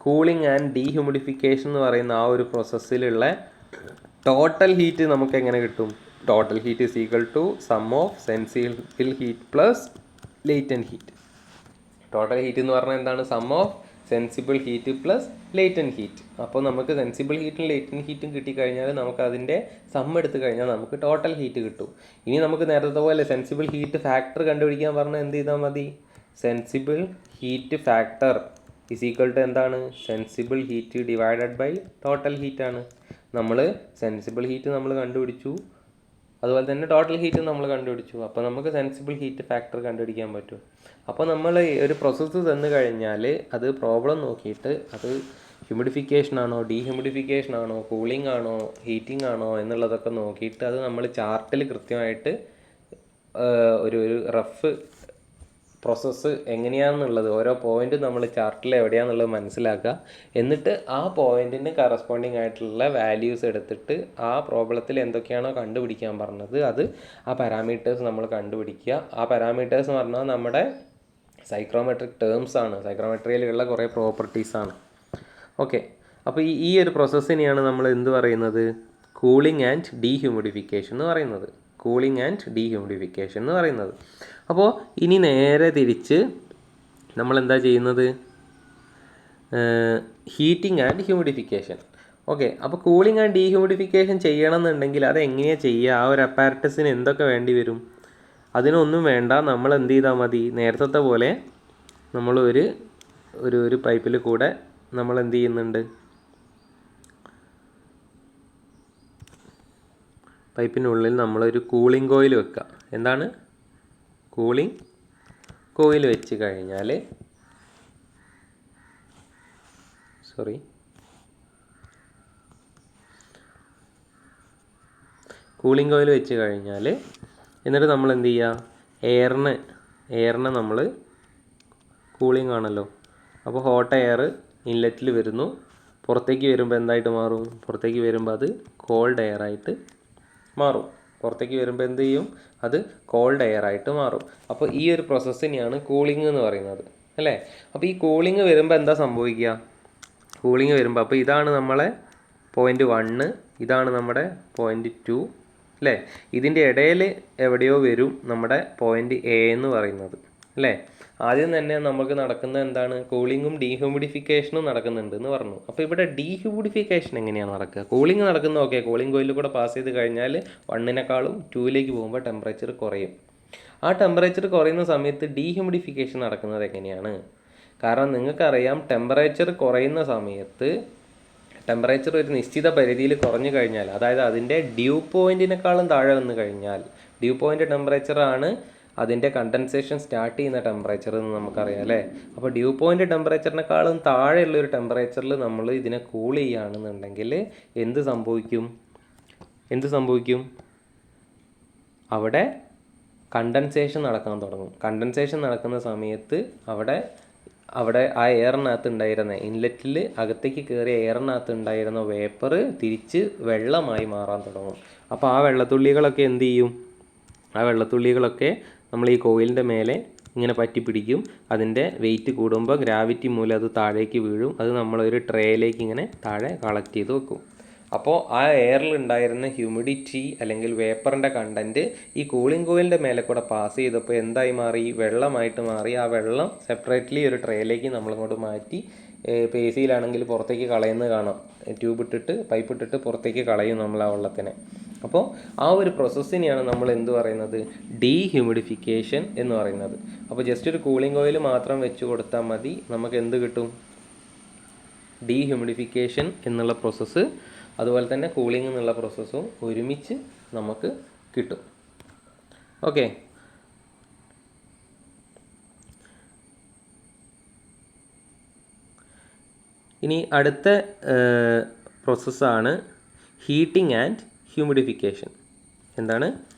[SPEAKER 1] കൂളിംഗ് ആൻഡ് ഡീഹ്യൂമിഡിഫിക്കേഷൻ എന്ന് പറയുന്ന ആ ഒരു പ്രോസസ്സിലുള്ള ടോട്ടൽ ഹീറ്റ് നമുക്ക് എങ്ങനെ കിട്ടും? Total heat is equal to sum of sensible heat plus latent heat. Total heat എന്ന് പറഞ്ഞാൽ എന്താണ്? Sum of sensible heat plus latent heat. അപ്പോൾ നമുക്ക് സെൻസിബിൾ ഹീറ്റും ലേറ്റൻറ്റ് ഹീറ്റും കിട്ടിക്കഴിഞ്ഞാൽ നമുക്ക് അതിൻ്റെ സം എടുത്തു കഴിഞ്ഞാൽ നമുക്ക് ടോട്ടൽ ഹീറ്റ് കിട്ടും. ഇനി നമുക്ക് നേരത്തെ പോലെ സെൻസിബിൾ ഹീറ്റ് ഫാക്ടർ കണ്ടുപിടിക്കാൻ പറഞ്ഞാൽ എന്ത് ചെയ്താൽ മതി? Sensible heat factor is equal to എന്താണ്? Sensible heat divided by total ഹീറ്റാണ്. നമ്മൾ സെൻസിബിൾ ഹീറ്റ് നമ്മൾ കണ്ടുപിടിച്ചു, അതുപോലെ തന്നെ ടോട്ടൽ ഹീറ്റ് നമ്മൾ കണ്ടുപിടിച്ചു. അപ്പോൾ നമുക്ക് സെൻസിബിൾ ഹീറ്റ് ഫാക്ടർ കണ്ടുപിടിക്കാൻ പറ്റും. അപ്പോൾ നമ്മൾ ഒരു പ്രോസസ്സ് തന്നു കഴിഞ്ഞാൽ അത് പ്രോബ്ലം നോക്കിയിട്ട് അത് ഹ്യൂമിഡിഫിക്കേഷൻ ആണോ, ഡീഹ്യൂമിഡിഫിക്കേഷൻ ആണോ, കൂളിംഗ് ആണോ, ഹീറ്റിംഗ് ആണോ എന്നുള്ളതൊക്കെ നോക്കിയിട്ട് അത് നമ്മൾ ചാർട്ടിൽ കൃത്യമായിട്ട് ഒരു റഫ് പ്രോസസ്സ് എങ്ങനെയാണെന്നുള്ളത് ഓരോ പോയിൻറ്റും നമ്മൾ ചാർട്ടിൽ എവിടെയാണെന്നുള്ളത് മനസ്സിലാക്കുക. എന്നിട്ട് ആ പോയിൻറ്റിന് കറസ്പോണ്ടിങ് ആയിട്ടുള്ള വാല്യൂസ് എടുത്തിട്ട് ആ പ്രോബ്ലത്തിൽ എന്തൊക്കെയാണോ കണ്ടുപിടിക്കാൻ പറഞ്ഞത് അത് ആ പാരാമീറ്റേഴ്സ് നമ്മൾ കണ്ടുപിടിക്കുക. ആ പാരാമീറ്റേഴ്സ് എന്ന് പറഞ്ഞാൽ നമ്മുടെ സൈക്രോമെട്രിക് ടേംസ് ആണ്, സൈക്രോമെട്രിയിലുള്ള കുറേ പ്രോപ്പർട്ടീസാണ്. ഓക്കെ, അപ്പോൾ ഈ ഒരു പ്രോസസ്സിനെയാണ് നമ്മൾ എന്ത് പറയുന്നത്? കൂളിംഗ് ആൻഡ് ഡീഹ്യൂമിഡിഫിക്കേഷൻ എന്ന് പറയുന്നത്. കൂളിംഗ് ആൻഡ് ഡീഹ്യൂമിഡിഫിക്കേഷൻ എന്ന് പറയുന്നത്. അപ്പോൾ ഇനി നേരെ തിരിച്ച് നമ്മൾ എന്താ ചെയ്യുന്നത്? Heating and humidification. ഓക്കെ, അപ്പോൾ കൂളിംഗ് ആൻഡ് ഡീഹ്യൂമിഡിഫിക്കേഷൻ ചെയ്യണം എന്നുണ്ടെങ്കിൽ അത് എങ്ങനെയാണ് ചെയ്യുക? ആ ഒരു അപ്പാരറ്റസിന് എന്തൊക്കെ വേണ്ടി വരും? അതിനൊന്നും വേണ്ട, നമ്മൾ എന്ത് ചെയ്താൽ മതി? നേരത്തെ പോലെ നമ്മൾ ഒരു പൈപ്പിൽ കൂടെ നമ്മൾ എന്ത് ചെയ്യുന്നുണ്ട്? പൈപ്പിനുള്ളിൽ നമ്മളൊരു കൂളിംഗ് കോയിൽ വെക്കുക. എന്താണ്? കൂളിംഗ് കോയിൽ വെച്ച് കഴിഞ്ഞാൽ കൂളിംഗ് കോയിൽ വെച്ച് കഴിഞ്ഞാൽ എന്നിട്ട് നമ്മൾ എന്ത് ചെയ്യുക? എയറിനെ നമ്മൾ കൂളിംഗ് ആണല്ലോ, അപ്പോൾ ഹോട്ട് എയർ ഇൻലെറ്റിൽ വരുന്നു, പുറത്തേക്ക് വരുമ്പോൾ എന്തായിട്ട് മാറും? പുറത്തേക്ക് വരുമ്പോൾ അത് കോൾഡ് എയർ ആയിട്ട് മാറും. പുറത്തേക്ക് വരുമ്പോൾ എന്ത് ചെയ്യും? അത് കോൾഡ് എയർ ആയിട്ട് മാറും. അപ്പോൾ ഈ ഒരു പ്രോസസ്സിനെയാണ് കൂളിംഗ് എന്ന് പറയുന്നത് അല്ലേ. അപ്പോൾ ഈ കൂളിംഗ് വരുമ്പോൾ എന്താ സംഭവിക്കുക? കൂളിംഗ് വരുമ്പോൾ അപ്പോൾ ഇതാണ് നമ്മളെ പോയിൻ്റ് 1, ഇതാണ് നമ്മുടെ പോയിൻ്റ് 2 അല്ലേ. ഇതിൻ്റെ ഇടയിൽ എവിടെയോ വരും നമ്മുടെ പോയിൻ്റ് എ എന്ന് പറയുന്നത് അല്ലേ. ആദ്യം തന്നെ നമുക്ക് നടക്കുന്ന എന്താണ്? കൂളിങ്ങും ഡീഹ്യൂമിഡിഫിക്കേഷനും നടക്കുന്നുണ്ട് എന്ന് പറഞ്ഞു. അപ്പോൾ ഇവിടെ ഡീഹ്യൂമിഡിഫിക്കേഷൻ എങ്ങനെയാണ് നടക്കുക? കൂളിംഗ് നടക്കുന്നത് ഓക്കെ, കൂളിംഗ് കോയിലിൽ കൂടെ പാസ് ചെയ്ത് കഴിഞ്ഞാൽ 1നേക്കാളും 2ലേക്ക് പോകുമ്പോൾ ടെമ്പറേച്ചർ കുറയും. ആ ടെമ്പറേച്ചർ കുറയുന്ന സമയത്ത് ഡീഹ്യൂമിഡിഫിക്കേഷൻ നടക്കുന്നത് എങ്ങനെയാണ്? കാരണം നിങ്ങൾക്കറിയാം ടെമ്പറേച്ചർ കുറയുന്ന സമയത്ത് ടെമ്പറേച്ചർ ഒരു നിശ്ചിത പരിധിയിൽ കുറഞ്ഞു കഴിഞ്ഞാൽ, അതായത് അതിൻ്റെ ഡ്യൂ പോയിൻറ്റിനേക്കാളും താഴെ വന്നു കഴിഞ്ഞാൽ, ഡ്യൂ പോയിൻ്റ് ടെമ്പറേച്ചറാണ് അതിൻ്റെ കണ്ടൻസേഷൻ സ്റ്റാർട്ട് ചെയ്യുന്ന ടെമ്പറേച്ചർ എന്ന് നമുക്കറിയാം അല്ലേ. അപ്പോൾ ഡ്യൂ പോയിൻ്റ് ടെമ്പറേച്ചറിനേക്കാളും താഴെയുള്ളൊരു ടെമ്പറേച്ചറിൽ നമ്മൾ ഇതിനെ കൂൾ ചെയ്യുകയാണെന്നുണ്ടെങ്കിൽ എന്ത് സംഭവിക്കും? അവിടെ കണ്ടൻസേഷൻ നടക്കാൻ തുടങ്ങും. കണ്ടൻസേഷൻ നടക്കുന്ന സമയത്ത് അവിടെ ആ എയറിനകത്ത് ഉണ്ടായിരുന്ന ഇൻലെറ്റിൽ അകത്തേക്ക് കയറിയ എയറിനകത്ത് ഉണ്ടായിരുന്ന വേപ്പർ തിരിച്ച് വെള്ളമായി മാറാൻ തുടങ്ങും. അപ്പോൾ ആ വെള്ളത്തുള്ളികളൊക്കെ എന്ത് ചെയ്യും? ആ വെള്ളത്തുള്ളികളൊക്കെ നമ്മൾ ഈ കോയിലിൻ്റെ മേലെ ഇങ്ങനെ പറ്റി പിടിക്കും. അതിൻ്റെ വെയിറ്റ് കൂടുമ്പോൾ ഗ്രാവിറ്റി മൂലം അത് താഴേക്ക് വീഴും. അത് നമ്മളൊരു ട്രേയിലേക്ക് ഇങ്ങനെ താഴെ കളക്ട് ചെയ്ത് വെക്കും. അപ്പോൾ ആ എയറിൽ ഉണ്ടായിരുന്ന ഹ്യൂമിഡിറ്റി അല്ലെങ്കിൽ വേപ്പറിൻ്റെ കണ്ടൻറ്റ് ഈ കൂളിംഗ് കോയിലിൻ്റെ മേലെ കൂടെ പാസ് ചെയ്തപ്പോൾ എന്തായി മാറി? വെള്ളമായിട്ട് മാറി. ആ വെള്ളം സെപ്പറേറ്റ്ലി ഒരു ട്രേയിലേക്ക് നമ്മളിങ്ങോട്ട് മാറ്റി ഇപ്പോൾ എ സിയിലാണെങ്കിൽ പുറത്തേക്ക് കളയുന്നത് കാണാം. പൈപ്പ് ഇട്ടിട്ട് പുറത്തേക്ക് കളയും നമ്മൾ ആ വെള്ളത്തിനെ. അപ്പോൾ ആ ഒരു പ്രോസസ്സിനെയാണ് നമ്മൾ എന്ത് പറയുന്നത്? ഡീഹ്യൂമിഡിഫിക്കേഷൻ എന്ന് പറയുന്നത്. അപ്പോൾ ജസ്റ്റ് ഒരു കൂളിംഗ് കോയിൽ മാത്രം വെച്ച് കൊടുത്താൽ മതി, നമുക്ക് എന്ത് കിട്ടും? ഡീഹ്യൂമിഡിഫിക്കേഷൻ എന്നുള്ള പ്രോസസ്സ് അതുപോലെ തന്നെ കൂളിംഗ് എന്നുള്ള പ്രോസസ്സും ഒരുമിച്ച് നമുക്ക് കിട്ടും. ഓക്കെ, ഇനി അടുത്ത പ്രോസസ്സാണ് ഹീറ്റിംഗ് ആൻഡ് ഹ്യൂമിഡിഫിക്കേഷൻ. എന്താണ്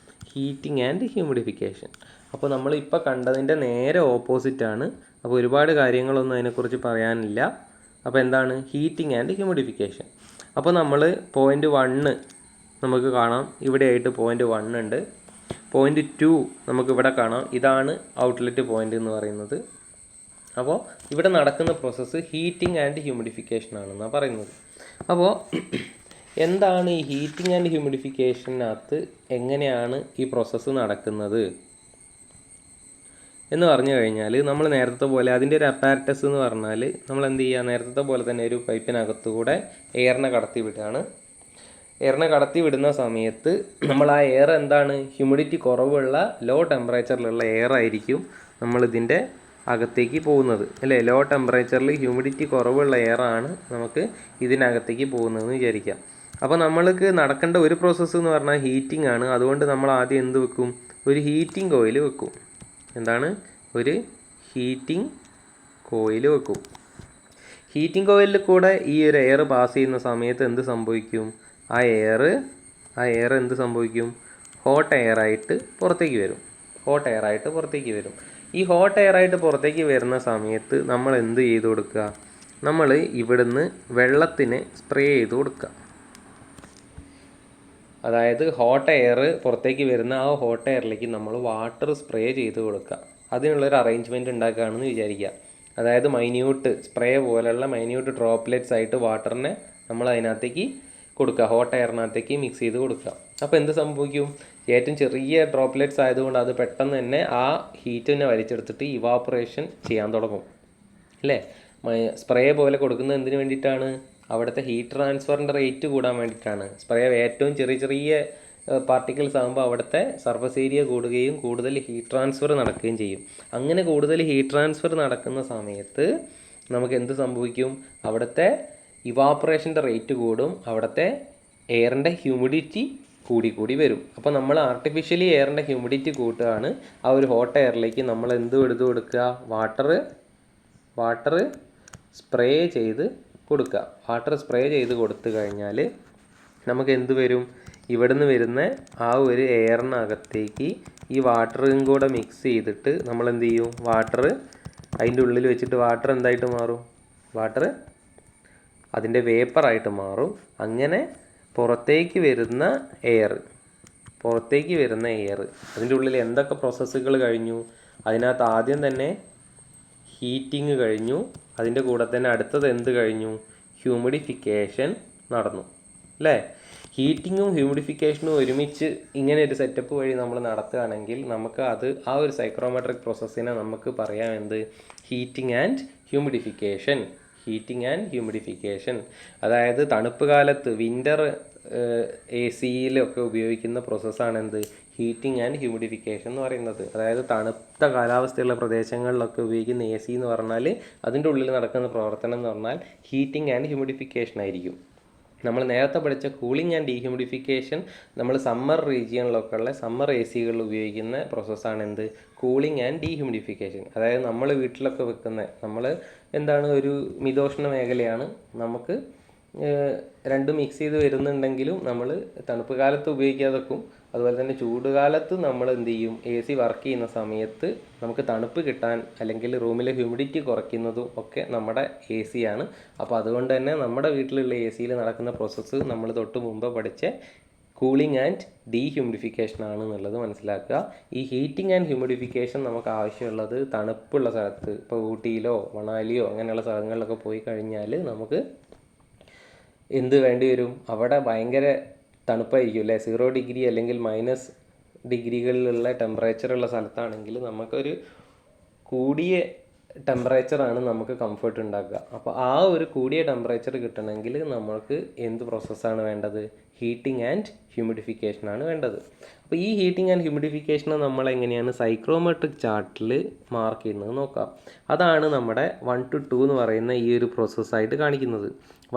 [SPEAKER 1] ഹീറ്റിംഗ് ആൻഡ് ഹ്യൂമിഡിഫിക്കേഷൻ? അപ്പോൾ നമ്മളിപ്പോൾ കണ്ടതിൻ്റെ നേരെ ഓപ്പോസിറ്റാണ്. അപ്പോൾ ഒരുപാട് കാര്യങ്ങളൊന്നും അതിനെക്കുറിച്ച് പറയാനില്ല. അപ്പോൾ എന്താണ് ഹീറ്റിംഗ് ആൻഡ് ഹ്യൂമിഡിഫിക്കേഷൻ? അപ്പോൾ നമ്മൾ പോയിൻ്റ് 1 നമുക്ക് കാണാം, ഇവിടെയായിട്ട് പോയിൻ്റ് 1 ഉണ്ട്. പോയിൻ്റ് 2 നമുക്കിവിടെ കാണാം, ഇതാണ് ഔട്ട്ലെറ്റ് പോയിൻ്റ് എന്ന് പറയുന്നത്. അപ്പോൾ ഇവിടെ നടക്കുന്ന പ്രോസസ്സ് ഹീറ്റിംഗ് ആൻഡ് ഹ്യൂമിഡിഫിക്കേഷൻ ആണെന്നാണ് പറയുന്നത്. അപ്പോൾ എന്താണ് ഈ ഹീറ്റിംഗ് ആൻഡ് ഹ്യൂമിഡിഫിക്കേഷനകത്ത് എങ്ങനെയാണ് ഈ പ്രോസസ്സ് നടക്കുന്നത് എന്ന് പറഞ്ഞു കഴിഞ്ഞാൽ, നമ്മൾ നേരത്തെ പോലെ അതിൻ്റെ ഒരു അപ്പാരറ്റസ് എന്ന് പറഞ്ഞാൽ നമ്മൾ എന്ത് ചെയ്യുക, നേരത്തെ പോലെ തന്നെ ഒരു പൈപ്പിനകത്തുകൂടെ എയറിനെ കടത്തി വിടുകയാണ്. എയറിനെ കടത്തി വിടുന്ന സമയത്ത് നമ്മൾ ആ എയർ എന്താണ്, ഹ്യൂമിഡിറ്റി കുറവുള്ള ലോ ടെമ്പറേച്ചറിലുള്ള എയർ ആയിരിക്കും നമ്മളിതിൻ്റെ അകത്തേക്ക് പോകുന്നത്, അല്ലേ? ലോ ടെമ്പറേച്ചറിൽ ഹ്യൂമിഡിറ്റി കുറവുള്ള എയറാണ് നമുക്ക് ഇതിനകത്തേക്ക് പോകുന്നതെന്ന് വിചാരിക്കാം. അപ്പോൾ നമ്മൾക്ക് നടക്കേണ്ട ഒരു പ്രോസസ്സ് എന്ന് പറഞ്ഞാൽ ഹീറ്റിംഗ് ആണ്. അതുകൊണ്ട് നമ്മൾ ആദ്യം എന്ത് വെക്കും, ഒരു ഹീറ്റിംഗ് കോയിൽ വെക്കും. എന്താണ്, ഒരു ഹീറ്റിംഗ് കോയിൽ വെക്കും. ഹീറ്റിംഗ് കോയിലിൽ കൂടെ ഈ ഒരു എയർ പാസ് ചെയ്യുന്ന സമയത്ത് എന്ത് സംഭവിക്കും, ആ എയർ എന്ത് സംഭവിക്കും, ഹോട്ട് എയറായിട്ട് പുറത്തേക്ക് വരും. ഈ ഹോട്ട് എയറായിട്ട് പുറത്തേക്ക് വരുന്ന സമയത്ത് നമ്മൾ എന്ത് ചെയ്ത് കൊടുക്കുക, നമ്മൾ ഇവിടുന്ന് വെള്ളത്തിന് സ്പ്രേ ചെയ്ത് കൊടുക്കുക. അതായത് ഹോട്ട് എയർ പുറത്തേക്ക് വരുന്ന ആ ഹോട്ട് എയറിലേക്ക് നമ്മൾ വാട്ടർ സ്പ്രേ ചെയ്ത് കൊടുക്കുക. അതിനുള്ളൊരു അറേഞ്ച്മെൻറ്റ് ഉണ്ടാക്കുകയാണെന്ന് വിചാരിക്കുക. അതായത് മൈന്യൂട്ട് സ്പ്രേ പോലെയുള്ള മൈന്യൂട്ട് ഡ്രോപ്ലെറ്റ്സ് ആയിട്ട് വാട്ടറിനെ നമ്മൾ അതിനകത്തേക്ക് കൊടുക്കുക, ഹോട്ട് എയറിനകത്തേക്ക് മിക്സ് ചെയ്ത് കൊടുക്കുക. അപ്പോൾ എന്ത് സംഭവിക്കും, ഏറ്റവും ചെറിയ ഡ്രോപ്ലെറ്റ്സ് ആയതുകൊണ്ട് അത് പെട്ടെന്ന് തന്നെ ആ ഹീറ്റിനെ വലിച്ചെടുത്തിട്ട് ഇവാപ്പറേഷൻ ചെയ്യാൻ തുടങ്ങും, അല്ലേ? സ്പ്രേ പോലെ കൊടുക്കുന്നത് എന്തിനു വേണ്ടിയിട്ടാണ്, അവിടുത്തെ ഹീറ്റ് ട്രാൻസ്ഫറിൻ്റെ റേറ്റ് കൂടാൻ വേണ്ടിയിട്ടാണ്. സ്പ്രേ ഏറ്റവും ചെറിയ പാർട്ടിക്കിൾസ് ആകുമ്പോൾ അവിടുത്തെ സർഫസ് ഏരിയ കൂടുകയും കൂടുതൽ ഹീറ്റ് ട്രാൻസ്ഫർ നടക്കുകയും ചെയ്യും. അങ്ങനെ കൂടുതൽ ഹീറ്റ് ട്രാൻസ്ഫർ നടക്കുന്ന സമയത്ത് നമുക്ക് എന്ത് സംഭവിക്കും, അവിടുത്തെ ഇവാപ്പറേഷൻ്റെ റേറ്റ് കൂടും, അവിടുത്തെ എയറിൻ്റെ ഹ്യൂമിഡിറ്റി കൂടി വരും. അപ്പോൾ നമ്മൾ ആർട്ടിഫിഷ്യലി എയറിൻ്റെ ഹ്യൂമിഡിറ്റി കൂട്ടുകയാണ്. ആ ഒരു ഹോട്ട് എയറിലേക്ക് നമ്മൾ എന്ത് എടുത്ത് കൊടുക്കുക, വാട്ടർ സ്പ്രേ ചെയ്ത് കൊടുക്കുക. വാട്ടർ സ്പ്രേ ചെയ്ത് കൊടുത്തു കഴിഞ്ഞാൽ നമുക്ക് എന്ത് വരും, ഇവിടുന്ന് വരുന്ന ആ ഒരു എയറിനകത്തേക്ക് ഈ വാട്ടറും കൂടെ മിക്സ് ചെയ്തിട്ട് നമ്മൾ എന്ത് ചെയ്യും, വാട്ടർ അതിൻ്റെ ഉള്ളിൽ വെച്ചിട്ട് വാട്ടർ എന്തായിട്ട് മാറും, വാട്ടർ അതിൻ്റെ വേപ്പറായിട്ട് മാറും. അങ്ങനെ പുറത്തേക്ക് വരുന്ന എയർ അതിൻ്റെ ഉള്ളിൽ എന്തൊക്കെ പ്രോസസ്സുകൾ കഴിഞ്ഞു, അതിനകത്ത് ആദ്യം തന്നെ ഹീറ്റിംഗ് കഴിഞ്ഞു, അതിൻ്റെ കൂടെ തന്നെ അടുത്തത് എന്ത് കഴിഞ്ഞു, ഹ്യൂമിഡിഫിക്കേഷൻ നടന്നു, അല്ലേ? ഹീറ്റിങ്ങും ഹ്യൂമിഡിഫിക്കേഷനും ഒരുമിച്ച് ഇങ്ങനെ ഒരു സെറ്റപ്പ് വഴി നമ്മൾ നടത്തുകയാണെങ്കിൽ നമുക്ക് ആ ഒരു സൈക്രോമെട്രിക് പ്രോസസ്സിനെ നമുക്ക് പറയാം എന്ത്, ഹീറ്റിംഗ് ആൻഡ് ഹ്യൂമിഡിഫിക്കേഷൻ. അതായത് തണുപ്പ് കാലത്ത് വിൻ്റർ AC-യിലൊക്കെ ഉപയോഗിക്കുന്ന പ്രോസസ്സാണ് എന്ത്, ഹീറ്റിംഗ് ആൻഡ് ഹ്യൂമിഡിഫിക്കേഷൻ എന്ന് പറയുന്നത്. അതായത് തണുത്ത കാലാവസ്ഥയുള്ള പ്രദേശങ്ങളിലൊക്കെ ഉപയോഗിക്കുന്ന AC എന്ന് പറഞ്ഞാൽ അതിൻ്റെ ഉള്ളിൽ നടക്കുന്ന പ്രവർത്തനം എന്ന് പറഞ്ഞാൽ ഹീറ്റിംഗ് ആൻഡ് ഹ്യൂമിഡിഫിക്കേഷൻ ആയിരിക്കും. നമ്മൾ നേരത്തെ പഠിച്ച കൂളിംഗ് ആൻഡ് ഡീഹ്യൂമിഡിഫിക്കേഷൻ നമ്മൾ സമ്മർ റീജിയണിലൊക്കെ ഉള്ള സമ്മർ AC-കളിൽ ഉപയോഗിക്കുന്ന പ്രോസസ്സാണ് എന്ത്, കൂളിംഗ് ആൻഡ് ഡീഹ്യൂമിഡിഫിക്കേഷൻ. അതായത് നമ്മൾ വീട്ടിലൊക്കെ വെക്കുന്ന, നമ്മൾ എന്താണ് ഒരു മിതോഷ്ണ മേഖലയാണ്, നമുക്ക് രണ്ടും മിക്സ് ചെയ്ത് വരുന്നുണ്ടെങ്കിലും നമ്മൾ തണുപ്പ് കാലത്ത് ഉപയോഗിക്കാതെ വെക്കും. അതുപോലെ തന്നെ ചൂടുകാലത്ത് നമ്മൾ എന്ത് ചെയ്യും, AC വർക്ക് ചെയ്യുന്ന സമയത്ത് നമുക്ക് തണുപ്പ് കിട്ടാൻ അല്ലെങ്കിൽ റൂമിലെ ഹ്യൂമിഡിറ്റി കുറയ്ക്കുന്നതും ഒക്കെ നമ്മുടെ AC ആണ്. അപ്പോൾ അതുകൊണ്ട് തന്നെ നമ്മുടെ വീട്ടിലുള്ള AC-യിൽ നടക്കുന്ന പ്രോസസ്സ് നമ്മൾ തൊട്ട് മുമ്പ് പഠിച്ച കൂളിംഗ് ആൻഡ് ഡീഹ്യൂമിഡിഫിക്കേഷൻ ആണ് എന്നുള്ളത് മനസ്സിലാക്കുക. ഈ ഹീറ്റിംഗ് ആൻഡ് ഹ്യൂമിഡിഫിക്കേഷൻ നമുക്ക് ആവശ്യമുള്ളത് തണുപ്പുള്ള സ്ഥലത്ത്, ഇപ്പോൾ ഊട്ടിയിലോ മണാലിയോ അങ്ങനെയുള്ള സ്ഥലങ്ങളിലൊക്കെ പോയി കഴിഞ്ഞാൽ നമുക്ക് എന്ത് വേണ്ടി വരും, അവിടെ ഭയങ്കര തണുപ്പായിരിക്കും, അല്ലേ? 0 ഡിഗ്രി അല്ലെങ്കിൽ -ഡിഗ്രികളിലുള്ള ടെമ്പറേച്ചറുള്ള സ്ഥലത്താണെങ്കിൽ നമുക്കൊരു കൂടിയ ടെമ്പറേച്ചറാണ് നമുക്ക് കംഫർട്ട് ഉണ്ടാക്കുക. അപ്പോൾ ആ ഒരു കൂടിയ ടെമ്പറേച്ചർ കിട്ടണമെങ്കിൽ നമുക്ക് എന്ത് പ്രോസസ്സാണ് വേണ്ടത്, ഹീറ്റിംഗ് ആൻഡ് ഹ്യൂമിഡിഫിക്കേഷനാണ് വേണ്ടത്. അപ്പോൾ ഈ ഹീറ്റിംഗ് ആൻഡ് ഹ്യൂമിഡിഫിക്കേഷനെ നമ്മൾ എങ്ങനെയാണ് സൈക്രോമെട്രിക് ചാർട്ടിൽ മാർക്ക് ചെയ്യുന്നത് നോക്കാം. അതാണ് നമ്മുടെ 1 to 2 എന്ന് പറയുന്ന ഈ ഒരു പ്രോസസ്സായിട്ട് കാണിക്കുന്നത്.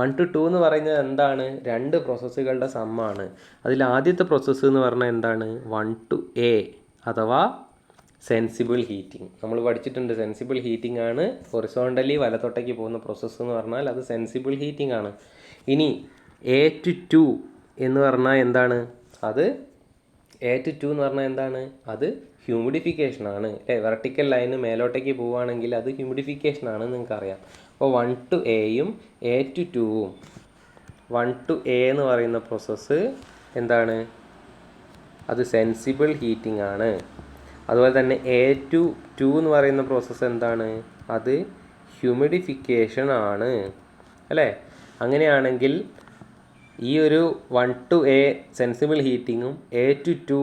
[SPEAKER 1] 1 to 2 എന്ന് പറയുന്നത് എന്താണ്, 2 പ്രോസസ്സുകളുടെ സമ്മാണ്. അതിൽ ആദ്യത്തെ പ്രോസസ്സ് എന്ന് പറഞ്ഞാൽ എന്താണ്, 1 to A അഥവാ സെൻസിബിൾ ഹീറ്റിംഗ് നമ്മൾ പഠിച്ചിട്ടുണ്ട്. സെൻസിബിൾ ഹീറ്റിംഗ് ആണ് ഹൊറിസോണ്ടലി വലത്തോട്ടേക്ക് പോകുന്ന പ്രോസസ്സ് എന്ന് പറഞ്ഞാൽ അത് സെൻസിബിൾ ഹീറ്റിംഗ് ആണ്. ഇനി A to 2 എന്ന് പറഞ്ഞാൽ എന്താണ്? അത് A to 2 എന്ന് പറഞ്ഞാൽ എന്താണ്? അത് ഹ്യൂമിഡിഫിക്കേഷൻ ആണ്. വെർട്ടിക്കൽ ലൈന് മേലോട്ടേക്ക് പോവുകയാണെങ്കിൽ അത് ഹ്യൂമിഡിഫിക്കേഷൻ ആണ്, നിങ്ങൾക്കറിയാം. അപ്പോൾ 1 to Aയും A to 2ഉം 1 to A എന്ന് പറയുന്ന പ്രോസസ്സ് എന്താണ്? അത് സെൻസിബിൾ ഹീറ്റിംഗ് ആണ്. അതുപോലെ തന്നെ A to 2 എന്ന് പറയുന്ന പ്രോസസ്സ് എന്താണ്? അത് ഹ്യൂമിഡിഫിക്കേഷൻ ആണ്, അല്ലേ? അങ്ങനെയാണെങ്കിൽ ഈ ഒരു 1 to A സെൻസിബിൾ ഹീറ്റിങ്ങും A to 2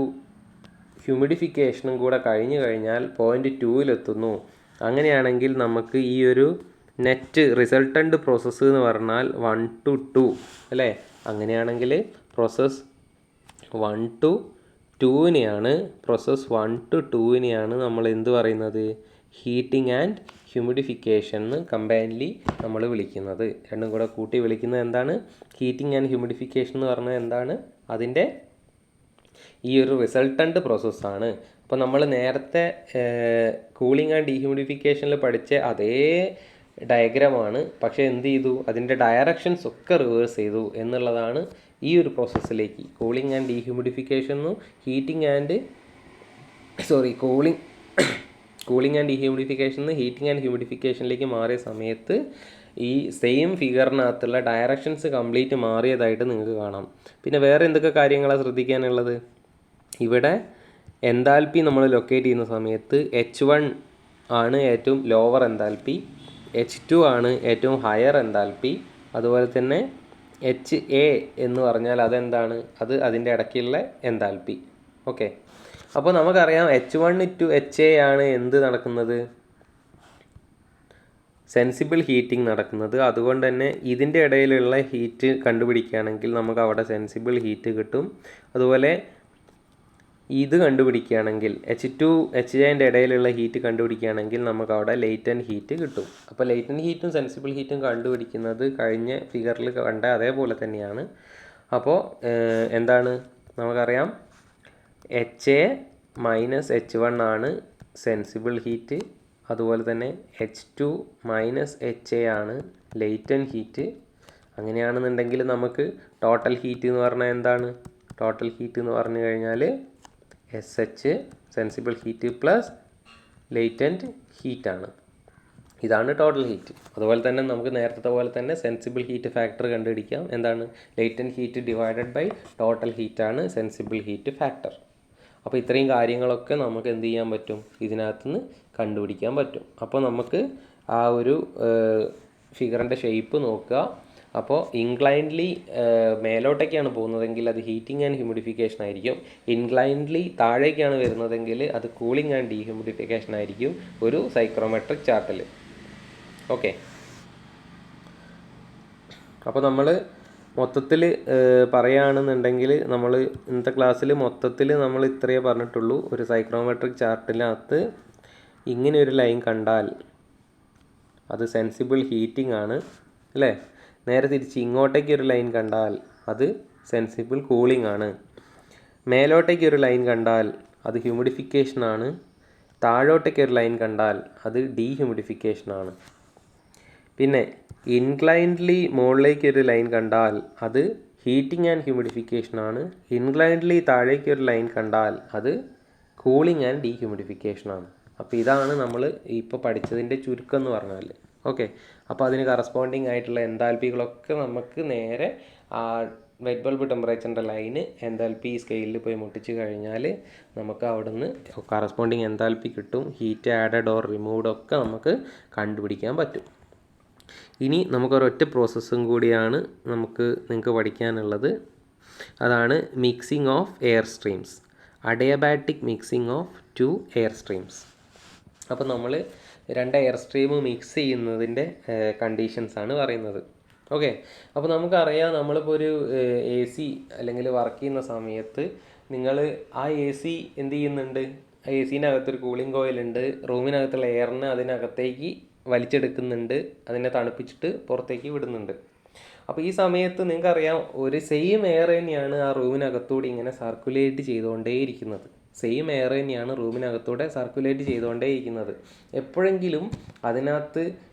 [SPEAKER 1] ഹ്യൂമിഡിഫിക്കേഷനും കൂടെ കഴിഞ്ഞു കഴിഞ്ഞാൽ പോയിൻ്റ് 2-ലെത്തുന്നു. അങ്ങനെയാണെങ്കിൽ നമുക്ക് ഈ ഒരു നെറ്റ് റിസൾട്ടൻ്റ് പ്രോസസ്സ് എന്ന് പറഞ്ഞാൽ 1 to 2, അല്ലേ? അങ്ങനെയാണെങ്കിൽ പ്രോസസ്സ് 1 to 2-നെയാണ് നമ്മൾ എന്ത് പറയുന്നത്? ഹീറ്റിംഗ് ആൻഡ് ഹ്യൂമിഡിഫിക്കേഷൻ എന്ന് കമ്പൈൻലി നമ്മൾ വിളിക്കുന്നത്. രണ്ടും കൂടെ കൂട്ടി വിളിക്കുന്നത് എന്താണ്? ഹീറ്റിംഗ് ആൻഡ് ഹ്യൂമിഡിഫിക്കേഷൻ എന്ന് പറഞ്ഞാൽ എന്താണ്? അതിൻ്റെ ഈ ഒരു റിസൾട്ടൻ്റ് പ്രോസസ്സാണ്. അപ്പോൾ നമ്മൾ നേരത്തെ കൂളിംഗ് ആൻഡ് ഡീഹ്യൂമിഡിഫിക്കേഷനിൽ പഠിച്ച അതേ ഡയഗ്രമാണ്, പക്ഷേ എന്ത് ചെയ്തു? അതിൻ്റെ ഡയറക്ഷൻസ് ഒക്കെ റിവേഴ്സ് ചെയ്തു എന്നുള്ളതാണ്. ഈ ഒരു പ്രോസസ്സിലേക്ക് കൂളിംഗ് ആൻഡ് ഡീഹ്യൂമിഡിഫിക്കേഷനും cooling and dehumidification heating and ഹ്യൂമിഡിഫിക്കേഷനിലേക്ക് മാറിയ സമയത്ത് ഈ സെയിം ഫിഗറിനകത്തുള്ള ഡയറക്ഷൻസ് കംപ്ലീറ്റ് മാറിയതായിട്ട് നിങ്ങൾക്ക് കാണാം. പിന്നെ വേറെ എന്തൊക്കെ കാര്യങ്ങളാണ് ശ്രദ്ധിക്കാനുള്ളത്? ഇവിടെ എൻതാൽപ്പി നമ്മൾ ലൊക്കേറ്റ് ചെയ്യുന്ന സമയത്ത് H1 ആണ് ഏറ്റവും ലോവർ എൻതാൽപ്പി, H2 ആണ് ഏറ്റവും ഹയർ എൻതാൽപ്പി. അതുപോലെ തന്നെ HA എന്ന് പറഞ്ഞാൽ അതെന്താണ്? അത് അതിൻ്റെ ഇടയ്ക്കുള്ള എൻതാൽപ്പി. ഓക്കെ, അപ്പോൾ നമുക്കറിയാം H1 to HA ആണ് എന്ത് നടക്കുന്നത്? സെൻസിബിൾ ഹീറ്റിംഗ് നടക്കുന്നത്. അതുകൊണ്ട് തന്നെ ഇതിൻ്റെ ഇടയിലുള്ള ഹീറ്റ് കണ്ടുപിടിക്കുകയാണെങ്കിൽ നമുക്ക് അവിടെ സെൻസിബിൾ ഹീറ്റ് കിട്ടും. അതുപോലെ ഇത് കണ്ടുപിടിക്കുകയാണെങ്കിൽ H2 HAൻ്റെ ഇടയിലുള്ള ഹീറ്റ് കണ്ടുപിടിക്കുകയാണെങ്കിൽ നമുക്ക് അവിടെ ലേറ്റൻറ്റ് ഹീറ്റ് കിട്ടും. അപ്പോൾ ലേറ്റൻറ്റ് ഹീറ്റും സെൻസിബിൾ ഹീറ്റും കണ്ടുപിടിക്കുന്നത് കഴിഞ്ഞ ഫിഗറിൽ കണ്ട അതേപോലെ തന്നെയാണ്. അപ്പോൾ എന്താണ് നമുക്കറിയാം? HA - H1 ആണ് സെൻസിബിൾ ഹീറ്റ്. അതുപോലെ തന്നെ H2 - HA ആണ് ലേറ്റൻറ്റ് ഹീറ്റ്. അങ്ങനെയാണെന്നുണ്ടെങ്കിൽ നമുക്ക് ടോട്ടൽ ഹീറ്റ് എന്ന് പറഞ്ഞാൽ എന്താണ്? ടോട്ടൽ ഹീറ്റ് എന്ന് പറഞ്ഞു കഴിഞ്ഞാൽ SH sensible heat plus latent ഹീറ്റാണ്. ഇതാണ് ടോട്ടൽ ഹീറ്റ്. അതുപോലെ തന്നെ നമുക്ക് നേരത്തെ പോലെ തന്നെ സെൻസിബിൾ ഹീറ്റ് ഫാക്ടർ കണ്ടുപിടിക്കാം. എന്താണ്? Latent heat divided by total ഹീറ്റാണ് സെൻസിബിൾ ഹീറ്റ് ഫാക്ടർ. അപ്പോൾ ഇത്രയും കാര്യങ്ങളൊക്കെ നമുക്ക് എന്ത് ചെയ്യാൻ പറ്റും? ഇതിനകത്തുനിന്ന് കണ്ടുപിടിക്കാൻ പറ്റും. അപ്പോൾ നമുക്ക് ആ ഒരു ഫിഗറിൻ്റെ ഷേപ്പ് നോക്കുക. അപ്പോൾ ഇൻക്ലൈൻഡ്ലി മേലോട്ടേക്കാണ് പോകുന്നതെങ്കിൽ അത് ഹീറ്റിംഗ് ആൻഡ് ഹ്യൂമിഡിഫിക്കേഷൻ ആയിരിക്കും. ഇൻക്ലൈൻഡ്ലി താഴേക്കാണ് വരുന്നതെങ്കിൽ അത് കൂളിംഗ് ആൻഡ് ഡീഹ്യൂമിഡിഫിക്കേഷൻ ആയിരിക്കും ഒരു സൈക്രോമെട്രിക് ചാർട്ടിൽ. ഓക്കെ, അപ്പോൾ നമ്മൾ മൊത്തത്തിൽ പറയുകയാണെന്നുണ്ടെങ്കിൽ നമ്മൾ ഇന്നത്തെ ക്ലാസ്സിൽ മൊത്തത്തിൽ നമ്മൾ ഇത്രയേ പറഞ്ഞിട്ടുള്ളൂ. ഒരു സൈക്രോമെട്രിക് ചാർട്ടിനകത്ത് ഇങ്ങനെ ഒരു ലൈൻ കണ്ടാൽ അത് സെൻസിബിൾ ഹീറ്റിംഗ് ആണ്, അല്ലേ? നേരെ തിരിച്ച് ഇങ്ങോട്ടേക്ക് ഒരു ലൈൻ കണ്ടാൽ അത് സെൻസിബിൾ കൂളിംഗ് ആണ്. മേലോട്ടേക്ക് ഒരു ലൈൻ കണ്ടാൽ അത് ഹ്യൂമിഡിഫിക്കേഷൻ ആണ്. താഴോട്ടേക്ക് ഒരു ലൈൻ കണ്ടാൽ അത് ഡീഹ്യൂമിഡിഫിക്കേഷൻ ആണ്. പിന്നെ ഇൻക്ലൈൻഡ്ലി മുകളിലേക്ക് ഒരു ലൈൻ കണ്ടാൽ അത് ഹീറ്റിംഗ് ആൻഡ് ഹ്യൂമിഡിഫിക്കേഷൻ ആണ്. ഇൻക്ലൈൻഡ്ലി താഴേക്ക് ഒരു ലൈൻ കണ്ടാൽ അത് കൂളിംഗ് ആൻഡ് ഡീഹ്യൂമിഡിഫിക്കേഷൻ ആണ്. അപ്പോൾ ഇതാണ് നമ്മൾ ഇപ്പോൾ പഠിച്ചതിൻ്റെ ചുരുക്കം എന്ന് പറഞ്ഞാൽ. ഓക്കെ, അപ്പോൾ അതിന് കറസ്പോണ്ടിങ് ആയിട്ടുള്ള എൻതാൽപ്പികളൊക്കെ നമുക്ക് നേരെ ആ വെറ്റ് ബൾബ് ടെമ്പറേച്ചറിൻ്റെ ലൈന് എൻതാൽപ്പി സ്കെയിലിൽ പോയി മുട്ടിച്ച് കഴിഞ്ഞാൽ നമുക്ക് അവിടുന്ന് കറസ്പോണ്ടിങ് എൻതാൽപ്പി കിട്ടും. ഹീറ്റ് ആഡഡ് ഓർ റിമൂവ്ഡ് ഒക്കെ നമുക്ക് കണ്ടുപിടിക്കാൻ പറ്റും. ഇനി നമുക്കൊരൊറ്റ പ്രോസസ്സും കൂടിയാണ് നിങ്ങൾക്ക് പഠിക്കാനുള്ളത്. അതാണ് mixing of air streams, adiabatic mixing of 2 air streams. അപ്പോൾ നമ്മൾ 2 എയർ സ്ട്രീം മിക്സ് ചെയ്യുന്നതിൻ്റെ കണ്ടീഷൻസാണ് പറയുന്നത്. ഓക്കെ, അപ്പോൾ നമുക്കറിയാം നമ്മളിപ്പോൾ ഒരു AC അല്ലെങ്കിൽ വർക്ക് ചെയ്യുന്ന സമയത്ത് നിങ്ങൾ ആ AC എന്ത് ചെയ്യുന്നുണ്ട്? AC-ൻ്റെ അകത്തൊരു കൂളിംഗ് കോയിലുണ്ട്. റൂമിനകത്തുള്ള എയറിനെ അതിനകത്തേക്ക് വലിച്ചെടുക്കുന്നുണ്ട്, അതിനെ തണുപ്പിച്ചിട്ട് പുറത്തേക്ക് വിടുന്നുണ്ട്. അപ്പോൾ ഈ സമയത്ത് നിങ്ങൾക്കറിയാം ഒരു സെയിം എയർ തന്നെയാണ് ആ റൂമിനകത്തൂടി ഇങ്ങനെ സർക്കുലേറ്റ് ചെയ്തുകൊണ്ടേയിരിക്കുന്നത്. സെയിം എയർ തന്നെയാണ് റൂമിനകത്തൂടെ സർക്കുലേറ്റ് ചെയ്തുകൊണ്ടേയിരിക്കുന്നത്. എപ്പോഴെങ്കിലും അതിനകത്ത്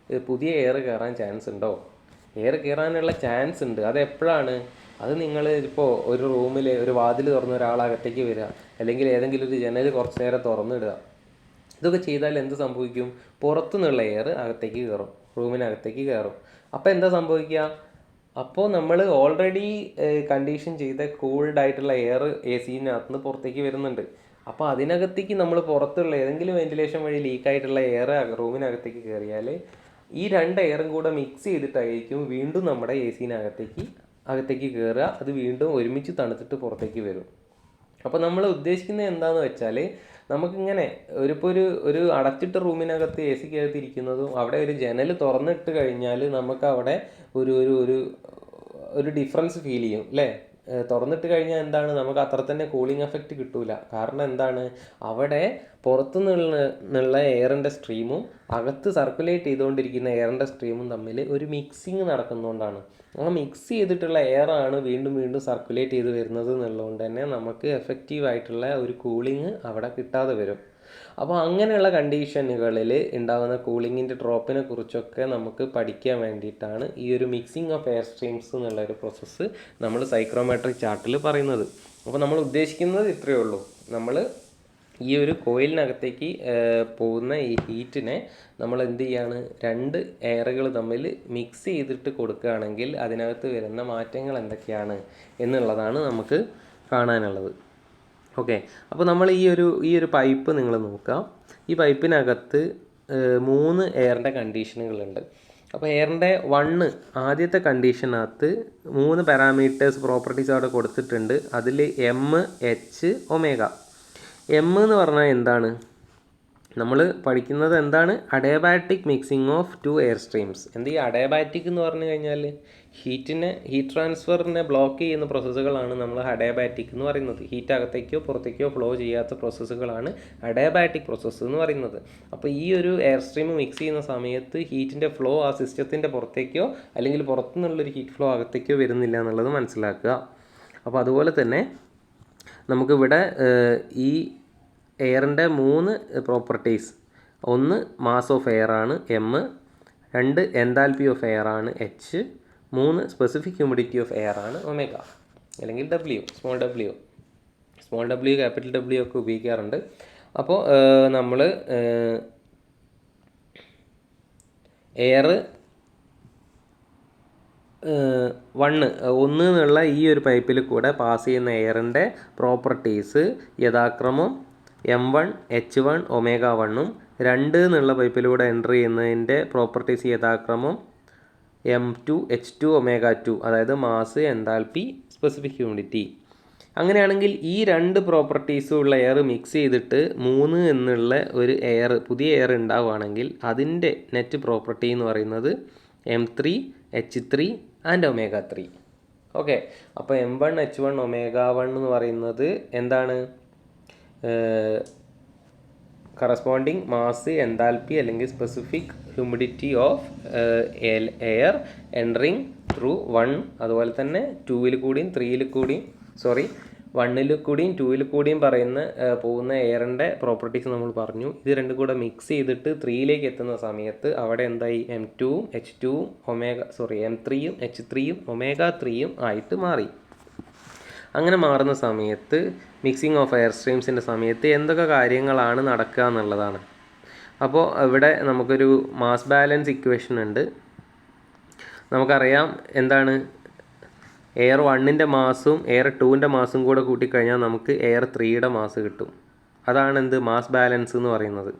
[SPEAKER 1] പുതിയ എയർ കയറാൻ ചാൻസ് ഉണ്ടോ? എയർ കയറാനുള്ള ചാൻസ് ഉണ്ട്. അത് എപ്പോഴാണ്? അത് നിങ്ങൾ ഇപ്പോൾ ഒരു റൂമിൽ ഒരു വാതിൽ തുറന്ന് ഒരാളകത്തേക്ക് വരിക, അല്ലെങ്കിൽ ഏതെങ്കിലും ഒരു ജനൽ കുറച്ച് നേരം തുറന്നിടുക, ഇതൊക്കെ ചെയ്താൽ എന്ത് സംഭവിക്കും? പുറത്തുനിന്നുള്ള എയർ അകത്തേക്ക് കയറും, റൂമിനകത്തേക്ക് കയറും. അപ്പോൾ എന്താ സംഭവിക്കുക? അപ്പോൾ നമ്മൾ ഓൾറെഡി കണ്ടീഷൻ ചെയ്ത കൂൾഡ് ആയിട്ടുള്ള എയർ എ സിനകത്ത് നിന്ന് പുറത്തേക്ക് വരുന്നുണ്ട്. അപ്പോൾ അതിനകത്തേക്ക് നമ്മൾ പുറത്തുള്ള ഏതെങ്കിലും വെന്റിലേഷൻ വഴി ലീക്കായിട്ടുള്ള എയർ റൂമിനകത്തേക്ക് കയറിയാൽ ഈ രണ്ട് എയറും കൂടെ മിക്സ് ചെയ്തിട്ടായിരിക്കും വീണ്ടും നമ്മുടെ എ അകത്തേക്ക് കയറുക. അത് വീണ്ടും ഒരുമിച്ച് തണുത്തിട്ട് പുറത്തേക്ക് വരും. അപ്പോൾ നമ്മൾ ഉദ്ദേശിക്കുന്നത് എന്താണെന്ന് വെച്ചാൽ, നമുക്കിങ്ങനെ ഒരു അടച്ചിട്ട റൂമിനകത്ത് എ സിക്കകത്ത് ഇരിക്കുന്നതും അവിടെ ഒരു ജനൽ തുറന്നിട്ട് കഴിഞ്ഞാൽ നമുക്ക് അവിടെ ഒരു ഒരു ഒരു ഡിഫറൻസ് ഫീൽ ചെയ്യും അല്ലേ? തുറന്നിട്ട് കഴിഞ്ഞാൽ എന്താണ്, നമുക്ക് അത്ര തന്നെ കൂളിംഗ് എഫക്റ്റ് കിട്ടൂല. കാരണം എന്താണ്, അവിടെ പുറത്തു നിന്നുള്ള എയറിൻ്റെ സ്ട്രീമും അകത്ത് സർക്കുലേറ്റ് ചെയ്തുകൊണ്ടിരിക്കുന്ന എയറിൻ്റെ സ്ട്രീമും തമ്മിൽ ഒരു മിക്സിങ് നടക്കുന്നതുകൊണ്ടാണ്. ആ മിക്സ് ചെയ്തിട്ടുള്ള എയറാണ് വീണ്ടും വീണ്ടും സർക്കുലേറ്റ് ചെയ്ത് വരുന്നത് എന്നുള്ളതുകൊണ്ട് തന്നെ നമുക്ക് എഫക്റ്റീവായിട്ടുള്ള ഒരു കൂളിംഗ് അവിടെ കിട്ടാതെ വരും. അപ്പോൾ അങ്ങനെയുള്ള കണ്ടീഷനുകളിൽ ഉണ്ടാകുന്ന കൂളിങ്ങിൻ്റെ ഡ്രോപ്പിനെ കുറിച്ചൊക്കെ നമുക്ക് പഠിക്കാൻ വേണ്ടിയിട്ടാണ് ഈ ഒരു മിക്സിംഗ് ഓഫ് എയർ സ്ട്രീംസ് എന്നുള്ള ഒരു പ്രോസസ്സ് നമ്മൾ സൈക്രോമെട്രിക് ചാർട്ടിൽ പറയുന്നത്. അപ്പോൾ നമ്മൾ ഉദ്ദേശിക്കുന്നത് ഇത്രയേ ഉള്ളൂ. നമ്മൾ ഈ ഒരു കോയിലിനകത്തേക്ക് പോകുന്ന ഈ ഹീറ്റിനെ നമ്മൾ എന്ത് ചെയ്യാണ്, രണ്ട് എയറുകൾ തമ്മിൽ മിക്സ് ചെയ്തിട്ട് കൊടുക്കുകയാണെങ്കിൽ അതിനകത്ത് വരുന്ന മാറ്റങ്ങൾ എന്തൊക്കെയാണ് എന്നുള്ളതാണ് നമുക്ക് കാണാനുള്ളത്. ഓക്കെ, അപ്പോൾ നമ്മൾ ഈ ഒരു പൈപ്പ് നിങ്ങൾ നോക്കാം. ഈ പൈപ്പിനകത്ത് 3 എയറിൻ്റെ കണ്ടീഷനുകളുണ്ട്. അപ്പോൾ എയറിൻ്റെ ആദ്യത്തെ കണ്ടീഷനകത്ത് 3 പാരാമീറ്റേഴ്സ് പ്രോപ്പർട്ടീസ് അവിടെ കൊടുത്തിട്ടുണ്ട്. അതിൽ എം, എച്ച്, ഒമേഗ. എം എന്ന് പറഞ്ഞാൽ എന്താണ്? നമ്മൾ പഠിക്കുന്നത് എന്താണ്? Adiabatic mixing of 2 air streams. എന്ത് ഈ അഡയബാറ്റിക് എന്ന് പറഞ്ഞു കഴിഞ്ഞാൽ ഹീറ്റ് ട്രാൻസ്ഫറിനെ ബ്ലോക്ക് ചെയ്യുന്ന പ്രോസസ്സുകളാണ് നമ്മൾ അഡയബാറ്റിക് എന്ന് പറയുന്നത്. ഹീറ്റ് അകത്തേക്കോ പുറത്തേക്കോ ഫ്ലോ ചെയ്യാത്ത പ്രോസസ്സുകളാണ് അഡയബാറ്റിക് പ്രോസസ്സ് എന്ന് പറയുന്നത്. അപ്പോൾ ഈ ഒരു എയർ സ്ട്രീം മിക്സ് ചെയ്യുന്ന സമയത്ത് ഹീറ്റിൻ്റെ ഫ്ലോ ആ സിസ്റ്റത്തിൻ്റെ പുറത്തേക്കോ അല്ലെങ്കിൽ പുറത്തുനിന്നുള്ളൊരു ഹീറ്റ് ഫ്ലോ അകത്തേക്കോ വരുന്നില്ല എന്നുള്ളത് മനസ്സിലാക്കുക. അപ്പോൾ അതുപോലെ തന്നെ നമുക്കിവിടെ ഈ എയറിൻ്റെ 3 പ്രോപ്പർട്ടീസ്, 1 മാസ് ഓഫ് എയർ ആണ് എം, 2 എൻതാൽപ്പി ഓഫ് എയർ ആണ് H, 3 specific humidity of air ആണ് ഒമേഗ അല്ലെങ്കിൽ W, small W capital W ഒക്കെ ഉപയോഗിക്കാറുണ്ട്. അപ്പോൾ നമ്മൾ എയർ 1 എന്നുള്ള ഈ ഒരു പൈപ്പിൽ കൂടെ പാസ് ചെയ്യുന്ന എയറിൻ്റെ പ്രോപ്പർട്ടീസ് യഥാക്രമം M1, H1, ഒമേഗ1ഉം 2 എന്നുള്ള പൈപ്പിലൂടെ എൻ്റർ ചെയ്യുന്നതിൻ്റെ പ്രോപ്പർട്ടീസ് യഥാക്രമം M2, H2, ഒമേഗ2, അതായത് മാസ്, എൻതാൽപ്പി, സ്പെസിഫിക് ഹ്യൂമിഡിറ്റി. അങ്ങനെയാണെങ്കിൽ ഈ 2 പ്രോപ്പർട്ടീസും ഉള്ള എയർ മിക്സ് ചെയ്തിട്ട് 3 എന്നുള്ള ഒരു പുതിയ എയർ ഉണ്ടാവുകയാണെങ്കിൽ അതിൻ്റെ നെറ്റ് പ്രോപ്പർട്ടി എന്ന് പറയുന്നത് M3, H3 ആൻഡ് ഒമേഗ3. ഓക്കെ, അപ്പോൾ M1, H1, ഒമേഗ1 എന്ന് പറയുന്നത് എന്താണ്? കറസ്പോണ്ടിങ് മാസ്, എൻതാൽപ്പി അല്ലെങ്കിൽ specific humidity of air entering through 1, അതുപോലെ തന്നെ 2-ൽ കൂടിയും 3-ൽ കൂടിയും 1-ൽ കൂടിയും 2-ൽ കൂടിയും പോകുന്ന എയറിൻ്റെ പ്രോപ്പർട്ടീസ് നമ്മൾ പറഞ്ഞു. ഇത് രണ്ടും കൂടെ മിക്സ് ചെയ്തിട്ട് 3-ലേക്ക് എത്തുന്ന സമയത്ത് അവിടെ എന്തായി? M2-ഉം H2-ഉം M3-യും H3-യും ഒമേഗ3-യും ആയിട്ട് മാറി. അങ്ങനെ മാറുന്ന സമയത്ത് മിക്സിംഗ് ഓഫ് എയർ സ്ട്രീംസിൻ്റെ സമയത്ത് എന്തൊക്കെ കാര്യങ്ങളാണ് നടക്കുക എന്നുള്ളതാണ്. അപ്പോൾ ഇവിടെ നമുക്കൊരു മാസ് ബാലൻസ് ഇക്വേഷൻ ഉണ്ട്. നമുക്കറിയാം എന്താണ്? എയർ 1ൻ്റെ മാസും എയർ 2ൻ്റെ മാസും കൂടെ കൂട്ടിക്കഴിഞ്ഞാൽ നമുക്ക് എയർ 3യുടെ മാസ് കിട്ടും. അതാണ് മാസ് ബാലൻസ് എന്ന് പറയുന്നത്.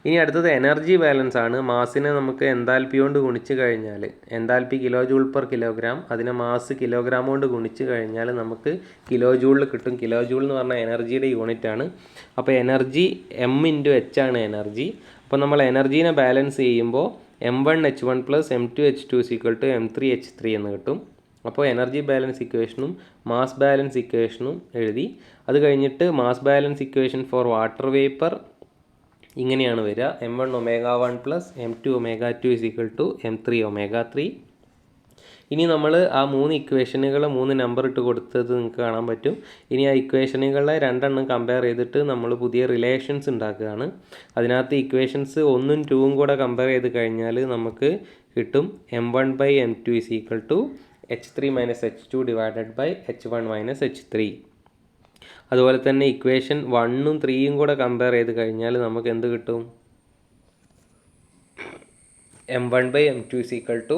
[SPEAKER 1] ഇനി അടുത്തത് എനർജി ബാലൻസ് ആണ്. മാസിനെ നമുക്ക് എൻതാൽപ്പി കൊണ്ട് ഗുണിച്ച് കഴിഞ്ഞാൽ, enthalpy kilo joule per kilogram, അതിനെ മാസ് കിലോഗ്രാം കൊണ്ട് ഗുണിച്ച് കഴിഞ്ഞാൽ നമുക്ക് കിലോ ജൂളിൽ കിട്ടും. കിലോ ജൂൾ എന്ന് പറഞ്ഞാൽ എനർജിയുടെ യൂണിറ്റ് ആണ്. അപ്പോൾ എനർജി M×H ആണ് എനർജി. അപ്പോൾ നമ്മൾ എനർജീനെ ബാലൻസ് ചെയ്യുമ്പോൾ M1H1 + M2H2 = M3H3 എന്ന് കിട്ടും. അപ്പോൾ എനർജി ബാലൻസ് ഇക്വേഷനും മാസ് ബാലൻസ് ഇക്വേഷനും എഴുതി. അത് കഴിഞ്ഞിട്ട് mass balance equation for water vapour ഇങ്ങനെയാണ് വരിക: M1 ഒമേഗ1 + M2 ഒമേഗ2 = M3 ഒമേഗ3. ഇനി നമ്മൾ ആ 3 ഇക്വേഷനുകൾ 3 നമ്പർ ഇട്ട് കൊടുത്തത് നിങ്ങൾക്ക് കാണാൻ പറ്റും. ഇനി ആ ഇക്വേഷനുകളെ രണ്ടെണ്ണം കമ്പയർ ചെയ്തിട്ട് നമ്മൾ പുതിയ റിലേഷൻസ് ഉണ്ടാക്കുകയാണ്. അതിനകത്ത് ഇക്വേഷൻസ് 1ഉം 2ഉം കൂടെ കമ്പയർ ചെയ്ത് കഴിഞ്ഞാൽ നമുക്ക് കിട്ടും m1/m2 is equal to h3 minus h2 divided by h1 minus h3. അതുപോലെ തന്നെ ഇക്വേഷൻ 1ഉം 3ഉം കൂടെ കമ്പയർ ചെയ്ത് കഴിഞ്ഞാൽ നമുക്ക് എന്ത് കിട്ടും? m1/m2 is equal to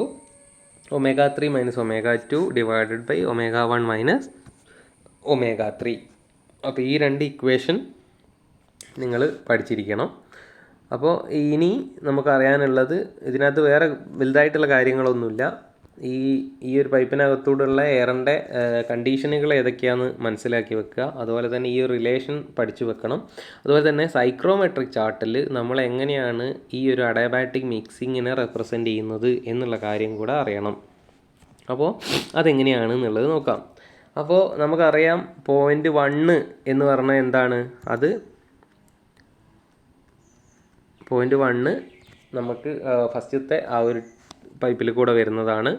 [SPEAKER 1] omega 3 minus omega 2 divided by omega 1 minus omega 3. അപ്പോൾ ഈ രണ്ട് ഇക്വേഷൻ നിങ്ങൾ പഠിച്ചിരിക്കണം. അപ്പോൾ ഇനി നമുക്കറിയാനുള്ളത് ഇതിനകത്ത് വേറെ വലുതായിട്ടുള്ള കാര്യങ്ങളൊന്നുമില്ല. ഈ ഒരു പൈപ്പിനകത്തൂടെയുള്ള എയറിൻ്റെ കണ്ടീഷനുകൾ ഏതൊക്കെയാണെന്ന് മനസ്സിലാക്കി വെക്കുക. അതുപോലെ തന്നെ ഈ ഒരു റിലേഷൻ പഠിച്ചു വെക്കണം. അതുപോലെ തന്നെ സൈക്രോമെട്രിക് ചാർട്ടിൽ നമ്മൾ എങ്ങനെയാണ് ഈ ഒരു അഡയാബാറ്റിക് മിക്സിങ്ങിനെ റെപ്രസെൻ്റ് ചെയ്യുന്നത് എന്നുള്ള കാര്യം കൂടെ അറിയണം. അപ്പോൾ അതെങ്ങനെയാണ് എന്നുള്ളത് നോക്കാം. അപ്പോൾ നമുക്കറിയാം പോയിൻ്റ് 1 എന്ന് പറഞ്ഞാൽ എന്താണ്? അത് പോയിൻ്റ് 1 നമുക്ക് ഫസ്റ്റത്തെ ആ ഒരു പൈപ്പിൽ കൂടെ വരുന്നതാണ്,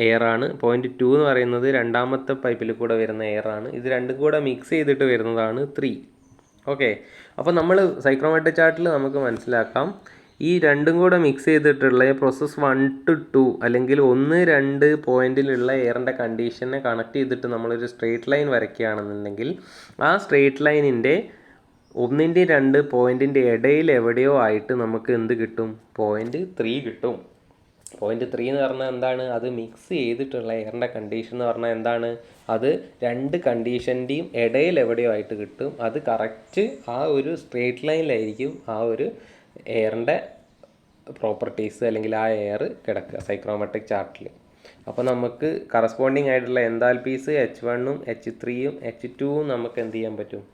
[SPEAKER 1] എയറാണ്. പോയിൻ്റ് 2 എന്ന് പറയുന്നത് രണ്ടാമത്തെ പൈപ്പിൽ കൂടെ വരുന്ന എയറാണ്. ഇത് രണ്ടും കൂടെ മിക്സ് ചെയ്തിട്ട് വരുന്നതാണ് 3. ഓക്കെ, അപ്പോൾ നമ്മൾ സൈക്രോമെട്രിക് ചാർട്ടിൽ നമുക്ക് മനസ്സിലാക്കാം ഈ രണ്ടും കൂടെ മിക്സ് ചെയ്തിട്ടുള്ള പ്രോസസ്സ് 1 to 2 അല്ലെങ്കിൽ 1-2 പോയിന്റിലുള്ള എയറിൻ്റെ കണ്ടീഷനെ കണക്ട് ചെയ്തിട്ട് നമ്മളൊരു സ്ട്രെയിറ്റ് ലൈൻ വരയ്ക്കുകയാണെന്നുണ്ടെങ്കിൽ ആ സ്ട്രെയിറ്റ് ലൈനിൻ്റെ 1-2 പോയിൻറ്റിൻ്റെ ഇടയിൽ എവിടെയോ ആയിട്ട് നമുക്ക് എന്ത് കിട്ടും? പോയിൻ്റ് 3 കിട്ടും. പോയിൻ്റ് 3 എന്ന് പറഞ്ഞാൽ എന്താണ്? അത് മിക്സ് ചെയ്തിട്ടുള്ള എയറിൻ്റെ കണ്ടീഷൻ എന്ന് പറഞ്ഞാൽ എന്താണ്? അത് രണ്ട് കണ്ടീഷൻ്റെയും ഇടയിൽ എവിടെയോ ആയിട്ട് കിട്ടും. അത് കറക്റ്റ് ആ ഒരു സ്ട്രെയിറ്റ് ലൈനിലായിരിക്കും ആ ഒരു എയറിൻ്റെ പ്രോപ്പർട്ടീസ് അല്ലെങ്കിൽ ആ എയർ കിടക്കുക സൈക്രോമെട്രിക് ചാർട്ടിൽ. അപ്പോൾ നമുക്ക് കറസ്പോണ്ടിങ് ആയിട്ടുള്ള എൻതാൽപ്പീസ് H1ഉം H3ഉം H2ഉം നമുക്ക് എന്ത് ചെയ്യാൻ പറ്റും?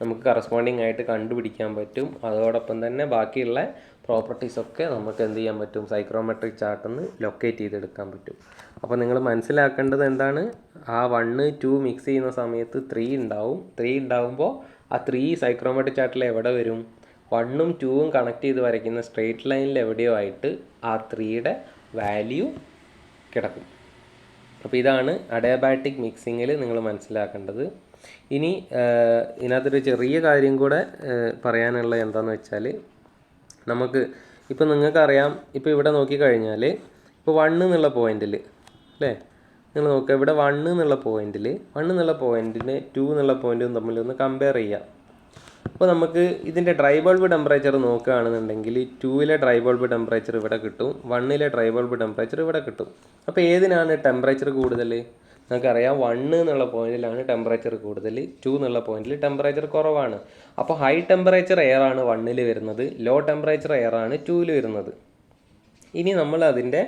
[SPEAKER 1] നമുക്ക് കറസ്പോണ്ടിങ് ആയിട്ട് കണ്ടുപിടിക്കാൻ പറ്റും. അതോടൊപ്പം തന്നെ ബാക്കിയുള്ള പ്രോപ്പർട്ടീസൊക്കെ നമുക്ക് എന്ത് ചെയ്യാൻ പറ്റും? സൈക്രോമെട്രിക് ചാർട്ടിൽ നിന്ന് ലൊക്കേറ്റ് ചെയ്തെടുക്കാൻ പറ്റും. അപ്പോൾ നിങ്ങൾ മനസ്സിലാക്കേണ്ടത് എന്താണ്? ആ 1, 2 മിക്സ് ചെയ്യുന്ന സമയത്ത് 3 ഉണ്ടാവും. 3 ഉണ്ടാവുമ്പോൾ ആ 3 സൈക്രോമെട്രിക് ചാർട്ടിൽ എവിടെ വരും? 1ഉം 2ഉം കണക്ട് ചെയ്ത് വരയ്ക്കുന്ന സ്ട്രെയിറ്റ് ലൈനിൽ എവിടെയോ ആയിട്ട് ആ 3യുടെ വാല്യൂ കിടക്കും. അപ്പോൾ ഇതാണ് അഡയാബാറ്റിക് മിക്സിങ്ങിൽ നിങ്ങൾ മനസ്സിലാക്കേണ്ടത്. ഇനി ഇതിനകത്തൊരു ചെറിയ കാര്യം കൂടെ പറയാനുള്ള എന്താണെന്ന് വെച്ചാൽ, നമുക്ക് ഇപ്പോൾ നിങ്ങൾക്കറിയാം, ഇപ്പോൾ ഇവിടെ നോക്കിക്കഴിഞ്ഞാൽ ഇപ്പോൾ 1 എന്നുള്ള പോയിന്റിൽ അല്ലേ, നിങ്ങൾ നോക്കുക, ഇവിടെ 1 എന്നുള്ള പോയിന്റിന് 2 എന്നുള്ള പോയിന്റും തമ്മിലൊന്ന് കമ്പയർ ചെയ്യാം. അപ്പോൾ നമുക്ക് ഇതിൻ്റെ ഡ്രൈ ബൾബ് ടെമ്പറേച്ചർ നോക്കുകയാണെന്നുണ്ടെങ്കിൽ 2ലെ ഡ്രൈ ബൾബ് ടെമ്പറേച്ചർ ഇവിടെ കിട്ടും, 1ലെ ഡ്രൈ ബൾബ് ടെമ്പറേച്ചർ ഇവിടെ കിട്ടും. അപ്പോൾ ഏതിനാണ് ടെമ്പറേച്ചർ കൂടുതൽ? നമുക്കറിയാം 1 എന്നുള്ള പോയിന്റിലാണ് ടെമ്പറേച്ചർ കൂടുതൽ, 2 എന്നുള്ള പോയിന്റിൽ ടെമ്പറേച്ചർ കുറവാണ്. അപ്പോൾ ഹൈ ടെമ്പറേച്ചർ എയർ ആണ് 1ൽ വരുന്നത്, ലോ ടെമ്പറേച്ചർ എയർ ആണ് 2ൽ വരുന്നത്. ഇനി നമ്മൾ അതിൻ്റെ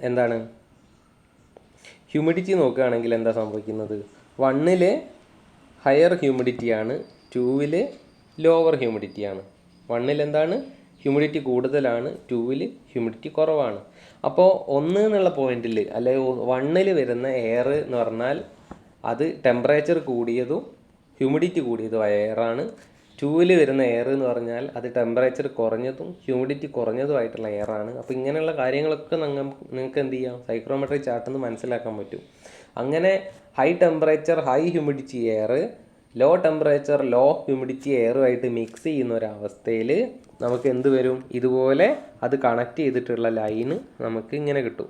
[SPEAKER 1] എന്താണ് ഹ്യൂമിഡിറ്റി നോക്കുകയാണെങ്കിൽ എന്താ സംഭവിക്കുന്നത്? 1ൽ ഹയർ ഹ്യൂമിഡിറ്റിയാണ്, 2ൽ ലോവർ ഹ്യൂമിഡിറ്റിയാണ്. 1ൽ എന്താണ് ഹ്യൂമിഡിറ്റി കൂടുതലാണ്, 2ൽ ഹ്യൂമിഡിറ്റി കുറവാണ്. അപ്പോൾ 1 എന്നുള്ള പോയിന്റിൽ അല്ലെങ്കിൽ 1ൽ വരുന്ന എയർ എന്ന് പറഞ്ഞാൽ അത് ടെമ്പറേച്ചർ കൂടിയതും ഹ്യൂമിഡിറ്റി കൂടിയതുമായ എയറാണ്. 2ൽ വരുന്ന എയർ എന്ന് പറഞ്ഞാൽ അത് ടെമ്പറേച്ചർ കുറഞ്ഞതും ഹ്യൂമിഡിറ്റി കുറഞ്ഞതുമായിട്ടുള്ള എയറാണ്. അപ്പോൾ ഇങ്ങനെയുള്ള കാര്യങ്ങളൊക്കെ നിങ്ങൾക്ക് എന്ത് ചെയ്യാം? സൈക്രോമെട്രിക് ചാർട്ടിൽ നിന്ന് മനസ്സിലാക്കാൻ പറ്റും. അങ്ങനെ high temperature high humidity air, low temperature low humidity എയറുമായിട്ട് മിക്സ് ചെയ്യുന്ന ഒരവസ്ഥയിൽ നമുക്ക് എന്ത് വരും? ഇതുപോലെ അത് കണക്ട് ചെയ്തിട്ടുള്ള ലൈന് നമുക്ക് ഇങ്ങനെ കിട്ടും.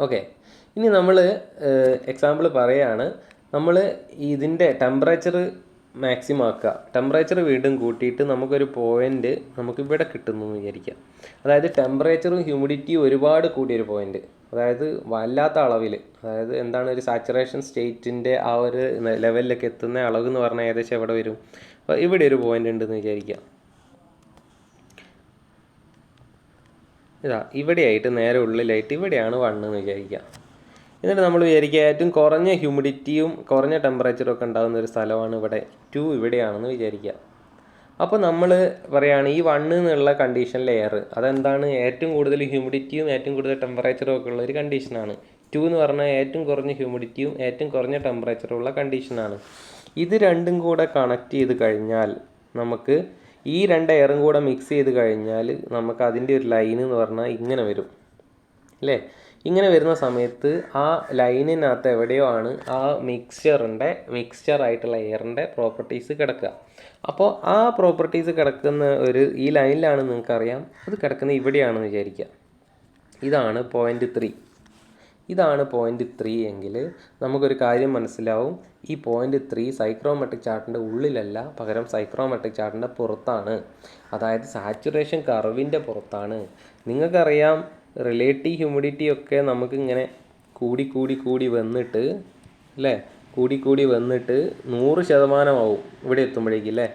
[SPEAKER 1] ഓക്കെ, ഇനി നമ്മൾ എക്സാമ്പിൾ പറയുകയാണ്. നമ്മൾ ഇതിൻ്റെ ടെമ്പറേച്ചർ മാക്സിമം ആക്കുക, ടെമ്പറേച്ചർ വീണ്ടും കൂട്ടിയിട്ട് നമുക്കൊരു പോയിൻ്റ് നമുക്കിവിടെ കിട്ടുന്നു എന്ന് വിചാരിക്കുക. അതായത് ടെമ്പറേച്ചറും ഹ്യൂമിഡിറ്റിയും ഒരുപാട് കൂടിയൊരു പോയിൻ്റ്, അതായത് വല്ലാത്ത അളവിൽ, അതായത് എന്താണ് ഒരു സാച്ചുറേഷൻ സ്റ്റേറ്റിൻ്റെ ആ ഒരു ലെവലിലേക്ക് എത്തുന്ന അളവ് എന്ന് പറഞ്ഞാൽ ഏകദേശം എവിടെ വരും? അപ്പോൾ ഇവിടെ ഒരു പോയിൻ്റ് ഉണ്ടെന്ന് വിചാരിക്കുക. ഇതാ ഇവിടെയായിട്ട് നേരെ ഉള്ളിലായിട്ട് ഇവിടെയാണ് 1 എന്ന് വിചാരിക്കുക. എന്നിട്ട് നമ്മൾ വിചാരിക്കുക ഏറ്റവും കുറഞ്ഞ ഹ്യൂമിഡിറ്റിയും കുറഞ്ഞ ടെമ്പറേച്ചറും ഒക്കെ ഉണ്ടാകുന്ന ഒരു സ്ഥലമാണ് ഇവിടെ 2 ഇവിടെയാണെന്ന് വിചാരിക്കുക. അപ്പോൾ നമ്മൾ പറയുകയാണ് ഈ 1 എന്നുള്ള കണ്ടീഷനിലെ എയർ അതെന്താണ്? ഏറ്റവും കൂടുതൽ ഹ്യൂമിഡിറ്റിയും ഏറ്റവും കൂടുതൽ ടെമ്പറേച്ചറും ഒക്കെ ഉള്ള ഒരു കണ്ടീഷനാണ്. 2 എന്ന് പറഞ്ഞാൽ ഏറ്റവും കുറഞ്ഞ ഹ്യൂമിഡിറ്റിയും ഏറ്റവും കുറഞ്ഞ ടെമ്പറേച്ചറും ഉള്ള കണ്ടീഷനാണ്. ഇത് രണ്ടും കൂടെ കണക്ട് ചെയ്ത് കഴിഞ്ഞാൽ നമുക്ക് ഈ 2 എയറും കൂടെ മിക്സ് ചെയ്ത് കഴിഞ്ഞാൽ നമുക്ക് അതിൻ്റെ ഒരു ലൈൻ എന്ന് പറഞ്ഞാൽ ഇങ്ങനെ വരും. അല്ലേ? ഇങ്ങനെ വരുന്ന സമയത്ത് ആ ലൈനിനകത്ത് എവിടെയോ ആണ് ആ മിക്സ്ചറായിട്ടുള്ള എയറിൻ്റെ പ്രോപ്പർട്ടീസ് കിടക്കുക. അപ്പോൾ ആ പ്രോപ്പർട്ടീസ് കിടക്കുന്ന ഈ ലൈനിലാണ് നിങ്ങൾക്കറിയാം, അത് കിടക്കുന്ന ഇവിടെയാണെന്ന് വിചാരിക്കുക. ഇതാണ് പോയിൻ്റ് 3. ഇതാണ് പോയിൻ്റ് 3 എങ്കിൽ നമുക്കൊരു കാര്യം മനസ്സിലാവും, ഈ പോയിൻ്റ് 3 സൈക്രോമെട്രിക് ചാർട്ടിൻ്റെ ഉള്ളിലല്ല, പകരം സൈക്രോമെട്രിക് ചാർട്ടിൻ്റെ പുറത്താണ്. അതായത് സാച്ചുറേഷൻ കർവിൻ്റെ പുറത്താണ്. നിങ്ങൾക്കറിയാം റിലേറ്റീവ് ഹ്യൂമിഡിറ്റി ഒക്കെ നമുക്കിങ്ങനെ കൂടി വന്നിട്ട്, അല്ലേ, കൂടി വന്നിട്ട് 100% ഇവിടെ എത്തുമ്പോഴേക്കും, അല്ലേ?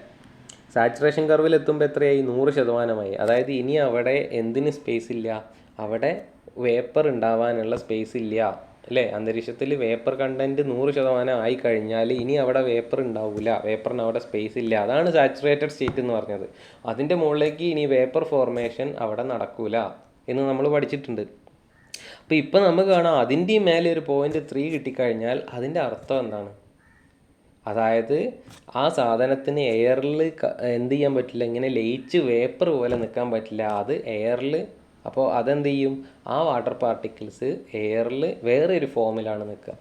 [SPEAKER 1] സാച്ചുറേഷൻ കർവിൽ എത്തുമ്പോൾ എത്രയായി? 100%. അതായത് ഇനി അവിടെ എന്തിന് സ്പേസ് ഇല്ല? അവിടെ വേപ്പർ ഉണ്ടാവാനുള്ള സ്പേസ് ഇല്ല, അല്ലേ? അന്തരീക്ഷത്തിൽ വേപ്പർ കണ്ടൻറ്റ് 100% ആയി കഴിഞ്ഞാൽ ഇനി അവിടെ വേപ്പർ ഉണ്ടാവില്ല, വേപ്പറിന് അവിടെ സ്പേസ് ഇല്ല. അതാണ് സാച്ചുറേറ്റഡ് സ്റ്റേറ്റ് എന്ന് പറഞ്ഞത്. അതിൻ്റെ മുകളിലേക്ക് ഇനി വേപ്പർ ഫോർമേഷൻ അവിടെ നടക്കൂല എന്ന് നമ്മൾ പഠിച്ചിട്ടുണ്ട്. അപ്പോൾ ഇപ്പം നമുക്ക് കാണാം, അതിൻ്റെ മേലെ ഒരു പോയിൻ്റ് 3 കിട്ടിക്കഴിഞ്ഞാൽ അതിൻ്റെ അർത്ഥം എന്താണ്? അതായത് ആ സാധനത്തിന് എയറിൽ എന്ത് ചെയ്യാൻ പറ്റില്ല, ഇങ്ങനെ ലയിച്ച് വേപ്പർ പോലെ നിൽക്കാൻ പറ്റില്ല. അത് എയറിൽ, അപ്പോൾ അതെന്ത് ചെയ്യും? ആ വാട്ടർ പാർട്ടിക്കിൾസ് എയറിൽ വേറെ ഒരു ഫോമിലാണ് നിൽക്കുക.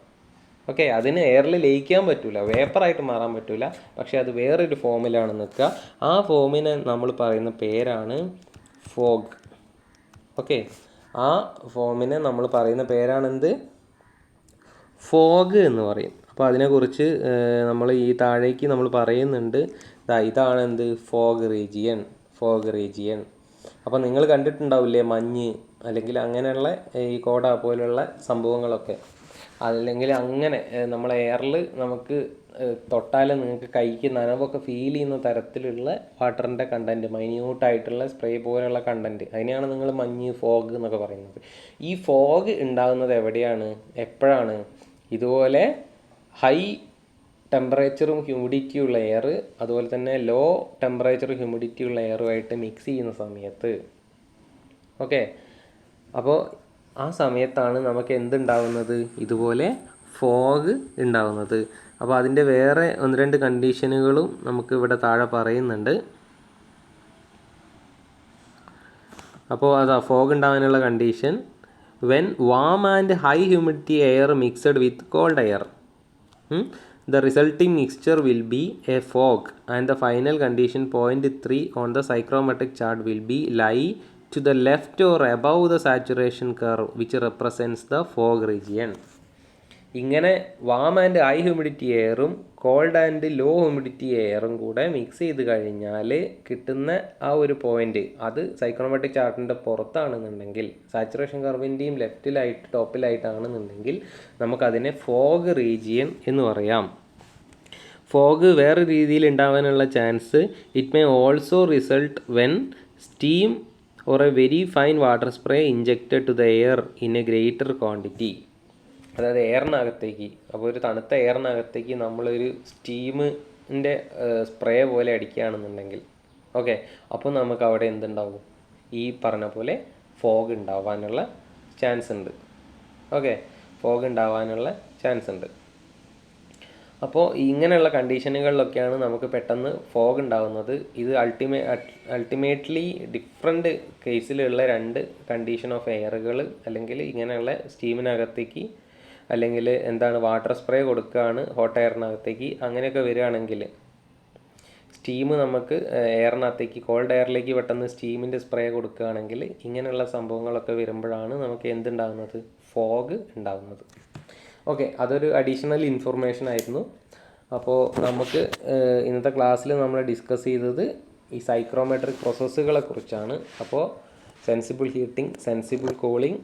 [SPEAKER 1] ഓക്കെ, അതിന് എയറിൽ ലയിക്കാൻ പറ്റില്ല, വേപ്പറായിട്ട് മാറാൻ പറ്റില്ല, പക്ഷേ അത് വേറൊരു ഫോമിലാണ് നിൽക്കുക. ആ ഫോമിനെ നമ്മൾ പറയുന്ന പേരാണ് ഫോഗ്. ഓക്കെ, ആ ഫോമിനെ നമ്മൾ പറയുന്ന പേരാണെന്ത്? ഫോഗ് എന്ന് പറയും. അപ്പോൾ അതിനെക്കുറിച്ച് നമ്മൾ ഈ താഴേക്ക് നമ്മൾ പറയുന്നുണ്ട്. ഇതാണ് എന്ത്? Fog region. അപ്പോൾ നിങ്ങൾ കണ്ടിട്ടുണ്ടാവില്ലേ മഞ്ഞ്, അല്ലെങ്കിൽ അങ്ങനെയുള്ള ഈ കോട പോലെയുള്ള സംഭവങ്ങളൊക്കെ, അല്ലെങ്കിൽ അങ്ങനെ നമ്മളെ എയറിൽ നമുക്ക് തൊട്ടാൽ നിങ്ങൾക്ക് കൈക്ക് നനവൊക്കെ ഫീൽ ചെയ്യുന്ന തരത്തിലുള്ള വാട്ടറിൻ്റെ കണ്ടൻറ്റ്, മൈന്യൂട്ടായിട്ടുള്ള സ്പ്രേ പോലെയുള്ള കണ്ടൻറ്റ്, അതിനെയാണ് നിങ്ങൾ മഞ്ഞ്, ഫോഗ് എന്നൊക്കെ പറയുന്നത്. ഈ ഫോഗ് ഉണ്ടാകുന്നത് എവിടെയാണ്, എപ്പോഴാണ്? ഇതുപോലെ ഹൈ ടെമ്പറേച്ചറും ഹ്യൂമിഡിറ്റിയുള്ള എയർ, അതുപോലെ തന്നെ ലോ ടെമ്പറേച്ചറും ഹ്യൂമിഡിറ്റിയുള്ള എയറുമായിട്ട് മിക്സ് ചെയ്യുന്ന സമയത്ത്. ഓക്കെ, അപ്പോൾ ആ സമയത്താണ് നമുക്ക് എന്തുണ്ടാവുന്നത്? ഇതുപോലെ ഫോഗ് ഉണ്ടാവുന്നത്. അപ്പോൾ അതിൻ്റെ വേറെ 1-2 കണ്ടീഷനുകളും നമുക്ക് ഇവിടെ താഴെ പറയുന്നുണ്ട്. അപ്പോൾ അതാ ഫോഗ് ഉണ്ടാകാനുള്ള condition: when warm and high humidity air mixed with called air, the resulting mixture will be a fog, and the final condition point 3 on the psychrometric chart will be lie to the left or above the saturation curve, which represents the fog region. ഇങ്ങനെ warm and high humidity എയറും cold and low humidity എയറും കൂടെ mix ചെയ്ത് കഴിഞ്ഞാൽ കിട്ടുന്ന ആ ഒരു point, അത് സൈക്രോമെട്രിക് ചാർട്ടിൻ്റെ പുറത്താണെന്നുണ്ടെങ്കിൽ, സാച്ചുറേഷൻ കർവിൻ്റെയും ടോപ്പിലായിട്ടാണെന്നുണ്ടെങ്കിൽ നമുക്കതിനെ ഫോഗ് റീജിയൻ എന്ന് പറയാം. ഫോഗ് വേറെ രീതിയിൽ ഉണ്ടാവാനുള്ള chance: it may also result when steam or a very fine water spray injected to the air in a greater quantity. അതായത് എയറിനകത്തേക്ക്, അപ്പോൾ ഒരു തണുത്ത എയറിനകത്തേക്ക് നമ്മളൊരു സ്റ്റീമിൻ്റെ സ്പ്രേ പോലെ അടിക്കുകയാണെന്നുണ്ടെങ്കിൽ, ഓക്കെ, അപ്പോൾ നമുക്ക് അവിടെ എന്തുണ്ടാവും? ഈ പറഞ്ഞ പോലെ ഫോഗ് ഉണ്ടാവാനുള്ള ചാൻസ് ഉണ്ട്. ഓക്കെ, ഫോഗ് ഉണ്ടാവാനുള്ള ചാൻസ് ഉണ്ട്. അപ്പോൾ ഇങ്ങനെയുള്ള കണ്ടീഷനുകളിലൊക്കെയാണ് നമുക്ക് പെട്ടെന്ന് ഫോഗ് ഉണ്ടാകുന്നത്. ഇത് അൾട്ടിമേറ്റ്ലി ഡിഫറെൻറ്റ് കേസിലുള്ള 2 കണ്ടീഷൻ ഓഫ് എയറുകൾ, അല്ലെങ്കിൽ ഇങ്ങനെയുള്ള സ്റ്റീമിനകത്തേക്ക്, അല്ലെങ്കിൽ വാട്ടർ സ്പ്രേ കൊടുക്കുകയാണ് ഹോട്ട് എയറിനകത്തേക്ക്, അങ്ങനെയൊക്കെ വരികയാണെങ്കിൽ, സ്റ്റീം നമുക്ക് എയറിനകത്തേക്ക്, കോൾഡ് എയറിലേക്ക് പെട്ടെന്ന് സ്റ്റീമിൻ്റെ സ്പ്രേ കൊടുക്കുകയാണെങ്കിൽ, ഇങ്ങനെയുള്ള സംഭവങ്ങളൊക്കെ വരുമ്പോഴാണ് നമുക്ക് എന്തുണ്ടാകുന്നത്? ഫോഗ് ഉണ്ടാകുന്നത്. ഓക്കെ, അതൊരു അഡീഷണൽ ഇൻഫർമേഷൻ ആയിരുന്നു. അപ്പോൾ നമുക്ക് ഇന്നത്തെ ക്ലാസ്സിൽ നമ്മൾ ഡിസ്കസ് ചെയ്തത് ഈ സൈക്രോമെട്രിക് പ്രോസസ്സുകളെ കുറിച്ചാണ്. അപ്പോൾ sensible heating, sensible cooling,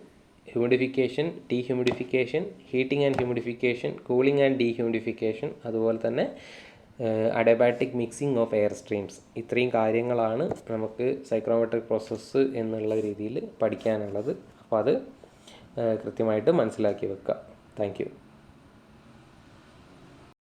[SPEAKER 1] humidification, dehumidification, heating and humidification, cooling and dehumidification, അതുപോലെ തന്നെ adiabatic mixing of air streams. ഇത്രയും കാര്യങ്ങളാണ് നമുക്ക് സൈക്രോമെട്രിക് പ്രോസസ്സ് എന്നുള്ള രീതിയിൽ പഠിക്കാനുള്ളത്. അപ്പോൾ അത് കൃത്യമായിട്ട് മനസ്സിലാക്കി വെക്കുക. Thank you.